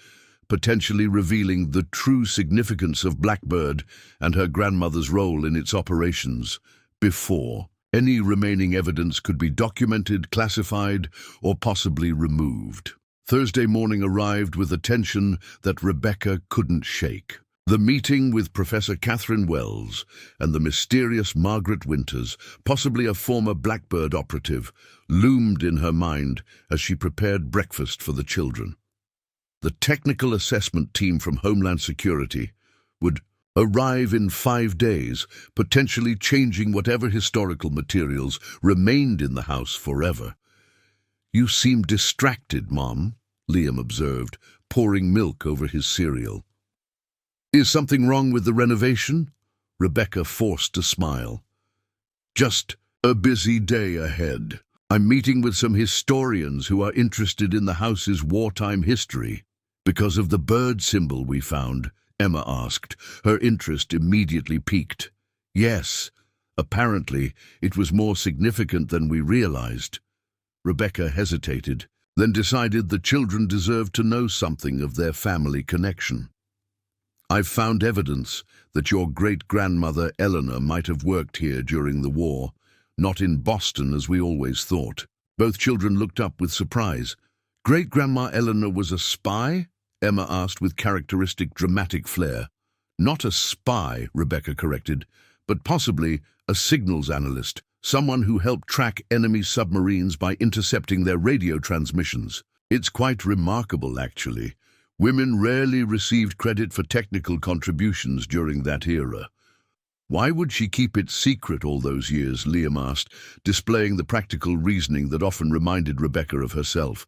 potentially revealing the true significance of Blackbird and her grandmother's role in its operations before any remaining evidence could be documented, classified, or possibly removed. Thursday morning arrived with a tension that Rebecca couldn't shake. The meeting with Professor Catherine Wells and the mysterious Margaret Winters, possibly a former Blackbird operative, loomed in her mind as she prepared breakfast for the children. The technical assessment team from Homeland Security would arrive in 5 days, potentially changing whatever historical materials remained in the house forever. "You seem distracted, Mom," Liam observed, pouring milk over his cereal. "Is something wrong with the renovation?" Rebecca forced a smile. "Just a busy day ahead. I'm meeting with some historians who are interested in the house's wartime history." "Because of the bird symbol we found?" Emma asked. Her interest immediately piqued. "Yes. Apparently, it was more significant than we realized." Rebecca hesitated, then decided the children deserved to know something of their family connection. "I've found evidence that your great-grandmother Eleanor might have worked here during the war, not in Boston as we always thought." Both children looked up with surprise. "Great-grandma Eleanor was a spy?" Emma asked with characteristic dramatic flair. "Not a spy," Rebecca corrected, "but possibly a signals analyst, someone who helped track enemy submarines by intercepting their radio transmissions. It's quite remarkable, actually. Women rarely received credit for technical contributions during that era." "Why would she keep it secret all those years?" Liam asked, displaying the practical reasoning that often reminded Rebecca of herself.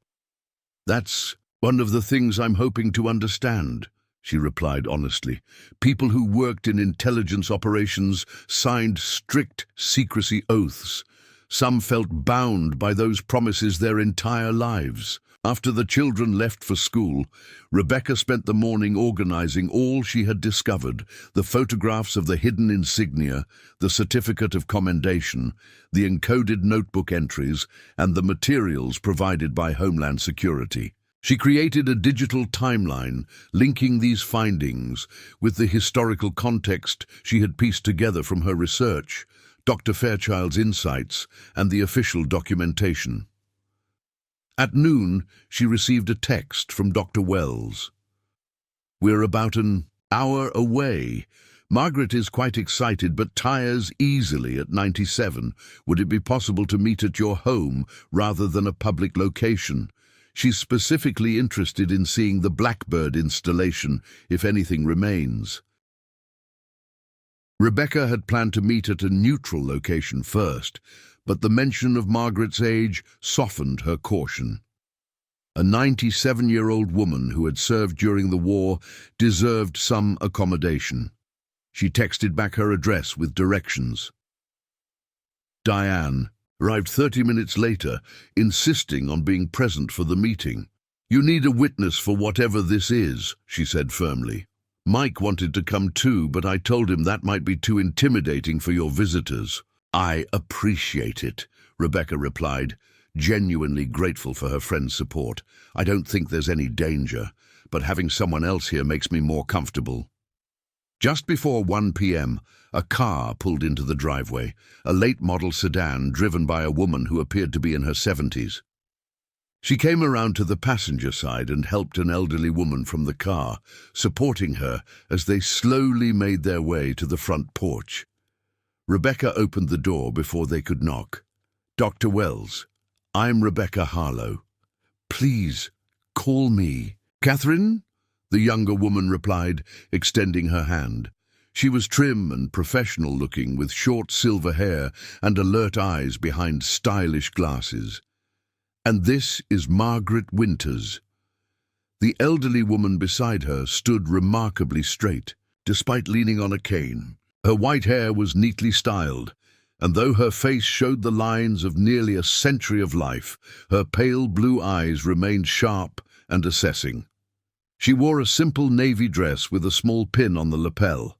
"That's one of the things I'm hoping to understand," she replied honestly. "People who worked in intelligence operations signed strict secrecy oaths. Some felt bound by those promises their entire lives." After the children left for school, Rebecca spent the morning organizing all she had discovered: the photographs of the hidden insignia, the certificate of commendation, the encoded notebook entries, and the materials provided by Homeland Security. She created a digital timeline linking these findings with the historical context she had pieced together from her research, Dr. Fairchild's insights, and the official documentation. At noon, she received a text from Dr. Wells. "We're about an hour away. Margaret is quite excited but tires easily at 97. Would it be possible to meet at your home rather than a public location? She's specifically interested in seeing the Blackbird installation, if anything remains." Rebecca had planned to meet at a neutral location first, but the mention of Margaret's age softened her caution. A 97-year-old woman who had served during the war deserved some accommodation. She texted back her address with directions. Diane arrived 30 minutes later, insisting on being present for the meeting. "You need a witness for whatever this is," she said firmly. "Mike wanted to come too, but I told him that might be too intimidating for your visitors." "I appreciate it," Rebecca replied, genuinely grateful for her friend's support. I don't think there's any danger, but having someone else here makes me more comfortable. Just before 1 p.m., a car pulled into the driveway, a late-model sedan driven by a woman who appeared to be in her 70s. She came around to the passenger side and helped an elderly woman from the car, supporting her as they slowly made their way to the front porch. Rebecca opened the door before they could knock. "Dr. Wells, I'm Rebecca Harlow. Please, call me." "Catherine?" the younger woman replied, extending her hand. She was trim and professional-looking, with short silver hair and alert eyes behind stylish glasses. "And this is Margaret Winters." The elderly woman beside her stood remarkably straight, despite leaning on a cane. Her white hair was neatly styled, and though her face showed the lines of nearly a century of life, her pale blue eyes remained sharp and assessing. She wore a simple navy dress with a small pin on the lapel,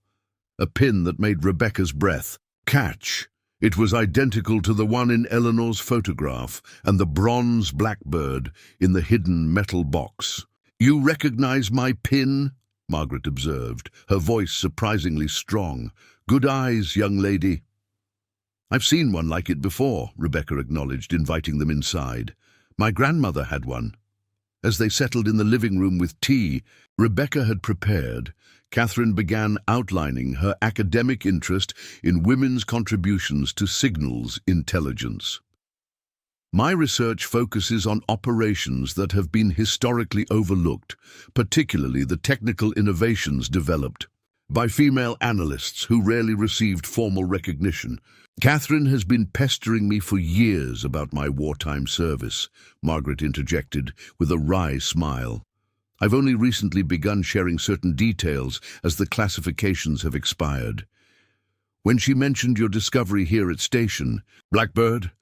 a pin that made Rebecca's breath catch. It was identical to the one in Eleanor's photograph and the bronze Blackbird in the hidden metal box. "You recognize my pin?" Margaret observed, her voice surprisingly strong. "Good eyes, young lady." "I've seen one like it before," Rebecca acknowledged, inviting them inside. "My grandmother had one." As they settled in the living room with tea Rebecca had prepared, Catherine began outlining her academic interest in women's contributions to signals intelligence. "My research focuses on operations that have been historically overlooked, particularly the technical innovations developed by female analysts who rarely received formal recognition. Catherine has been pestering me for years about my wartime service," Margaret interjected with a wry smile. "I've only recently begun sharing certain details as the classifications have expired. When she mentioned your discovery here at station, Blackbird,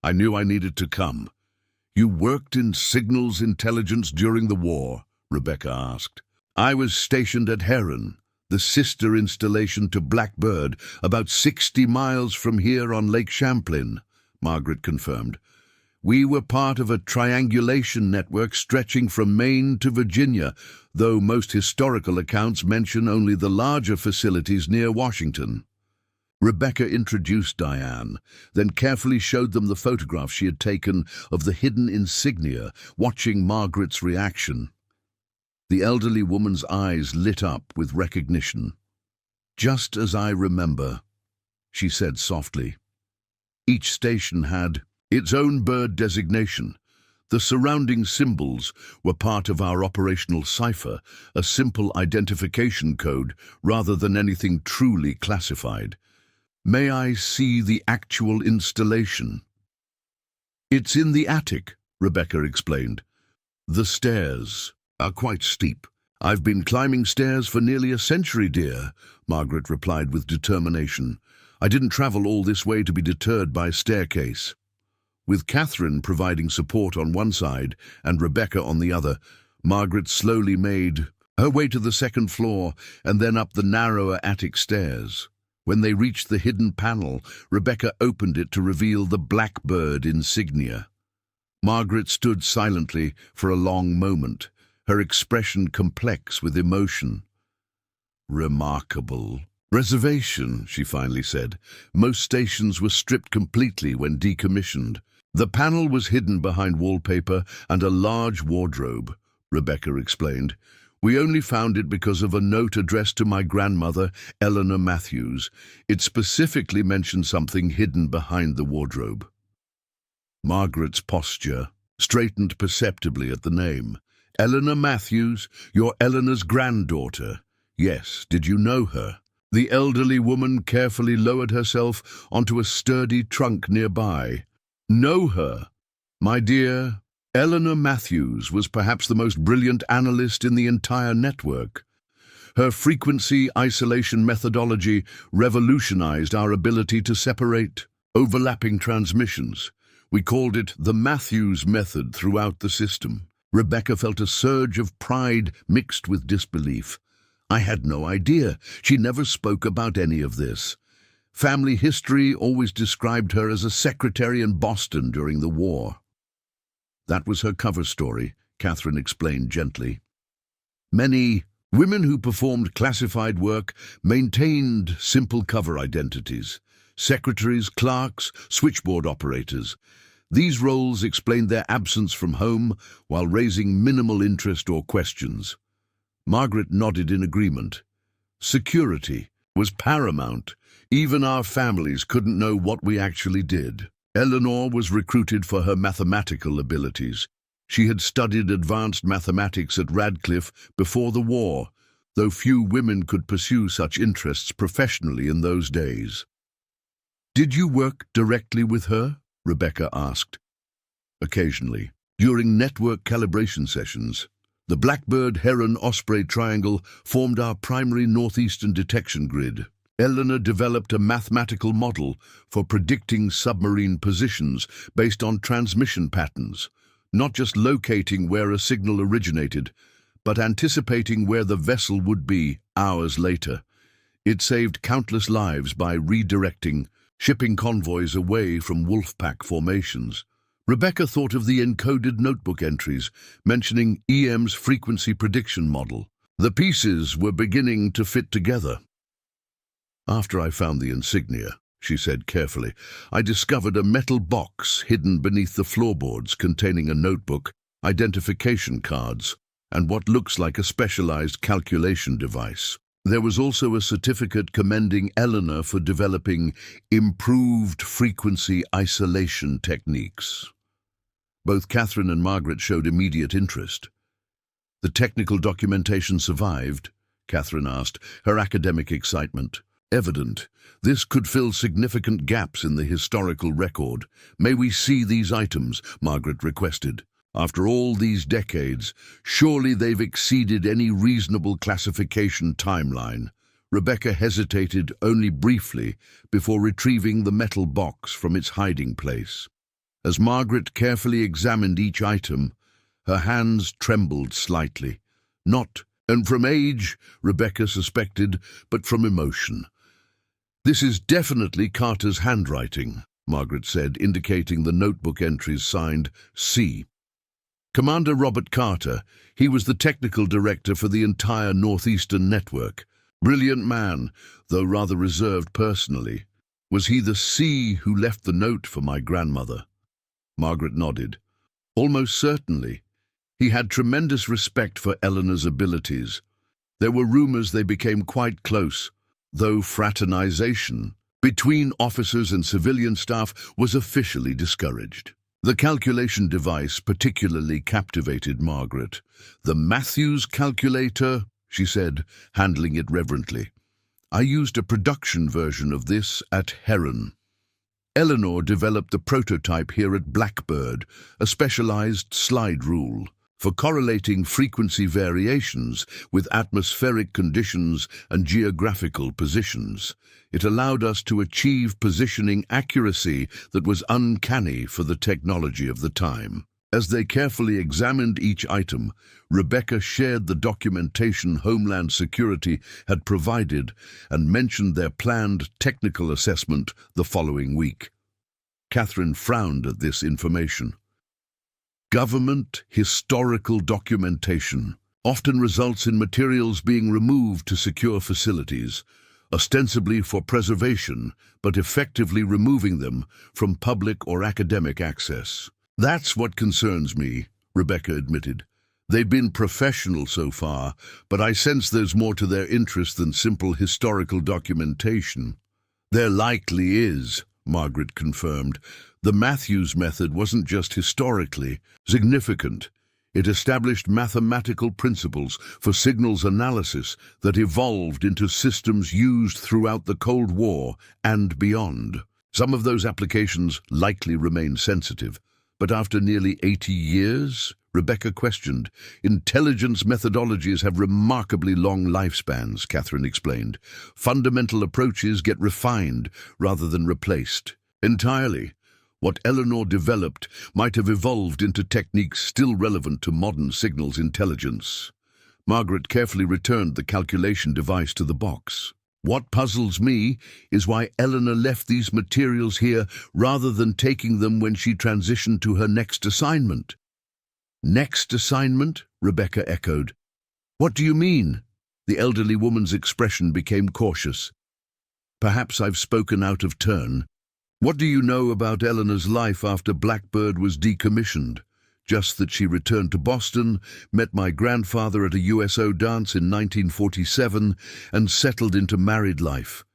I knew I needed to come." "You worked in signals intelligence during the war?" Rebecca asked. "I was stationed at Heron, the sister installation to Blackbird, about 60 miles from here on Lake Champlain," Margaret confirmed. "We were part of a triangulation network stretching from Maine to Virginia, though most historical accounts mention only the larger facilities near Washington." Rebecca introduced Diane, then carefully showed them the photograph she had taken of the hidden insignia, watching Margaret's reaction. The elderly woman's eyes lit up with recognition. "Just as I remember," she said softly. "Each station had its own bird designation. The surrounding symbols were part of our operational cipher, a simple identification code rather than anything truly classified. May I see the actual installation?" "It's in the attic," Rebecca explained. "The stairs are quite steep." "I've been climbing stairs for nearly a century, dear," Margaret replied with determination. "I didn't travel all this way to be deterred by a staircase." With Catherine providing support on one side and Rebecca on the other, Margaret slowly made her way to the second floor and then up the narrower attic stairs. When they reached the hidden panel, Rebecca opened it to reveal the Blackbird insignia. Margaret stood silently for a long moment, her expression complex with emotion. "Remarkable." "Reservation," she finally said. "Most stations were stripped completely when decommissioned." "The panel was hidden behind wallpaper and a large wardrobe," Rebecca explained. "We only found it because of a note addressed to my grandmother, Eleanor Matthews. It specifically mentioned something hidden behind the wardrobe." Margaret's posture straightened perceptibly at the name. "Eleanor Matthews, you're Eleanor's granddaughter." "Yes, did you know her?" The elderly woman carefully lowered herself onto a sturdy trunk nearby. "Know her? My dear, Eleanor Matthews was perhaps the most brilliant analyst in the entire network. Her frequency isolation methodology revolutionized our ability to separate overlapping transmissions. We called it the Matthews method throughout the system." Rebecca felt a surge of pride mixed with disbelief. "I had no idea. She never spoke about any of this. Family history always described her as a secretary in Boston during the war." That was her cover story, Catherine explained gently. Many women who performed classified work maintained simple cover identities: secretaries, clerks, switchboard operators. These roles explained their absence from home while raising minimal interest or questions. Margaret nodded in agreement. Security was paramount. Even our families couldn't know what we actually did. Eleanor was recruited for her mathematical abilities. She had studied advanced mathematics at Radcliffe before the war, though few women could pursue such interests professionally in those days. "Did you work directly with her?" Rebecca asked. "Occasionally, during network calibration sessions. The Blackbird, Heron, Osprey triangle formed our primary northeastern detection grid. Eleanor developed a mathematical model for predicting submarine positions based on transmission patterns, not just locating where a signal originated, but anticipating where the vessel would be hours later. It saved countless lives by redirecting shipping convoys away from wolfpack formations. Rebecca thought of the encoded notebook entries mentioning EM's frequency prediction model. The pieces were beginning to fit together. "After I found the Insignia," she said carefully, "I discovered a metal box hidden beneath the floorboards containing a notebook, identification cards, and what looks like a specialized calculation device. There was also a certificate commending Eleanor for developing improved frequency isolation techniques." Both Catherine and Margaret showed immediate interest. "The technical documentation survived?" Catherine asked, her academic excitement evident. "This could fill significant gaps in the historical record. May we see these items?" Margaret requested. "After all these decades, surely they've exceeded any reasonable classification timeline." Rebecca hesitated only briefly before retrieving the metal box from its hiding place. As Margaret carefully examined each item, her hands trembled slightly. Not from age, Rebecca suspected, but from emotion. "This is definitely Carter's handwriting," Margaret said, indicating the notebook entries signed C. "Commander Robert Carter. He was the technical director for the entire Northeastern network. Brilliant man, though rather reserved personally. Was he the C who left the note for my grandmother?" Margaret nodded. "Almost certainly. He had tremendous respect for Eleanor's abilities. There were rumors they became quite close, though fraternization between officers and civilian staff was officially discouraged. The calculation device particularly captivated Margaret. "The Matthews calculator," she said, handling it reverently. "I used a production version of this at Heron. Eleanor developed the prototype here at Blackbird, a specialized slide rule for correlating frequency variations with atmospheric conditions and geographical positions. It allowed us to achieve positioning accuracy that was uncanny for the technology of the time." As they carefully examined each item, Rebecca shared the documentation Homeland Security had provided and mentioned their planned technical assessment the following week. Catherine frowned at this information. Government historical documentation often results in materials being removed to secure facilities, ostensibly for preservation, but effectively removing them from public or academic access. "That's what concerns me," Rebecca admitted. "They've been professional so far, but I sense there's more to their interest than simple historical documentation." "There likely is," Margaret confirmed. "The Matthews method wasn't just historically significant. It established mathematical principles for signals analysis that evolved into systems used throughout the Cold War and beyond. Some of those applications likely remain sensitive, but after nearly 80 years, Rebecca questioned. "Intelligence methodologies have remarkably long lifespans," Catherine explained. "Fundamental approaches get refined rather than replaced. Entirely. What Eleanor developed might have evolved into techniques still relevant to modern signals intelligence." Margaret carefully returned the calculation device to the box. "What puzzles me is why Eleanor left these materials here rather than taking them when she transitioned to her next assignment. Next assignment? Rebecca echoed. What do you mean? The elderly woman's expression became cautious. Perhaps I've spoken out of turn. What do you know about Eleanor's life after Blackbird was decommissioned? Just that she returned to Boston, met my grandfather at a USO dance in 1947, and settled into married life.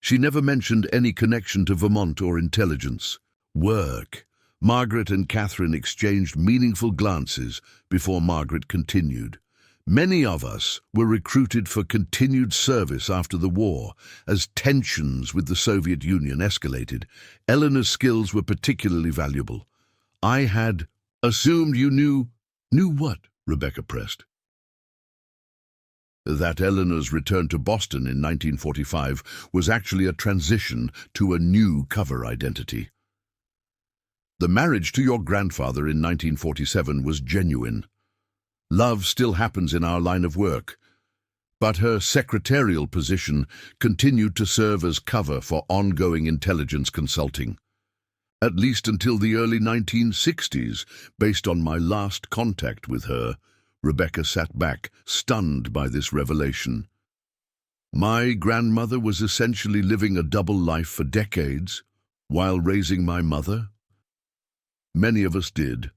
She never mentioned any connection to Vermont or intelligence. Work. Margaret and Catherine exchanged meaningful glances before Margaret continued. Many of us were recruited for continued service after the war. As tensions with the Soviet Union escalated, Eleanor's skills were particularly valuable. I had assumed you knew... Knew what? Rebecca pressed. That Eleanor's return to Boston in 1945 was actually a transition to a new cover identity. The marriage to your grandfather in 1947 was genuine. Love still happens in our line of work, but her secretarial position continued to serve as cover for ongoing intelligence consulting. At least until the early 1960s, based on my last contact with her. Rebecca sat back, stunned by this revelation. My grandmother was essentially living a double life for decades, while raising my mother. Many of us did,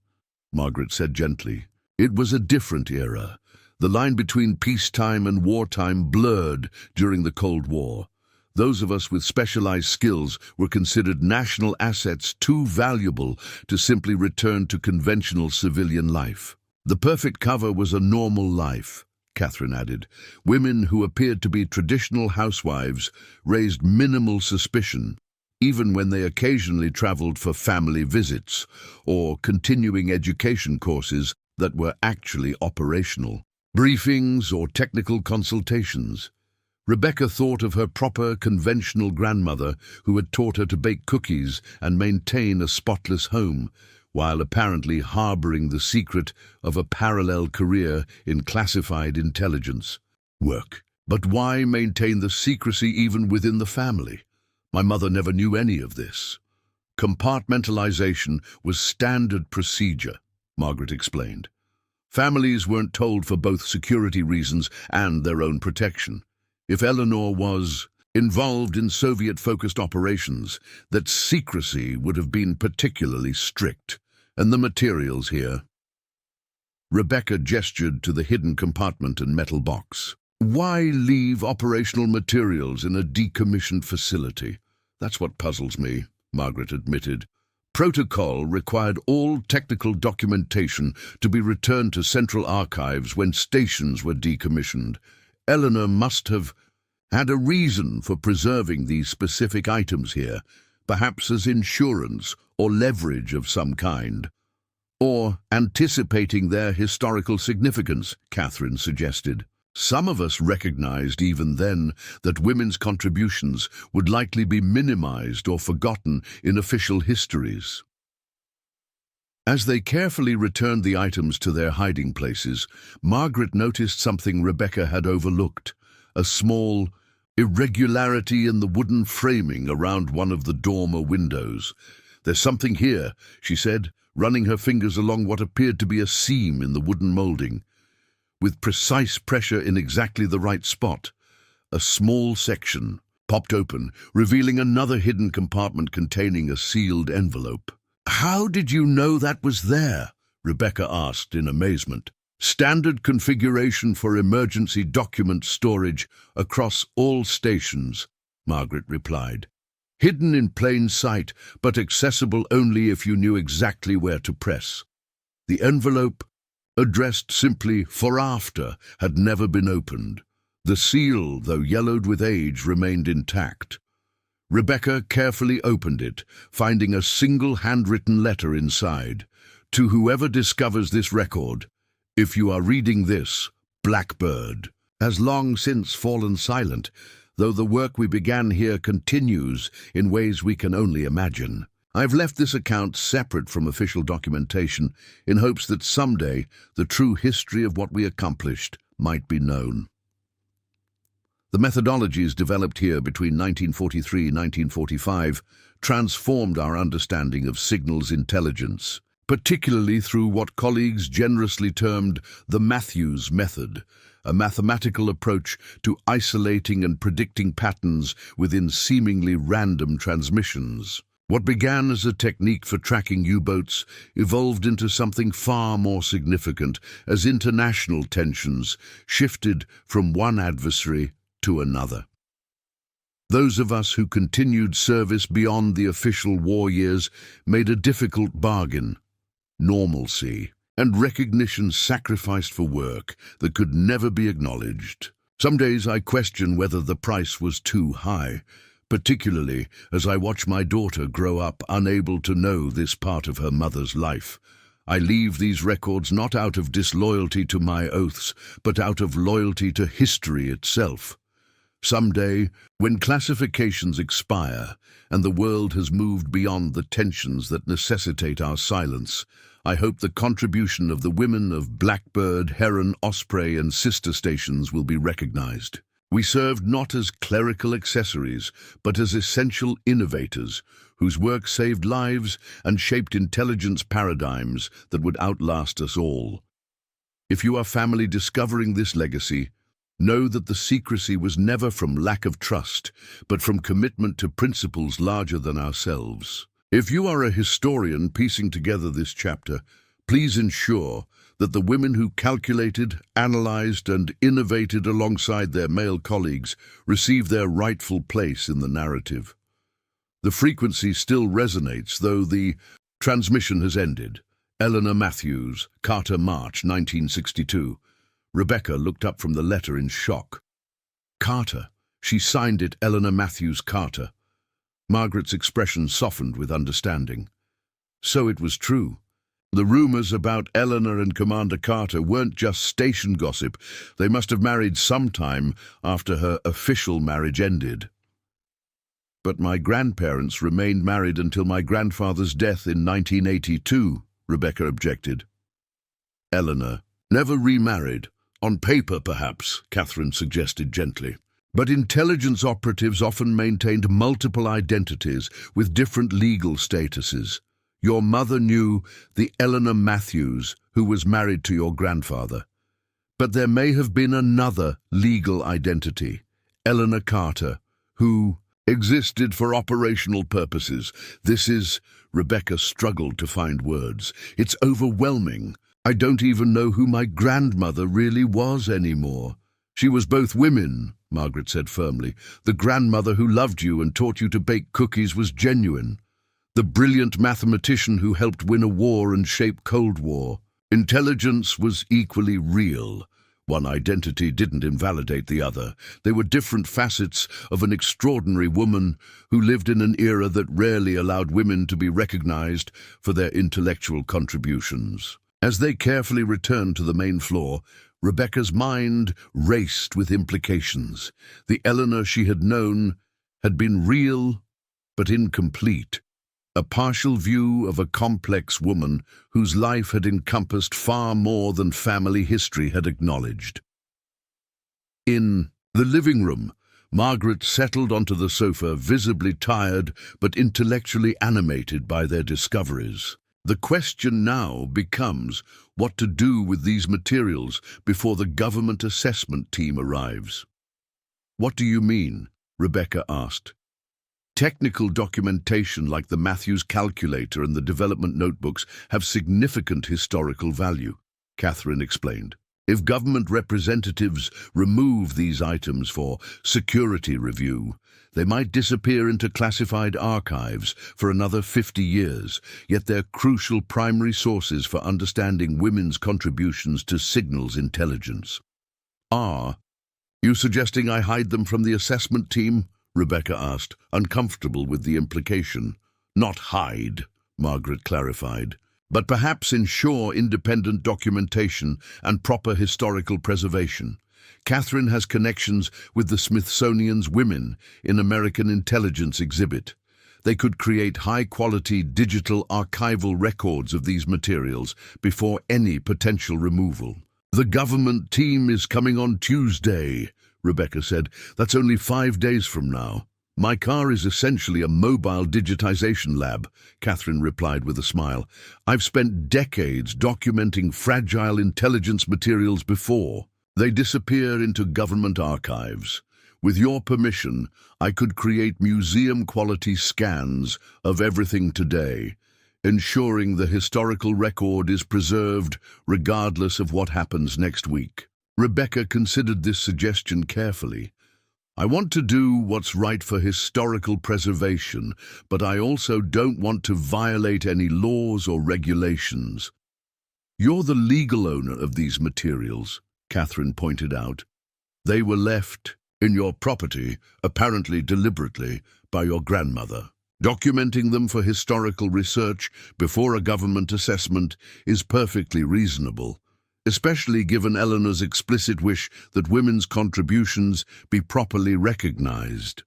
Margaret said gently. It was a different era. The line between peacetime and wartime blurred during the Cold War. Those of us with specialized skills were considered national assets too valuable to simply return to conventional civilian life. The perfect cover was a normal life, Catherine added. Women who appeared to be traditional housewives raised minimal suspicion, even when they occasionally traveled for family visits or continuing education courses that were actually operational. Briefings or technical consultations. Rebecca thought of her proper, conventional grandmother who had taught her to bake cookies and maintain a spotless home, while apparently harboring the secret of a parallel career in classified intelligence. Work. But why maintain the secrecy even within the family? My mother never knew any of this. Compartmentalization was standard procedure, Margaret explained. Families weren't told for both security reasons and their own protection. If Eleanor was involved in Soviet-focused operations, that secrecy would have been particularly strict. And the materials here. Rebecca gestured to the hidden compartment and metal box. Why leave operational materials in a decommissioned facility? That's what puzzles me, Margaret admitted. Protocol required all technical documentation to be returned to central archives when stations were decommissioned. Eleanor must have had a reason for preserving these specific items here, perhaps as insurance or leverage of some kind. Or anticipating their historical significance, Catherine suggested. Some of us recognized even then that women's contributions would likely be minimized or forgotten in official histories. As they carefully returned the items to their hiding places, Margaret noticed something Rebecca had overlooked, a small irregularity in the wooden framing around one of the dormer windows. There's something here, she said, running her fingers along what appeared to be a seam in the wooden molding. With precise pressure in exactly the right spot, a small section popped open, revealing another hidden compartment containing a sealed envelope. How did you know that was there? Rebecca asked in amazement. Standard configuration for emergency document storage across all stations, Margaret replied. Hidden in plain sight, but accessible only if you knew exactly where to press. The envelope, addressed simply "for after," had never been opened. The seal, though yellowed with age, remained intact. Rebecca carefully opened it, finding a single handwritten letter inside. To whoever discovers this record, if you are reading this, Blackbird has long since fallen silent, though the work we began here continues in ways we can only imagine. I've left this account separate from official documentation in hopes that someday the true history of what we accomplished might be known. The methodologies developed here between 1943 and 1945 transformed our understanding of signals intelligence, particularly through what colleagues generously termed the Matthews method, a mathematical approach to isolating and predicting patterns within seemingly random transmissions. What began as a technique for tracking U-boats evolved into something far more significant as international tensions shifted from one adversary to another. Those of us who continued service beyond the official war years made a difficult bargain: normalcy and recognition sacrificed for work that could never be acknowledged. Some days I question whether the price was too high, particularly as I watch my daughter grow up unable to know this part of her mother's life. I leave these records not out of disloyalty to my oaths, but out of loyalty to history itself. Someday, when classifications expire and the world has moved beyond the tensions that necessitate our silence, I hope the contribution of the women of Blackbird, Heron, Osprey, and sister stations will be recognized. We served not as clerical accessories, but as essential innovators whose work saved lives and shaped intelligence paradigms that would outlast us all. If you are family discovering this legacy, know that the secrecy was never from lack of trust, but from commitment to principles larger than ourselves. If you are a historian piecing together this chapter, please ensure that the women who calculated, analyzed, and innovated alongside their male colleagues receive their rightful place in the narrative. The frequency still resonates, though the transmission has ended. Eleanor Matthews, Carter, March 1962. Rebecca looked up from the letter in shock. Carter. She signed it Eleanor Matthews Carter. Margaret's expression softened with understanding. So it was true. The rumors about Eleanor and Commander Carter weren't just station gossip. They must have married sometime after her official marriage ended. But my grandparents remained married until my grandfather's death in 1982, Rebecca objected. Eleanor never remarried. On paper, perhaps, Catherine suggested gently. But intelligence operatives often maintained multiple identities with different legal statuses. Your mother knew the Eleanor Matthews who was married to your grandfather. But there may have been another legal identity, Eleanor Carter, who existed for operational purposes. Rebecca struggled to find words. It's overwhelming. I don't even know who my grandmother really was anymore. She was both women, Margaret said firmly. The grandmother who loved you and taught you to bake cookies was genuine. The brilliant mathematician who helped win a war and shape Cold War. Intelligence was equally real. One identity didn't invalidate the other. They were different facets of an extraordinary woman who lived in an era that rarely allowed women to be recognized for their intellectual contributions. As they carefully returned to the main floor, Rebecca's mind raced with implications. The Eleanor she had known had been real but incomplete. A partial view of a complex woman whose life had encompassed far more than family history had acknowledged. In the living room, Margaret settled onto the sofa, visibly tired but intellectually animated by their discoveries. The question now becomes what to do with these materials before the government assessment team arrives. What do you mean? Rebecca asked. Technical documentation like the Matthews calculator and the development notebooks have significant historical value, Catherine explained. If government representatives remove these items for security review, they might disappear into classified archives for another 50 years, yet they're crucial primary sources for understanding women's contributions to signals intelligence. Are you suggesting I hide them from the assessment team? Rebecca asked, uncomfortable with the implication. Not hide, Margaret clarified, but perhaps ensure independent documentation and proper historical preservation. Catherine has connections with the Smithsonian's Women in American Intelligence exhibit. They could create high-quality digital archival records of these materials before any potential removal. The government team is coming on Tuesday, Rebecca said. That's only 5 days from now. My car is essentially a mobile digitization lab, Catherine replied with a smile. I've spent decades documenting fragile intelligence materials before. They disappear into government archives. With your permission, I could create museum-quality scans of everything today, ensuring the historical record is preserved regardless of what happens next week. Rebecca considered this suggestion carefully. I want to do what's right for historical preservation, but I also don't want to violate any laws or regulations. You're the legal owner of these materials, Catherine pointed out. They were left in your property, apparently deliberately, by your grandmother. Documenting them for historical research before a government assessment is perfectly reasonable, especially given Eleanor's explicit wish that women's contributions be properly recognized.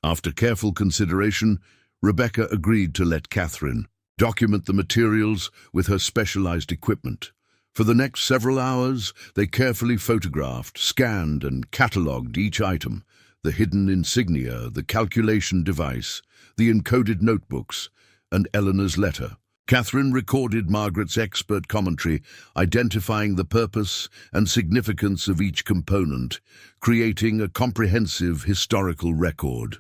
After careful consideration, Rebecca agreed to let Catherine document the materials with her specialized equipment. For the next several hours, they carefully photographed, scanned, and catalogued each item: the hidden insignia, the calculation device, the encoded notebooks, and Eleanor's letter. Catherine recorded Margaret's expert commentary, identifying the purpose and significance of each component, creating a comprehensive historical record.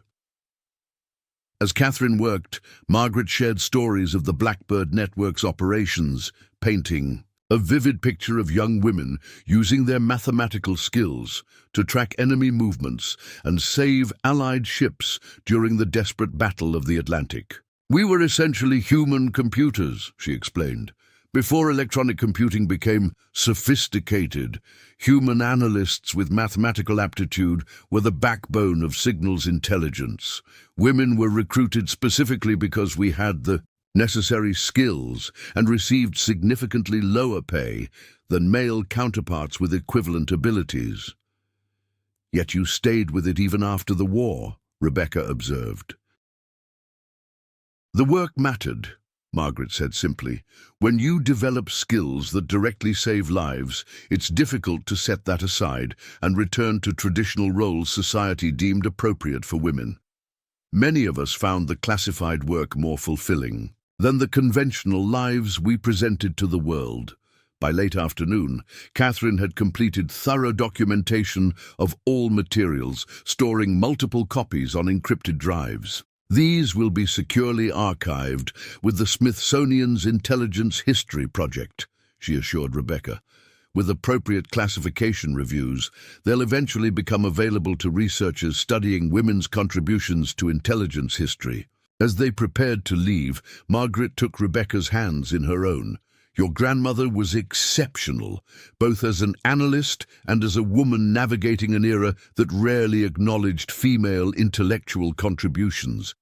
As Catherine worked, Margaret shared stories of the Blackbird network's operations, painting a vivid picture of young women using their mathematical skills to track enemy movements and save Allied ships during the desperate Battle of the Atlantic. We were essentially human computers, she explained. Before electronic computing became sophisticated, human analysts with mathematical aptitude were the backbone of signals intelligence. Women were recruited specifically because we had the necessary skills and received significantly lower pay than male counterparts with equivalent abilities. Yet you stayed with it even after the war, Rebecca observed. The work mattered, Margaret said simply. When you develop skills that directly save lives, it's difficult to set that aside and return to traditional roles society deemed appropriate for women. Many of us found the classified work more fulfilling than the conventional lives we presented to the world. By late afternoon, Catherine had completed thorough documentation of all materials, storing multiple copies on encrypted drives. These will be securely archived with the Smithsonian's Intelligence History Project, she assured Rebecca. With appropriate classification reviews, they'll eventually become available to researchers studying women's contributions to intelligence history. As they prepared to leave, Margaret took Rebecca's hands in her own. Your grandmother was exceptional, both as an analyst and as a woman navigating an era that rarely acknowledged female intellectual contributions.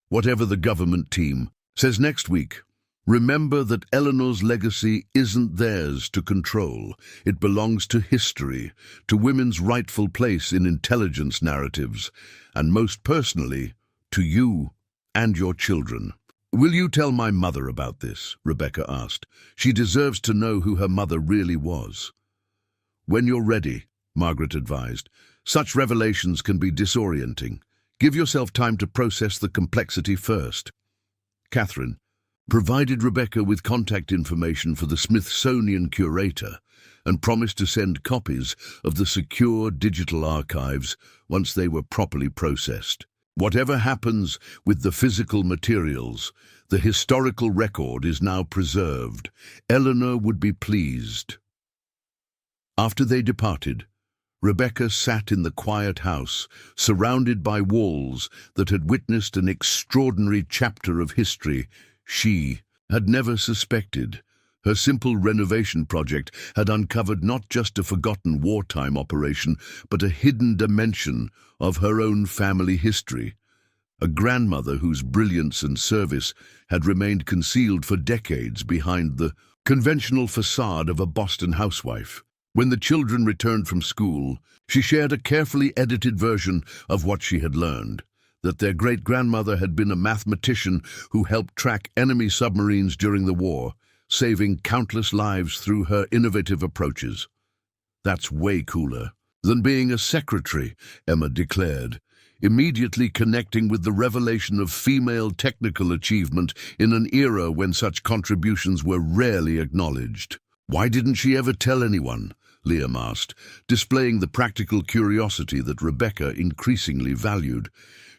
Whatever the government team says next week, remember that Eleanor's legacy isn't theirs to control. It belongs to history, to women's rightful place in intelligence narratives, and most personally, to you and your children. Will you tell my mother about this? Rebecca asked. She deserves to know who her mother really was. When you're ready, Margaret advised. Such revelations can be disorienting. Give yourself time to process the complexity first. Catherine provided Rebecca with contact information for the Smithsonian curator and promised to send copies of the secure digital archives once they were properly processed. Whatever happens with the physical materials, the historical record is now preserved. Eleanor would be pleased. After they departed, Rebecca sat in the quiet house, surrounded by walls that had witnessed an extraordinary chapter of history she had never suspected. Her simple renovation project had uncovered not just a forgotten wartime operation, but a hidden dimension of her own family history. A grandmother whose brilliance and service had remained concealed for decades behind the conventional facade of a Boston housewife. When the children returned from school, she shared a carefully edited version of what she had learned, that their great-grandmother had been a mathematician who helped track enemy submarines during the war, saving countless lives through her innovative approaches. That's way cooler than being a secretary, Emma declared. immediately connecting with the revelation of female technical achievement in an era when such contributions were rarely acknowledged. "Why didn't she ever tell anyone?" Liam asked, displaying the practical curiosity that Rebecca increasingly valued.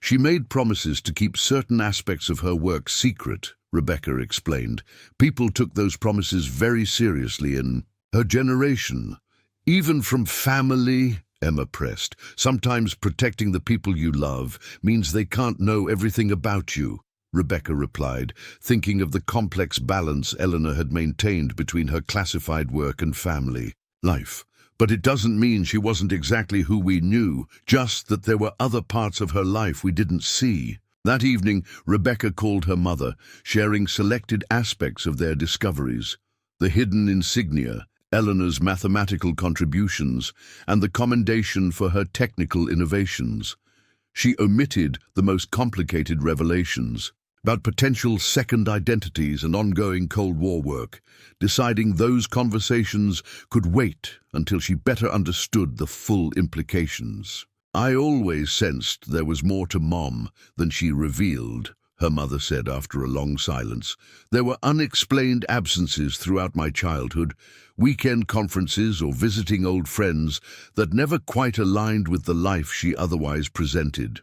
"She made promises to keep certain aspects of her work secret," Rebecca explained. "People took those promises very seriously in her generation. Even from family," Emma pressed. "Sometimes protecting the people you love means they can't know everything about you," Rebecca replied, thinking of the complex balance Eleanor had maintained between her classified work and family life. "But it doesn't mean she wasn't exactly who we knew, just that there were other parts of her life we didn't see." That evening, Rebecca called her mother, sharing selected aspects of their discoveries: the hidden insignia, Eleanor's mathematical contributions, and the commendation for her technical innovations. She omitted the most complicated revelations about potential second identities and ongoing Cold War work, deciding those conversations could wait until she better understood the full implications. "I always sensed there was more to Mom than she revealed," her mother said after a long silence. "There were unexplained absences throughout my childhood, weekend conferences or visiting old friends that never quite aligned with the life she otherwise presented.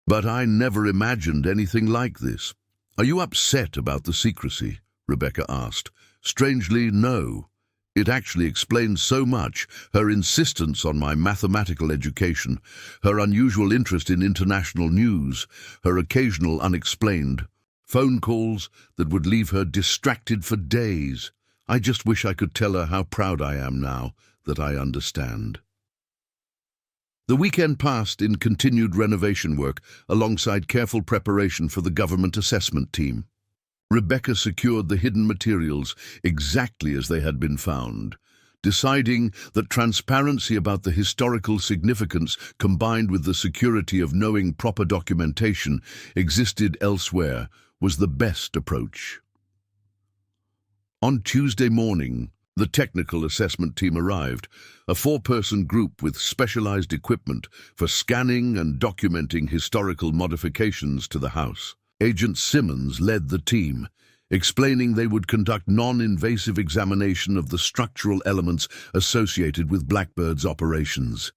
But I never imagined anything like this." "Are you upset about the secrecy?" Rebecca asked. "Strangely, no. It actually explains so much: her insistence on my mathematical education, her unusual interest in international news, her occasional unexplained phone calls that would leave her distracted for days. I just wish I could tell her how proud I am now that I understand." The weekend passed in continued renovation work alongside careful preparation for the government assessment team. Rebecca secured the hidden materials exactly as they had been found, deciding that transparency about the historical significance combined with the security of knowing proper documentation existed elsewhere was the best approach. On Tuesday morning, the technical assessment team arrived, a four-person group with specialized equipment for scanning and documenting historical modifications to the house. Agent Simmons led the team, explaining they would conduct non-invasive examination of the structural elements associated with Blackbird's operations.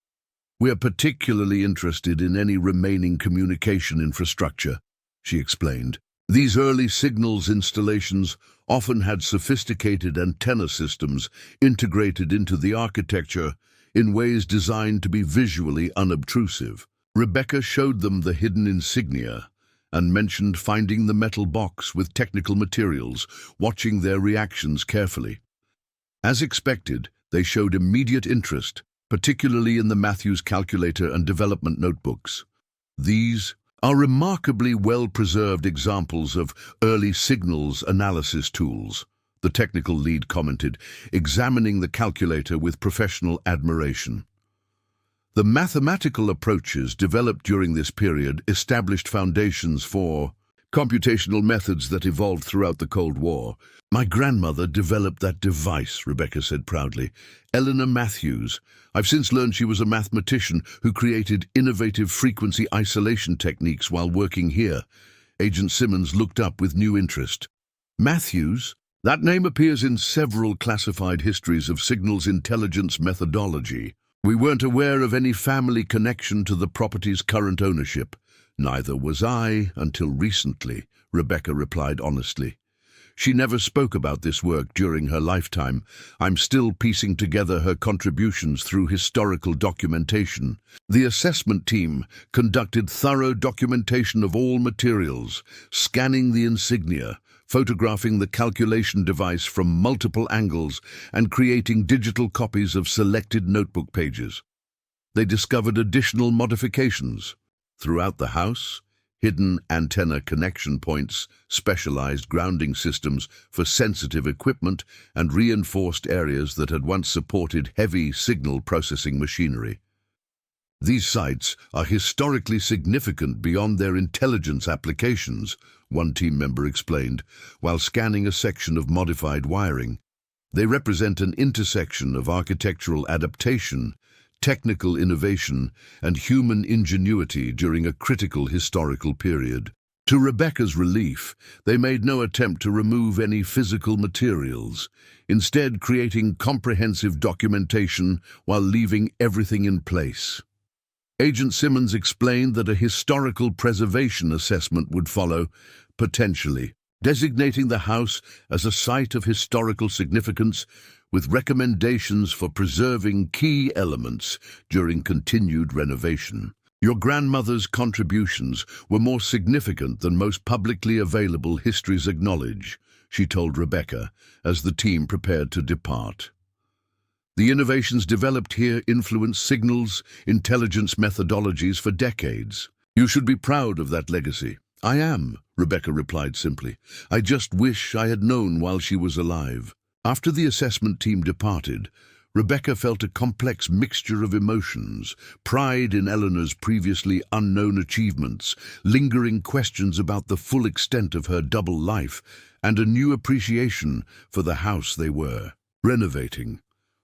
"We are particularly interested in any remaining communication infrastructure," she explained. "These early signals installations often had sophisticated antenna systems integrated into the architecture in ways designed to be visually unobtrusive." Rebecca showed them the hidden insignia and mentioned finding the metal box with technical materials, watching their reactions carefully. As expected, they showed immediate interest, particularly in the Matthews calculator and development notebooks. "These are remarkably well-preserved examples of early signals analysis tools," the technical lead commented, examining the calculator with professional admiration. "The mathematical approaches developed during this period established foundations for computational methods that evolved throughout the Cold War. My grandmother developed that device," Rebecca said proudly. "Eleanor Matthews. I've since learned she was a mathematician who created innovative frequency isolation techniques while working here." Agent Simmons looked up with new interest. "Matthews? That name appears in several classified histories of signals intelligence methodology. We weren't aware of any family connection to the property's current ownership." "Neither was I until recently," Rebecca replied honestly. "She never spoke about this work during her lifetime. I'm still piecing together her contributions through historical documentation." The assessment team conducted thorough documentation of all materials, scanning the insignia, photographing the calculation device from multiple angles, and creating digital copies of selected notebook pages. They discovered additional modifications throughout the house: hidden antenna connection points, specialized grounding systems for sensitive equipment, and reinforced areas that had once supported heavy signal processing machinery. "These sites are historically significant beyond their intelligence applications," one team member explained, while scanning a section of modified wiring. "They represent an intersection of architectural adaptation, technical innovation, and human ingenuity during a critical historical period. To Rebecca's relief, they made no attempt to remove any physical materials, instead creating comprehensive documentation while leaving everything in place. Agent Simmons explained that a historical preservation assessment would follow, potentially, designating the house as a site of historical significance with recommendations for preserving key elements during continued renovation. Your grandmother's contributions were more significant than most publicly available histories acknowledge, she told Rebecca as the team prepared to depart. The innovations developed here influenced signals, intelligence methodologies for decades. You should be proud of that legacy. I am, Rebecca replied simply. I just wish I had known while she was alive. After the assessment team departed, Rebecca felt a complex mixture of emotions, pride in Eleanor's previously unknown achievements, lingering questions about the full extent of her double life, and a new appreciation for the house they were renovating.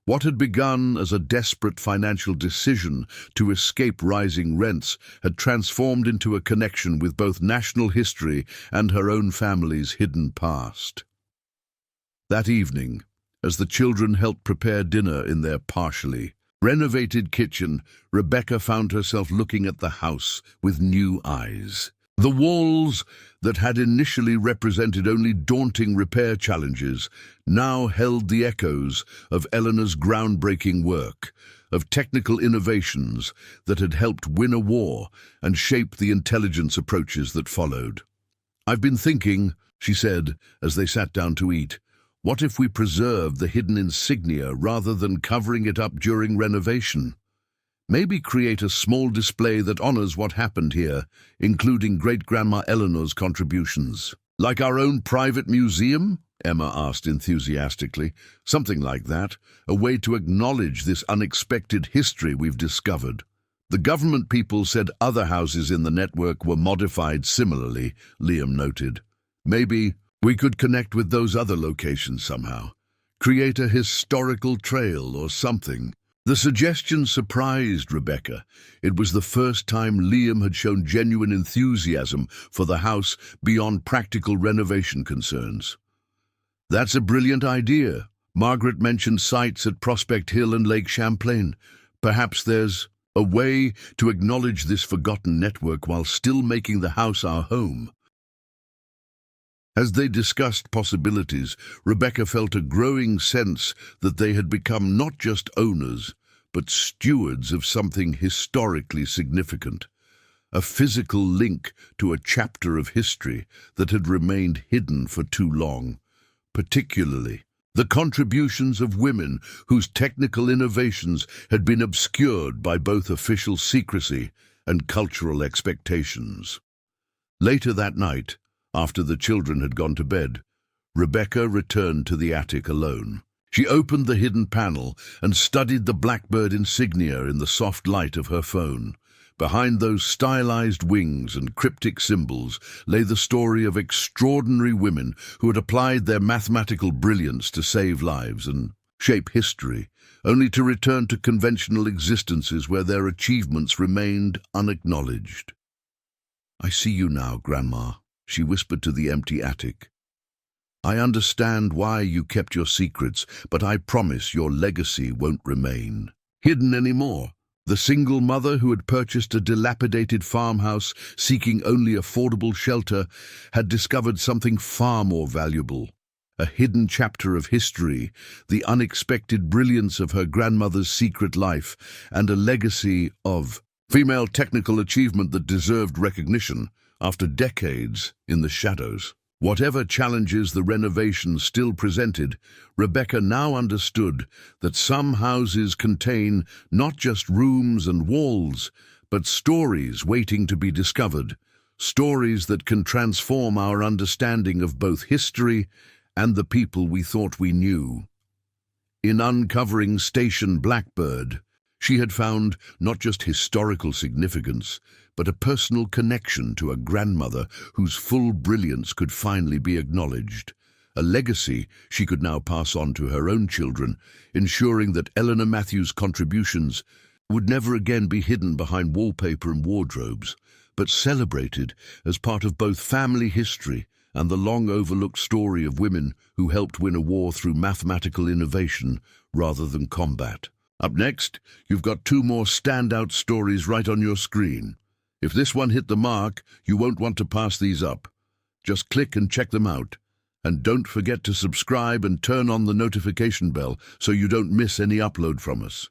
What had begun as a desperate financial decision to escape rising rents had transformed into a connection with both national history and her own family's hidden past. That evening, as the children helped prepare dinner in their partially renovated kitchen, Rebecca found herself looking at the house with new eyes. The walls that had initially represented only daunting repair challenges now held the echoes of Eleanor's groundbreaking work, of technical innovations that had helped win a war and shape the intelligence approaches that followed. "I've been thinking," she said as they sat down to eat, "what if we preserved the hidden insignia rather than covering it up during renovation? Maybe create a small display that honors what happened here, including Great-Grandma Eleanor's contributions." "Like our own private museum?" Emma asked enthusiastically. "Something like that, a way to acknowledge this unexpected history we've discovered." "The government people said other houses in the network were modified similarly," Liam noted. "Maybe we could connect with those other locations somehow. Create a historical trail or something." The suggestion surprised Rebecca. It was the first time Liam had shown genuine enthusiasm for the house beyond practical renovation concerns. "That's a brilliant idea. Margaret mentioned sites at Prospect Hill and Lake Champlain. Perhaps there's a way to acknowledge this forgotten network while still making the house our home." As they discussed possibilities, Rebecca felt a growing sense that they had become not just owners, but stewards of something historically significant, a physical link to a chapter of history that had remained hidden for too long, particularly the contributions of women whose technical innovations had been obscured by both official secrecy and cultural expectations. Later that night, after the children had gone to bed, Rebecca returned to the attic alone. She opened the hidden panel and studied the Blackbird insignia in the soft light of her phone. Behind those stylized wings and cryptic symbols lay the story of extraordinary women who had applied their mathematical brilliance to save lives and shape history, only to return to conventional existences where their achievements remained unacknowledged. "I see you now, Grandma," she whispered to the empty attic. "I understand why you kept your secrets, but I promise your legacy won't remain hidden anymore." The single mother who had purchased a dilapidated farmhouse seeking only affordable shelter had discovered something far more valuable. A hidden chapter of history, the unexpected brilliance of her grandmother's secret life, and a legacy of female technical achievement that deserved recognition after decades in the shadows. Whatever challenges the renovation still presented, Rebecca now understood that some houses contain not just rooms and walls, but stories waiting to be discovered, stories that can transform our understanding of both history and the people we thought we knew. In uncovering Station Blackbird, she had found not just historical significance, but a personal connection to a grandmother whose full brilliance could finally be acknowledged, a legacy she could now pass on to her own children, ensuring that Eleanor Matthews' contributions would never again be hidden behind wallpaper and wardrobes, but celebrated as part of both family history and the long-overlooked story of women who helped win a war through mathematical innovation rather than combat. Up next, you've got two more standout stories right on your screen. If this one hit the mark, you won't want to pass these up. Just click and check them out. And don't forget to subscribe and turn on the notification bell so you don't miss any upload from us.